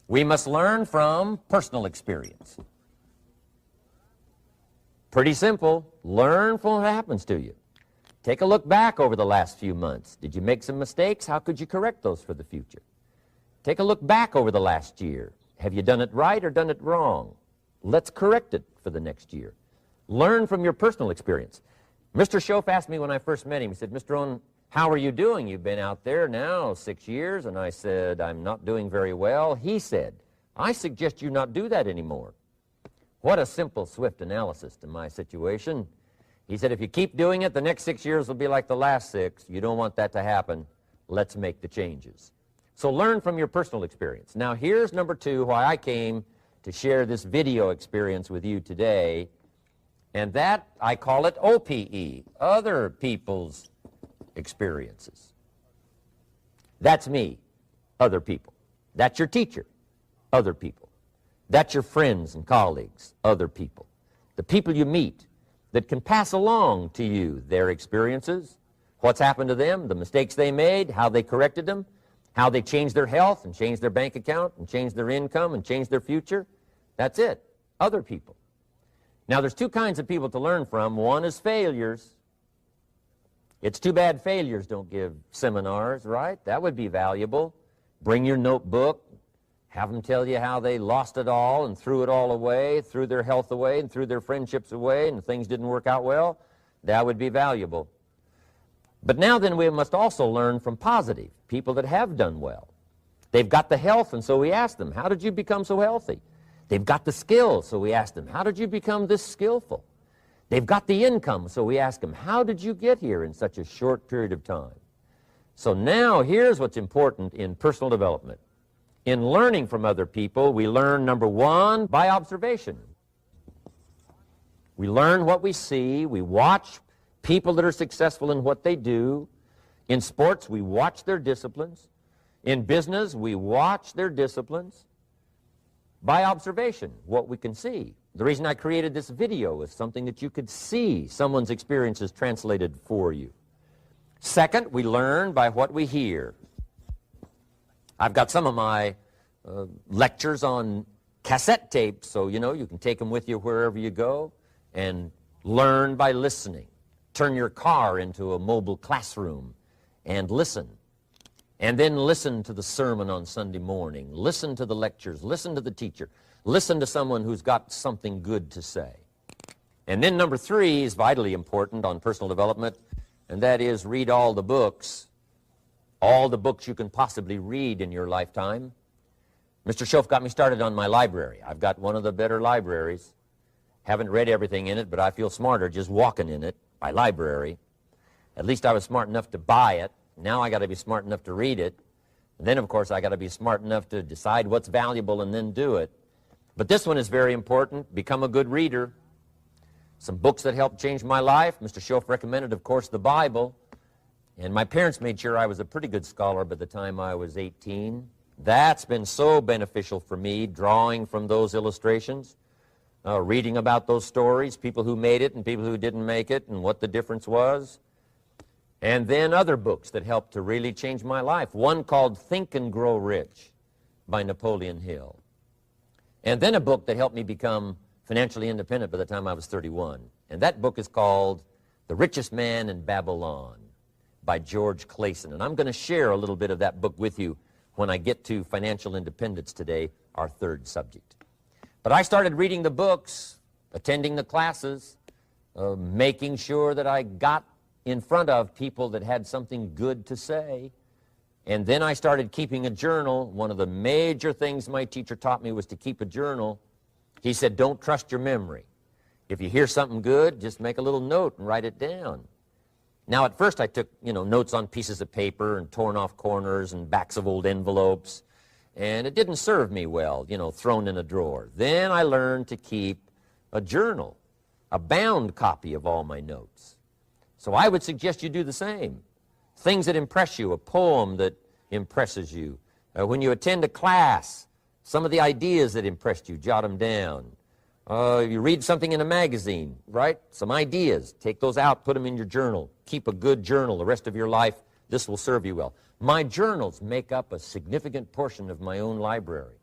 We must learn from personal experience. Pretty simple. Learn from what happens to you. Take a look back over the last few months. Did you make some mistakes? How could you correct those for the future? Take a look back over the last year. Have you done it right or done it wrong? Let's correct it for the next year. Learn from your personal experience. Mr. Schoaf asked me when I first met him, he said, Mr. Rohn, how are you doing? You've been out there now 6 years. And I said, I'm not doing very well. He said, I suggest you not do that anymore. What a simple, swift analysis to my situation. He said, if you keep doing it, the next 6 years will be like the last 6. You don't want that to happen. Let's make the changes. So learn from your personal experience. Now here's number 2, why I came to share this video experience with you today. And that, I call it OPE, other people's experiences. That's me, other people. That's your teacher, other people. That's your friends and colleagues, other people. The people you meet that can pass along to you their experiences, what's happened to them, the mistakes they made, how they corrected them, how they changed their health and changed their bank account and changed their income and changed their future. That's it, other people. Now there's 2 kinds of people to learn from. One is failures. It's too bad failures don't give seminars, right? That would be valuable. Bring your notebook, have them tell you how they lost it all and threw it all away, threw their health away and threw their friendships away and things didn't work out well. That would be valuable. But now then we must also learn from positive, people that have done well. They've got the health, and so we ask them, how did you become so healthy? They've got the skills, so we ask them, how did you become this skillful? They've got the income, so we ask them, how did you get here in such a short period of time? So now here's what's important in personal development. In learning from other people, we learn, number 1, by observation. We learn what we see. We watch people that are successful in what they do. In sports, we watch their disciplines. In business, we watch their disciplines. By observation, what we can see. The reason I created this video is something that you could see someone's experiences translated for you. Second, we learn by what we hear. I've got some of my lectures on cassette tapes, so you can take them with you wherever you go and learn by listening. Turn your car into a mobile classroom and listen. And then listen to the sermon on Sunday morning. Listen to the lectures. Listen to the teacher. Listen to someone who's got something good to say. And then number 3 is vitally important on personal development, and that is read all the books you can possibly read in your lifetime. Mr. Schoaf got me started on my library. I've got one of the better libraries. Haven't read everything in it, but I feel smarter just walking in it. My library. At least I was smart enough to buy it. Now I got to be smart enough to read it. And then, of course, I got to be smart enough to decide what's valuable and then do it. But this one is very important. Become a good reader. Some books that helped change my life. Mr. Schoaf recommended, of course, the Bible. And my parents made sure I was a pretty good scholar by the time I was 18. That's been so beneficial for me, drawing from those illustrations, reading about those stories, people who made it and people who didn't make it and what the difference was. And then other books that helped to really change my life. One called Think and Grow Rich by Napoleon Hill. And then a book that helped me become financially independent by the time I was 31. And that book is called The Richest Man in Babylon by George Clason. And I'm going to share a little bit of that book with you when I get to financial independence today, our third subject. But I started reading the books, attending the classes, making sure that I got in front of people that had something good to say. And then I started keeping a journal. One of the major things my teacher taught me was to keep a journal. He said, don't trust your memory. If you hear something good, just make a little note and write it down. Now, at first I took, notes on pieces of paper and torn off corners and backs of old envelopes. And it didn't serve me well, thrown in a drawer. Then I learned to keep a journal, a bound copy of all my notes. So I would suggest you do the same. Things that impress you, a poem that impresses you. When you attend a class, some of the ideas that impressed you, jot them down. You read something in a magazine, right? Some ideas. Take those out, put them in your journal. Keep a good journal the rest of your life. This will serve you well. My journals make up a significant portion of my own library.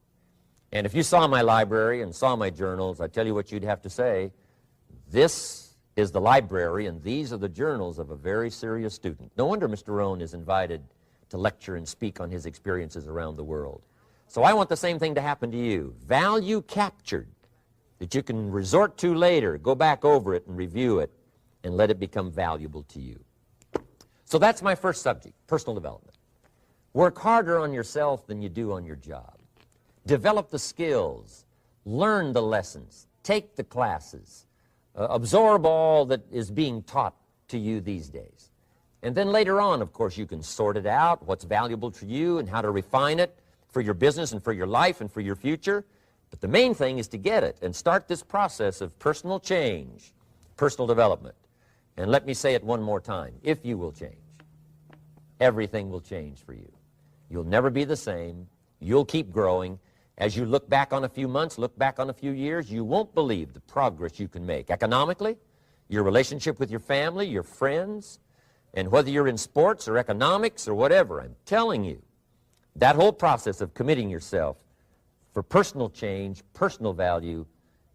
And if you saw my library and saw my journals, I tell you what you'd have to say. This is the library, and these are the journals of a very serious student. No wonder Mr. Rohn is invited to lecture and speak on his experiences around the world. So I want the same thing to happen to you. Value captured that you can resort to later, go back over it and review it, and let it become valuable to you. So that's my first subject, personal development. Work harder on yourself than you do on your job. Develop the skills, learn the lessons, take the classes, absorb all that is being taught to you these days. And then later on, of course, you can sort it out, what's valuable to you and how to refine it for your business and for your life and for your future. But the main thing is to get it and start this process of personal change, personal development. And let me say it one more time. If you will change, everything will change for you. You'll never be the same. You'll keep growing. As you look back on a few months, look back on a few years, you won't believe the progress you can make. Economically, your relationship with your family, your friends, and whether you're in sports or economics or whatever, I'm telling you, that whole process of committing yourself for personal change, personal value,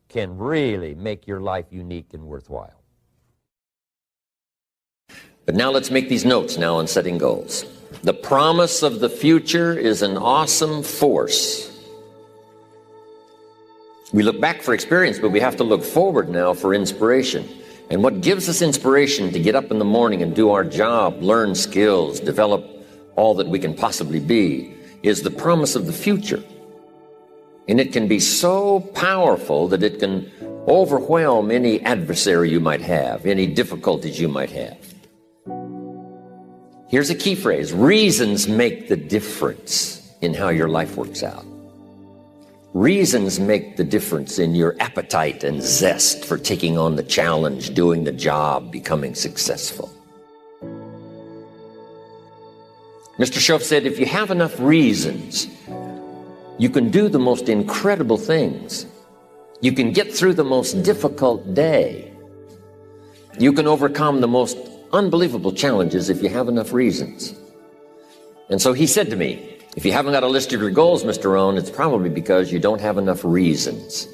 can really make your life unique and worthwhile. But now let's make these notes now on setting goals. The promise of the future is an awesome force. We look back for experience, but we have to look forward now for inspiration. And what gives us inspiration to get up in the morning and do our job, learn skills, develop all that we can possibly be, is the promise of the future. And it can be so powerful that it can overwhelm any adversary you might have, any difficulties you might have. Here's a key phrase: reasons make the difference in how your life works out. Reasons make the difference in your appetite and zest for taking on the challenge, doing the job, becoming successful. Mr. Schoaf said, if you have enough reasons, you can do the most incredible things. You can get through the most difficult day. You can overcome the most unbelievable challenges if you have enough reasons. And so he said to me, if you haven't got a list of your goals, Mr. Rohn, it's probably because you don't have enough reasons.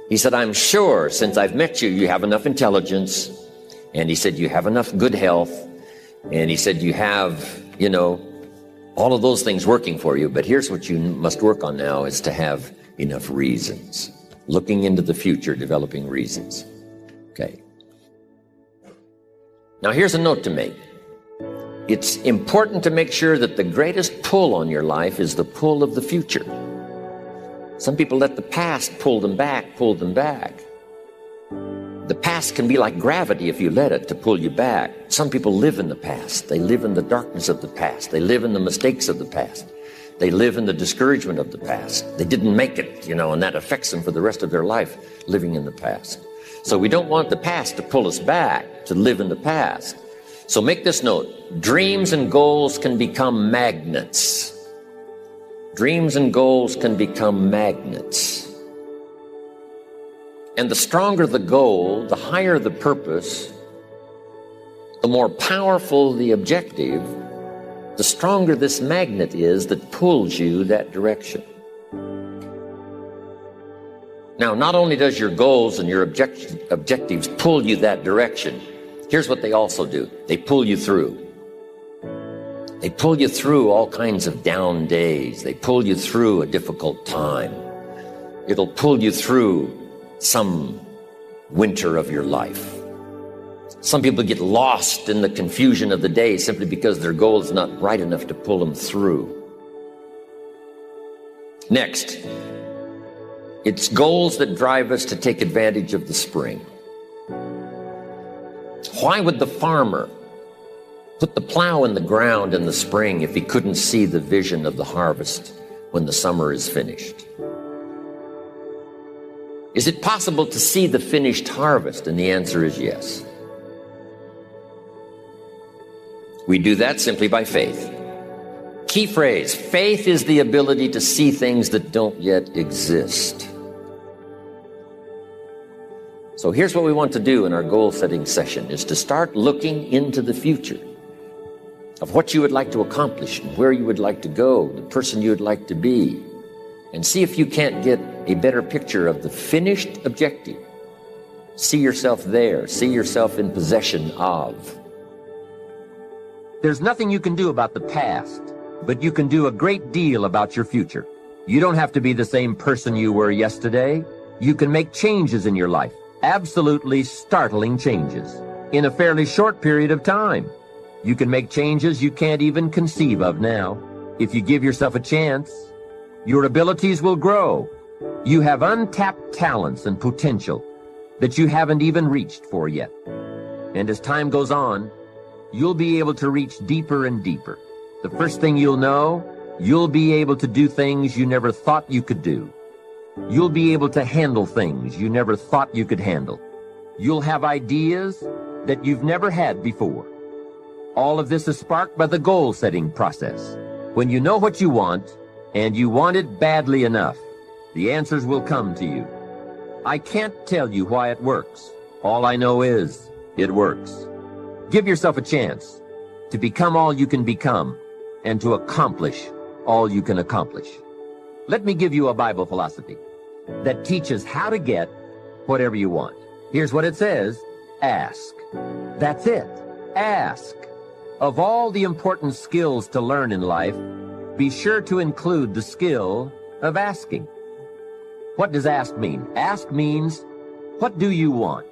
He said, I'm sure since I've met you, you have enough intelligence. And he said, you have enough good health. And he said, you have, all of those things working for you. But here's what you must work on now is to have enough reasons. Looking into the future, developing reasons. Okay. Now here's a note to make. It's important to make sure that the greatest pull on your life is the pull of the future. Some people let the past pull them back. The past can be like gravity if you let it to pull you back. Some people live in the past. They live in the darkness of the past. They live in the mistakes of the past. They live in the discouragement of the past. They didn't make it, and that affects them for the rest of their life, living in the past. So we don't want the past to pull us back, to live in the past. So make this note. Dreams and goals can become magnets. Dreams and goals can become magnets. And the stronger the goal, the higher the purpose, the more powerful the objective, the stronger this magnet is that pulls you that direction. Now, not only does your goals and your objectives pull you that direction, here's what they also do. They pull you through. They pull you through all kinds of down days. They pull you through a difficult time. It'll pull you through some winter of your life. Some people get lost in the confusion of the day simply because their goal is not bright enough to pull them through. Next, it's goals that drive us to take advantage of the spring. Why would the farmer put the plow in the ground in the spring if he couldn't see the vision of the harvest when the summer is finished? Is it possible to see the finished harvest? And the answer is yes. We do that simply by faith. Key phrase, faith is the ability to see things that don't yet exist. So here's what we want to do in our goal-setting session, is to start looking into the future of what you would like to accomplish, and where you would like to go, the person you would like to be, and see if you can't get a better picture of the finished objective. See yourself there. See yourself in possession of. There's nothing you can do about the past, but you can do a great deal about your future. You don't have to be the same person you were yesterday. You can make changes in your life, absolutely startling changes, in a fairly short period of time. You can make changes you can't even conceive of now. If you give yourself a chance, your abilities will grow. You have untapped talents and potential that you haven't even reached for yet. And as time goes on, you'll be able to reach deeper and deeper. The first thing you'll know, you'll be able to do things you never thought you could do. You'll be able to handle things you never thought you could handle. You'll have ideas that you've never had before. All of this is sparked by the goal-setting process. When you know what you want, and you want it badly enough, the answers will come to you. I can't tell you why it works. All I know is, it works. Give yourself a chance to become all you can become and to accomplish all you can accomplish. Let me give you a Bible philosophy that teaches how to get whatever you want. Here's what it says: ask. That's it. Ask. Of all the important skills to learn in life, be sure to include the skill of asking. What does ask mean? Ask means, what do you want?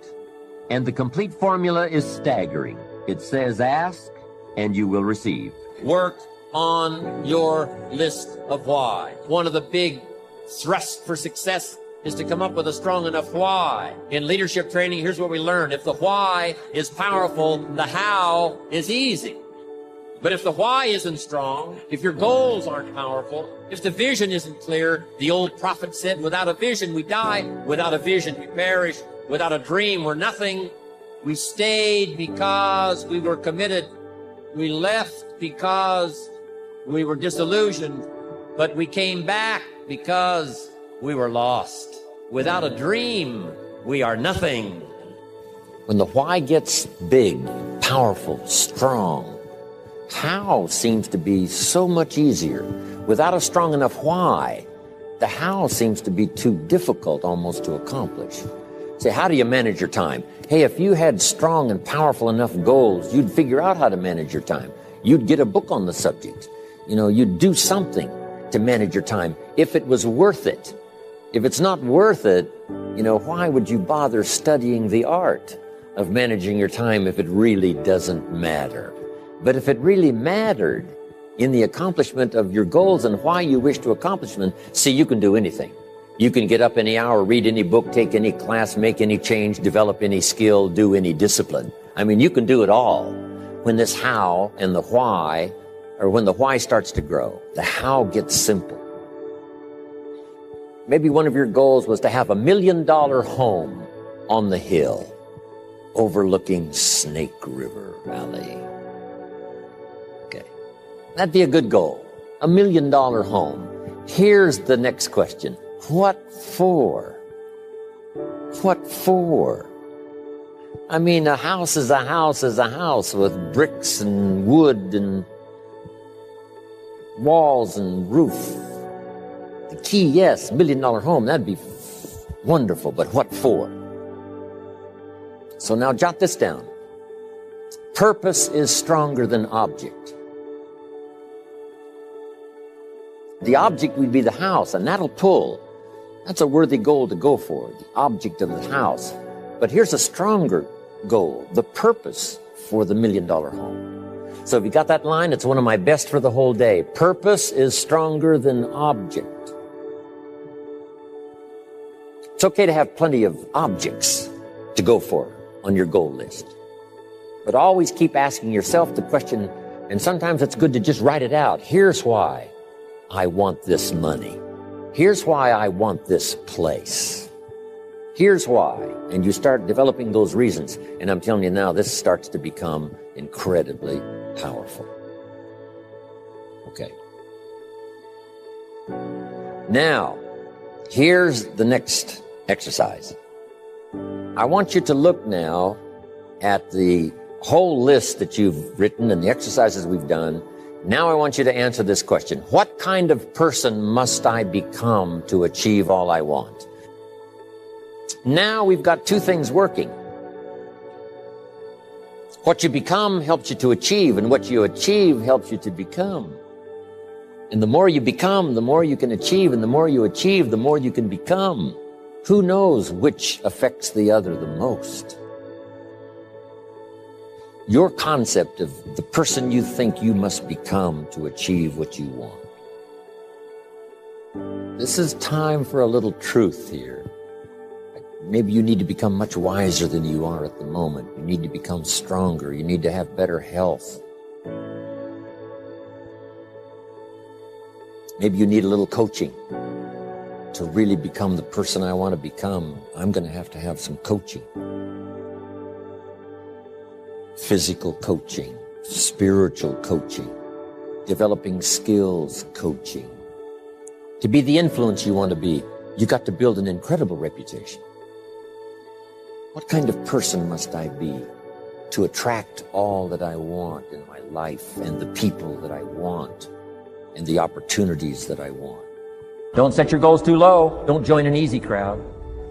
And the complete formula is staggering. It says ask, and you will receive. Work on your list of why. One of the big thrusts for success is to come up with a strong enough why. In leadership training, here's what we learn. If the why is powerful, the how is easy. But if the why isn't strong, if your goals aren't powerful, if the vision isn't clear, the old prophet said, without a vision we die, without a vision we perish, without a dream we're nothing. We stayed because we were committed. We left because we were disillusioned, but we came back because we were lost. Without a dream, we are nothing. When the why gets big, powerful, strong, how seems to be so much easier. Without a strong enough why, the how seems to be too difficult almost to accomplish. Say, how do you manage your time? Hey, if you had strong and powerful enough goals, you'd figure out how to manage your time. You'd get a book on the subject. You'd do something to manage your time if it was worth it. If it's not worth it, why would you bother studying the art of managing your time if it really doesn't matter? But if it really mattered in the accomplishment of your goals and why you wish to accomplish them, see, you can do anything. You can get up any hour, read any book, take any class, make any change, develop any skill, do any discipline. You can do it all. When this how and the why, or when the why starts to grow, the how gets simple. Maybe one of your goals was to have $1 million home on the hill overlooking Snake River Valley. Okay, that'd be a good goal. $1 million home. Here's the next question. What for? What for? I mean, a house is a house is a house with bricks and wood and walls and roof. The key, yes, $1 million home, that'd be wonderful, but what for? So now jot this down. Purpose is stronger than object. The object would be the house, and that'll pull. That's a worthy goal to go for, the object of the house. But here's a stronger goal, the purpose for the $1 million home. So if you got that line, it's one of my best for the whole day. Purpose is stronger than object. It's okay to have plenty of objects to go for on your goal list. But always keep asking yourself the question, and sometimes it's good to just write it out. Here's why I want this money. Here's why I want this place. Here's why. And you start developing those reasons. And I'm telling you now, this starts to become incredibly powerful. Okay. Now, here's the next exercise. I want you to look now at the whole list that you've written and the exercises we've done. Now I want you to answer this question. What kind of person must I become to achieve all I want? Now we've got two things working. What you become helps you to achieve, and what you achieve helps you to become. And the more you become, the more you can achieve, and the more you achieve, the more you can become. Who knows which affects the other the most? Your concept of the person you think you must become to achieve what you want. This is time for a little truth here. Maybe you need to become much wiser than you are at the moment. You need to become stronger. You need to have better health. Maybe you need a little coaching. To really become the person I want to become, I'm going to have some coaching. Physical coaching, spiritual coaching, developing skills coaching. To be the influence you want to be, you got to build an incredible reputation. What kind of person must I be to attract all that I want in my life and the people that I want and the opportunities that I want? Don't set your goals too low. Don't join an easy crowd.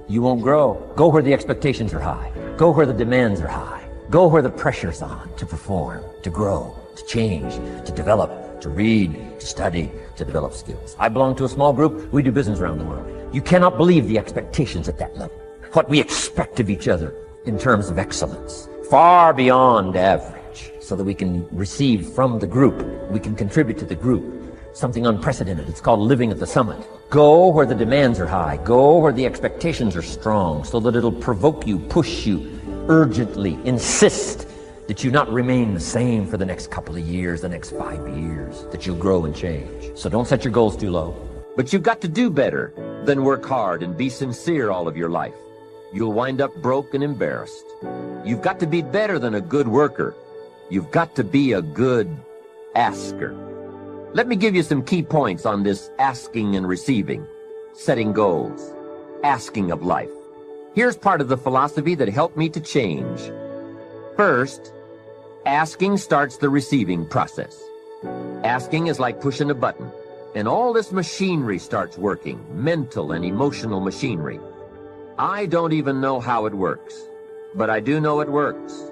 You won't grow. Go where the expectations are high. Go where the demands are high. Go where the pressure's on to perform, to grow, to change, to develop, to read, to study, to develop skills. I belong to a small group. We do business around the world. You cannot believe the expectations at that level. What we expect of each other in terms of excellence. Far beyond average. So that we can receive from the group. We can contribute to the group. Something unprecedented. It's called living at the summit. Go where the demands are high. Go where the expectations are strong so that it'll provoke you, push you, urgently insist that you not remain the same for the next couple of years, the next 5 years, that you'll grow and change. So don't set your goals too low. But you've got to do better than work hard and be sincere all of your life. You'll wind up broke and embarrassed. You've got to be better than a good worker. You've got to be a good asker. Let me give you some key points on this asking and receiving, setting goals, asking of life. Here's part of the philosophy that helped me to change. First, asking starts the receiving process. Asking is like pushing a button, and all this machinery starts working, mental and emotional machinery. I don't even know how it works, but I do know it works.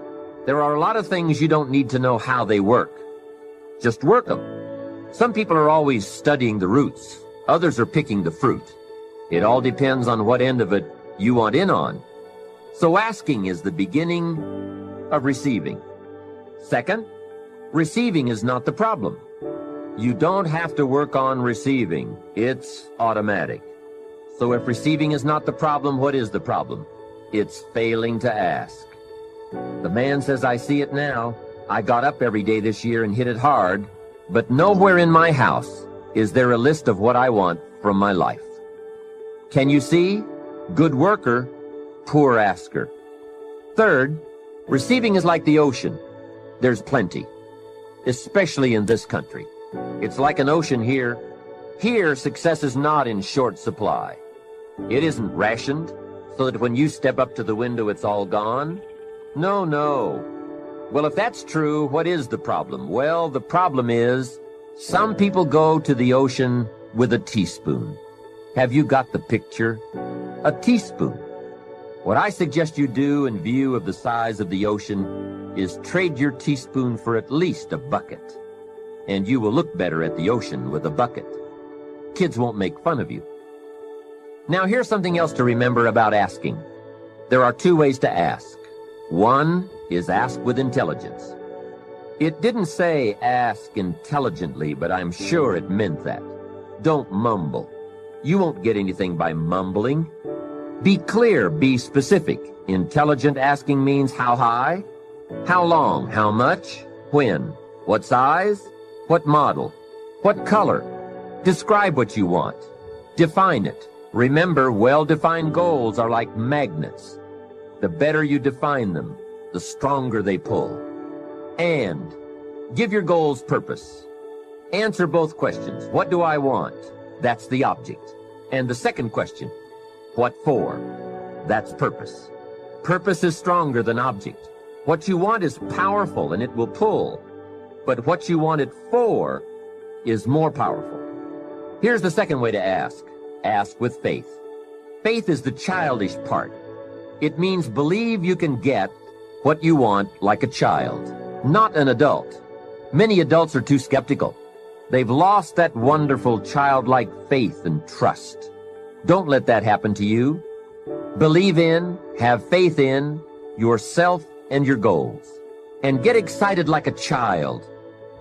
There are a lot of things you don't need to know how they work. Just work them. Some people are always studying the roots. Others are picking the fruit. It all depends on what end of it you want in on. So asking is the beginning of receiving. Second, receiving is not the problem. You don't have to work on receiving. It's automatic. So if receiving is not the problem, what is the problem? It's failing to ask. The man says, I see it now. I got up every day this year and hit it hard, but nowhere in my house is there a list of what I want from my life. Can you see? Good worker, poor asker. Third, receiving is like the ocean. There's plenty, especially in this country. It's like an ocean here. Here, success is not in short supply. It isn't rationed so that when you step up to the window, it's all gone. No, no. Well, if that's true, what is the problem? Well, the problem is some people go to the ocean with a teaspoon. Have you got the picture? A teaspoon. What I suggest you do in view of the size of the ocean is trade your teaspoon for at least a bucket. And you will look better at the ocean with a bucket. Kids won't make fun of you. Now, here's something else to remember about asking. There are two ways to ask. One is ask with intelligence. It didn't say ask intelligently, but I'm sure it meant that. Don't mumble. You won't get anything by mumbling. Be clear, be specific. Intelligent asking means how high, how long, how much, when, what size, what model, what color. Describe what you want. Define it. Remember, well-defined goals are like magnets. The better you define them, the stronger they pull. And give your goals purpose. Answer both questions. What do I want? That's the object. And the second question, what for? That's purpose. Purpose is stronger than object. What you want is powerful and it will pull. But what you want it for is more powerful. Here's the second way to ask. Ask with faith. Faith is the childish part. It means believe you can get what you want like a child, not an adult. Many adults are too skeptical. They've lost that wonderful childlike faith and trust. Don't let that happen to you. Believe in, have faith in yourself and your goals. And get excited like a child.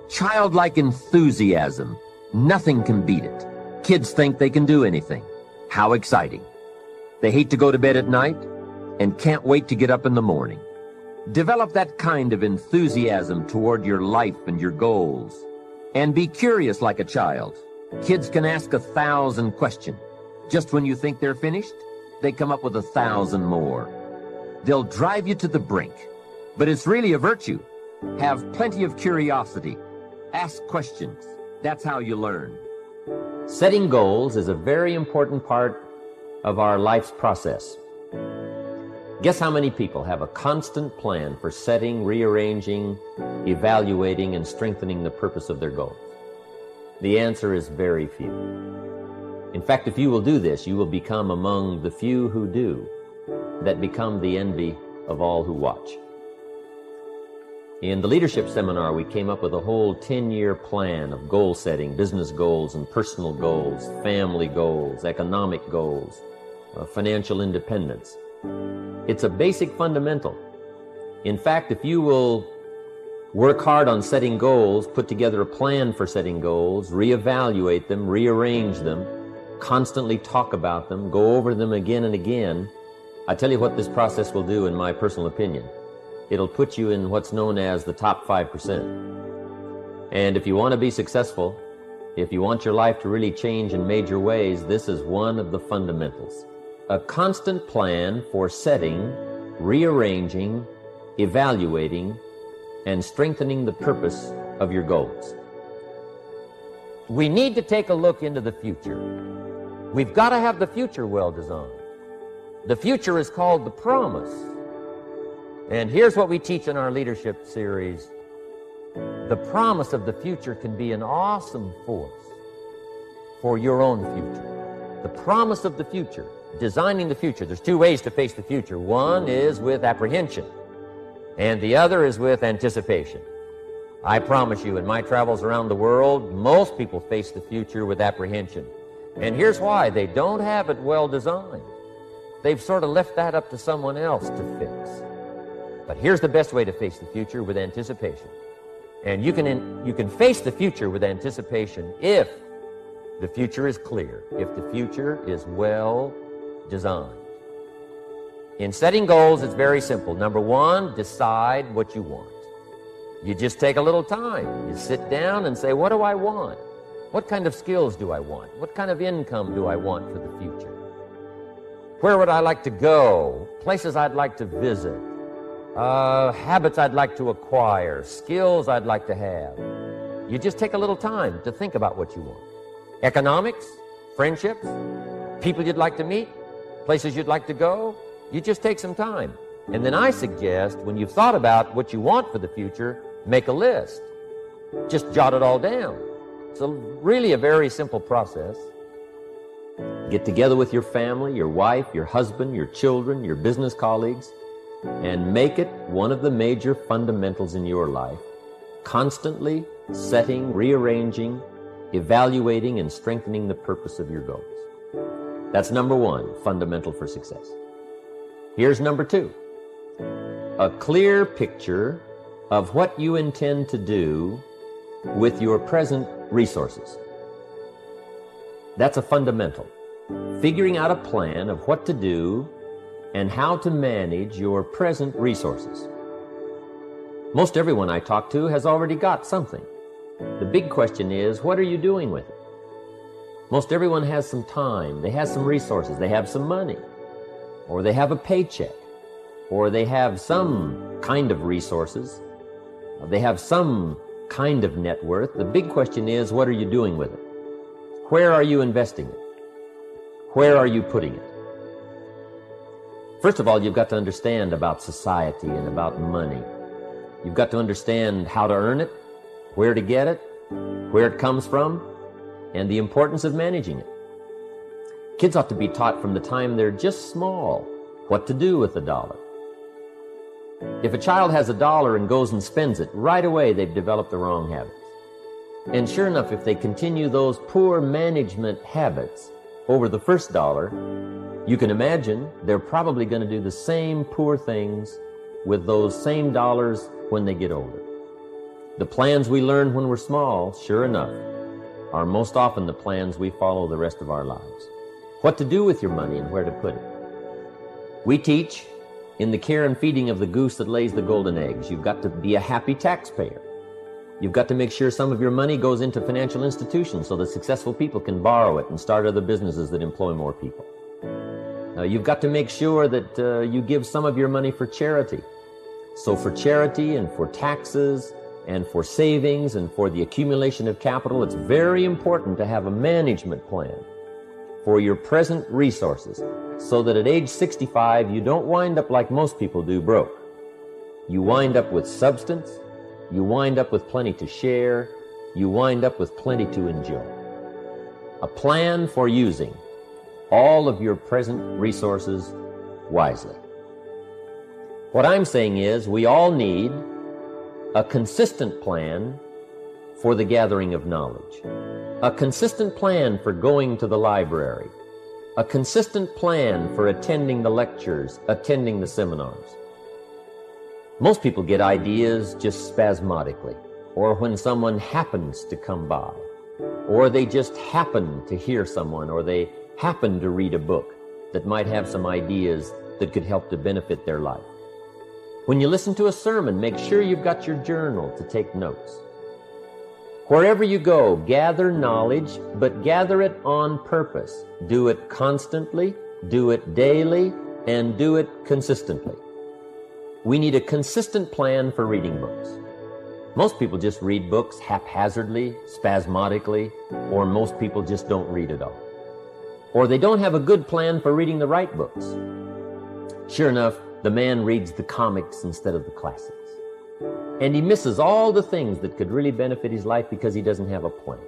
Childlike enthusiasm. Nothing can beat it. Kids think they can do anything. How exciting. They hate to go to bed at night and can't wait to get up in the morning. Develop that kind of enthusiasm toward your life and your goals. And be curious like a child. Kids can ask 1,000 questions. Just when you think they're finished, they come up with 1,000 more. They'll drive you to the brink. But it's really a virtue. Have plenty of curiosity. Ask questions. That's how you learn. Setting goals is a very important part of our life's process. Guess how many people have a constant plan for setting, rearranging, evaluating, and strengthening the purpose of their goals? The answer is very few. In fact, if you will do this, you will become among the few who do, that become the envy of all who watch. In the leadership seminar, we came up with a whole 10-year plan of goal setting, business goals and personal goals, family goals, economic goals, financial independence. It's a basic fundamental. In fact, if you will work hard on setting goals, put together a plan for setting goals, reevaluate them, rearrange them, constantly talk about them, go over them again and again, I tell you what this process will do in my personal opinion. It'll put you in what's known as the top 5%. And if you want to be successful, if you want your life to really change in major ways, this is one of the fundamentals. A constant plan for setting, rearranging, evaluating, and strengthening the purpose of your goals. We need to take a look into the future. We've got to have the future well designed. The future is called the promise. And here's what we teach in our leadership series. The promise of the future can be an awesome force for your own future. The promise of the future, designing the future. There's two ways to face the future. One is with apprehension, and the other is with anticipation. I promise you, in my travels around the world, most people face the future with apprehension. And here's why. They don't have it well designed. They've sort of left that up to someone else to fix. But here's the best way to face the future, with anticipation. And you can face the future with anticipation if the future is clear, if the future is well designed. In setting goals, it's very simple. Number one, decide what you want. You just take a little time. You sit down and say, what do I want? What kind of skills do I want? What kind of income do I want for the future? Where would I like to go? Places I'd like to visit. Habits I'd like to acquire. Skills I'd like to have. You just take a little time to think about what you want. Economics, friendships, people you'd like to meet, places you'd like to go. You just take some time. And then I suggest, when you've thought about what you want for the future, make a list. Just jot it all down. It's really a very simple process. Get together with your family, your wife, your husband, your children, your business colleagues, and make it one of the major fundamentals in your life. Constantly setting, rearranging, evaluating, and strengthening the purpose of your goals. That's number one, fundamental for success. Here's number two. A clear picture of what you intend to do with your present resources. That's a fundamental. Figuring out a plan of what to do and how to manage your present resources. Most everyone I talk to has already got something. The big question is, what are you doing with it? Most everyone has some time, they have some resources, they have some money, or they have a paycheck, or they have some kind of resources, they have some kind of net worth. The big question is, what are you doing with it? Where are you investing it? Where are you putting it? First of all, you've got to understand about society and about money. You've got to understand how to earn it, where to get it, where it comes from, and the importance of managing it. Kids ought to be taught from the time they're just small what to do with a dollar. If a child has a dollar and goes and spends it, right away they've developed the wrong habits. And sure enough, if they continue those poor management habits over the first dollar, you can imagine they're probably going to do the same poor things with those same dollars when they get older. The plans we learn when we're small, sure enough, are most often the plans we follow the rest of our lives. What to do with your money and where to put it. We teach in the care and feeding of the goose that lays the golden eggs. You've got to be a happy taxpayer. You've got to make sure some of your money goes into financial institutions so that successful people can borrow it and start other businesses that employ more people. You've got to make sure that you give some of your money for charity. So for charity and for taxes and for savings and for the accumulation of capital, it's very important to have a management plan for your present resources so that at age 65 you don't wind up like most people do, broke. You wind up with substance, you wind up with plenty to share, you wind up with plenty to enjoy. A plan for using all of your present resources wisely. What I'm saying is we all need a consistent plan for the gathering of knowledge, a consistent plan for going to the library, a consistent plan for attending the lectures, attending the seminars. Most people get ideas just spasmodically, or when someone happens to come by, or they just happen to hear someone, or they happen to read a book that might have some ideas that could help to benefit their life. When you listen to a sermon, make sure you've got your journal to take notes. Wherever you go, gather knowledge, but gather it on purpose. Do it constantly, do it daily, and do it consistently. We need a consistent plan for reading books. Most people just read books haphazardly, spasmodically, or most people just don't read at all. Or they don't have a good plan for reading the right books. Sure enough, the man reads the comics instead of the classics. And he misses all the things that could really benefit his life because he doesn't have a plan.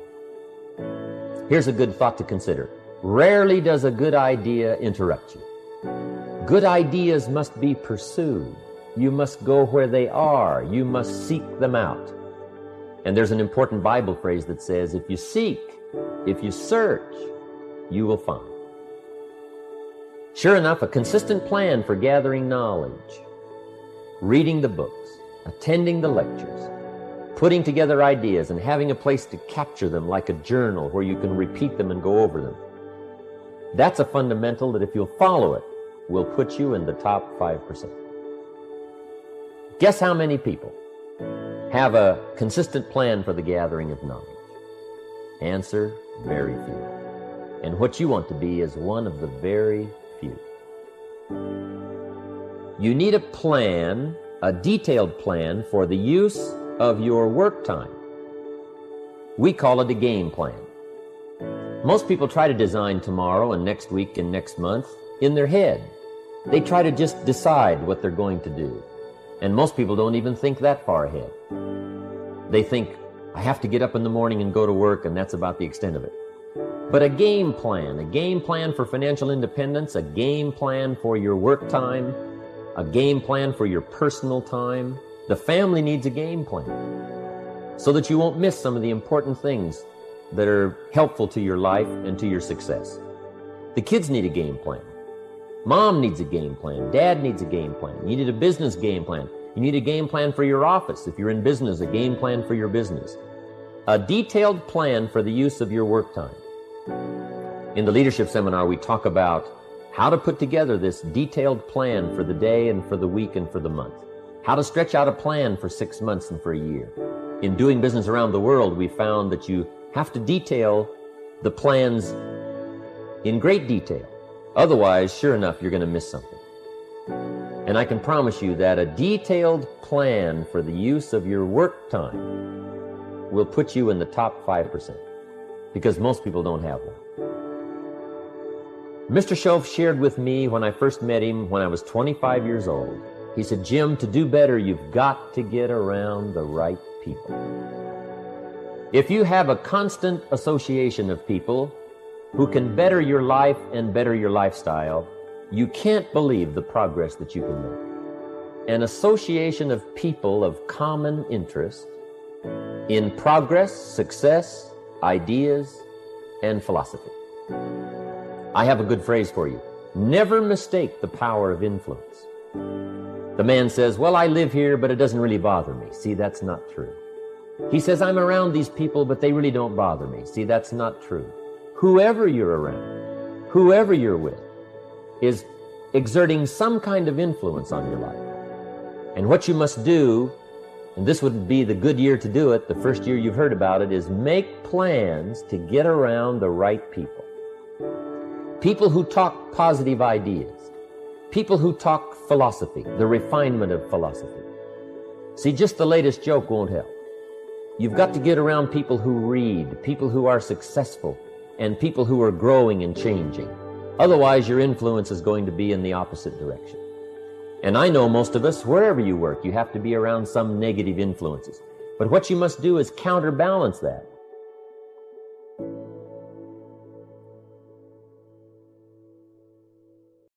Here's a good thought to consider. Rarely does a good idea interrupt you. Good ideas must be pursued. You must go where they are. You must seek them out. And there's an important Bible phrase that says, if you seek, if you search, you will find. Sure enough, a consistent plan for gathering knowledge, reading the books, attending the lectures, putting together ideas and having a place to capture them like a journal where you can repeat them and go over them. That's a fundamental that if you'll follow it, will put you in the top 5%. Guess how many people have a consistent plan for the gathering of knowledge? Answer, very few. And what you want to be is one of the very few. You need a plan, a detailed plan for the use of your work time. We call it a game plan. Most people try to design tomorrow and next week and next month in their head. They try to just decide what they're going to do. And most people don't even think that far ahead. They think, I have to get up in the morning and go to work, and that's about the extent of it. But a game plan for financial independence, a game plan for your work time, a game plan for your personal time. The family needs a game plan so that you won't miss some of the important things that are helpful to your life and to your success. The kids need a game plan. Mom needs a game plan. Dad needs a game plan. You need a business game plan. You need a game plan for your office. If you're in business, a game plan for your business. A detailed plan for the use of your work time. In the leadership seminar, we talk about how to put together this detailed plan for the day and for the week and for the month. How to stretch out a plan for 6 months and for a year. In doing business around the world, we found that you have to detail the plans in great detail. Otherwise, sure enough, you're going to miss something. And I can promise you that a detailed plan for the use of your work time will put you in the top 5%, because most people don't have one. Mr. Shoaff shared with me when I first met him when I was 25 years old. He said, Jim, to do better, you've got to get around the right people. If you have a constant association of people who can better your life and better your lifestyle, you can't believe the progress that you can make. An association of people of common interest in progress, success, ideas, and philosophy. I have a good phrase for you. Never mistake the power of influence. The man says, well, I live here, but it doesn't really bother me. See, that's not true. He says, I'm around these people, but they really don't bother me. See, that's not true. Whoever you're around, whoever you're with, is exerting some kind of influence on your life. And what you must do, and this would be the good year to do it, the first year you've heard about it, is make plans to get around the right people. People who talk positive ideas. People who talk philosophy, the refinement of philosophy. See, just the latest joke won't help. You've got to get around people who read, people who are successful, and people who are growing and changing. Otherwise, your influence is going to be in the opposite direction. And I know most of us, wherever you work, you have to be around some negative influences. But what you must do is counterbalance that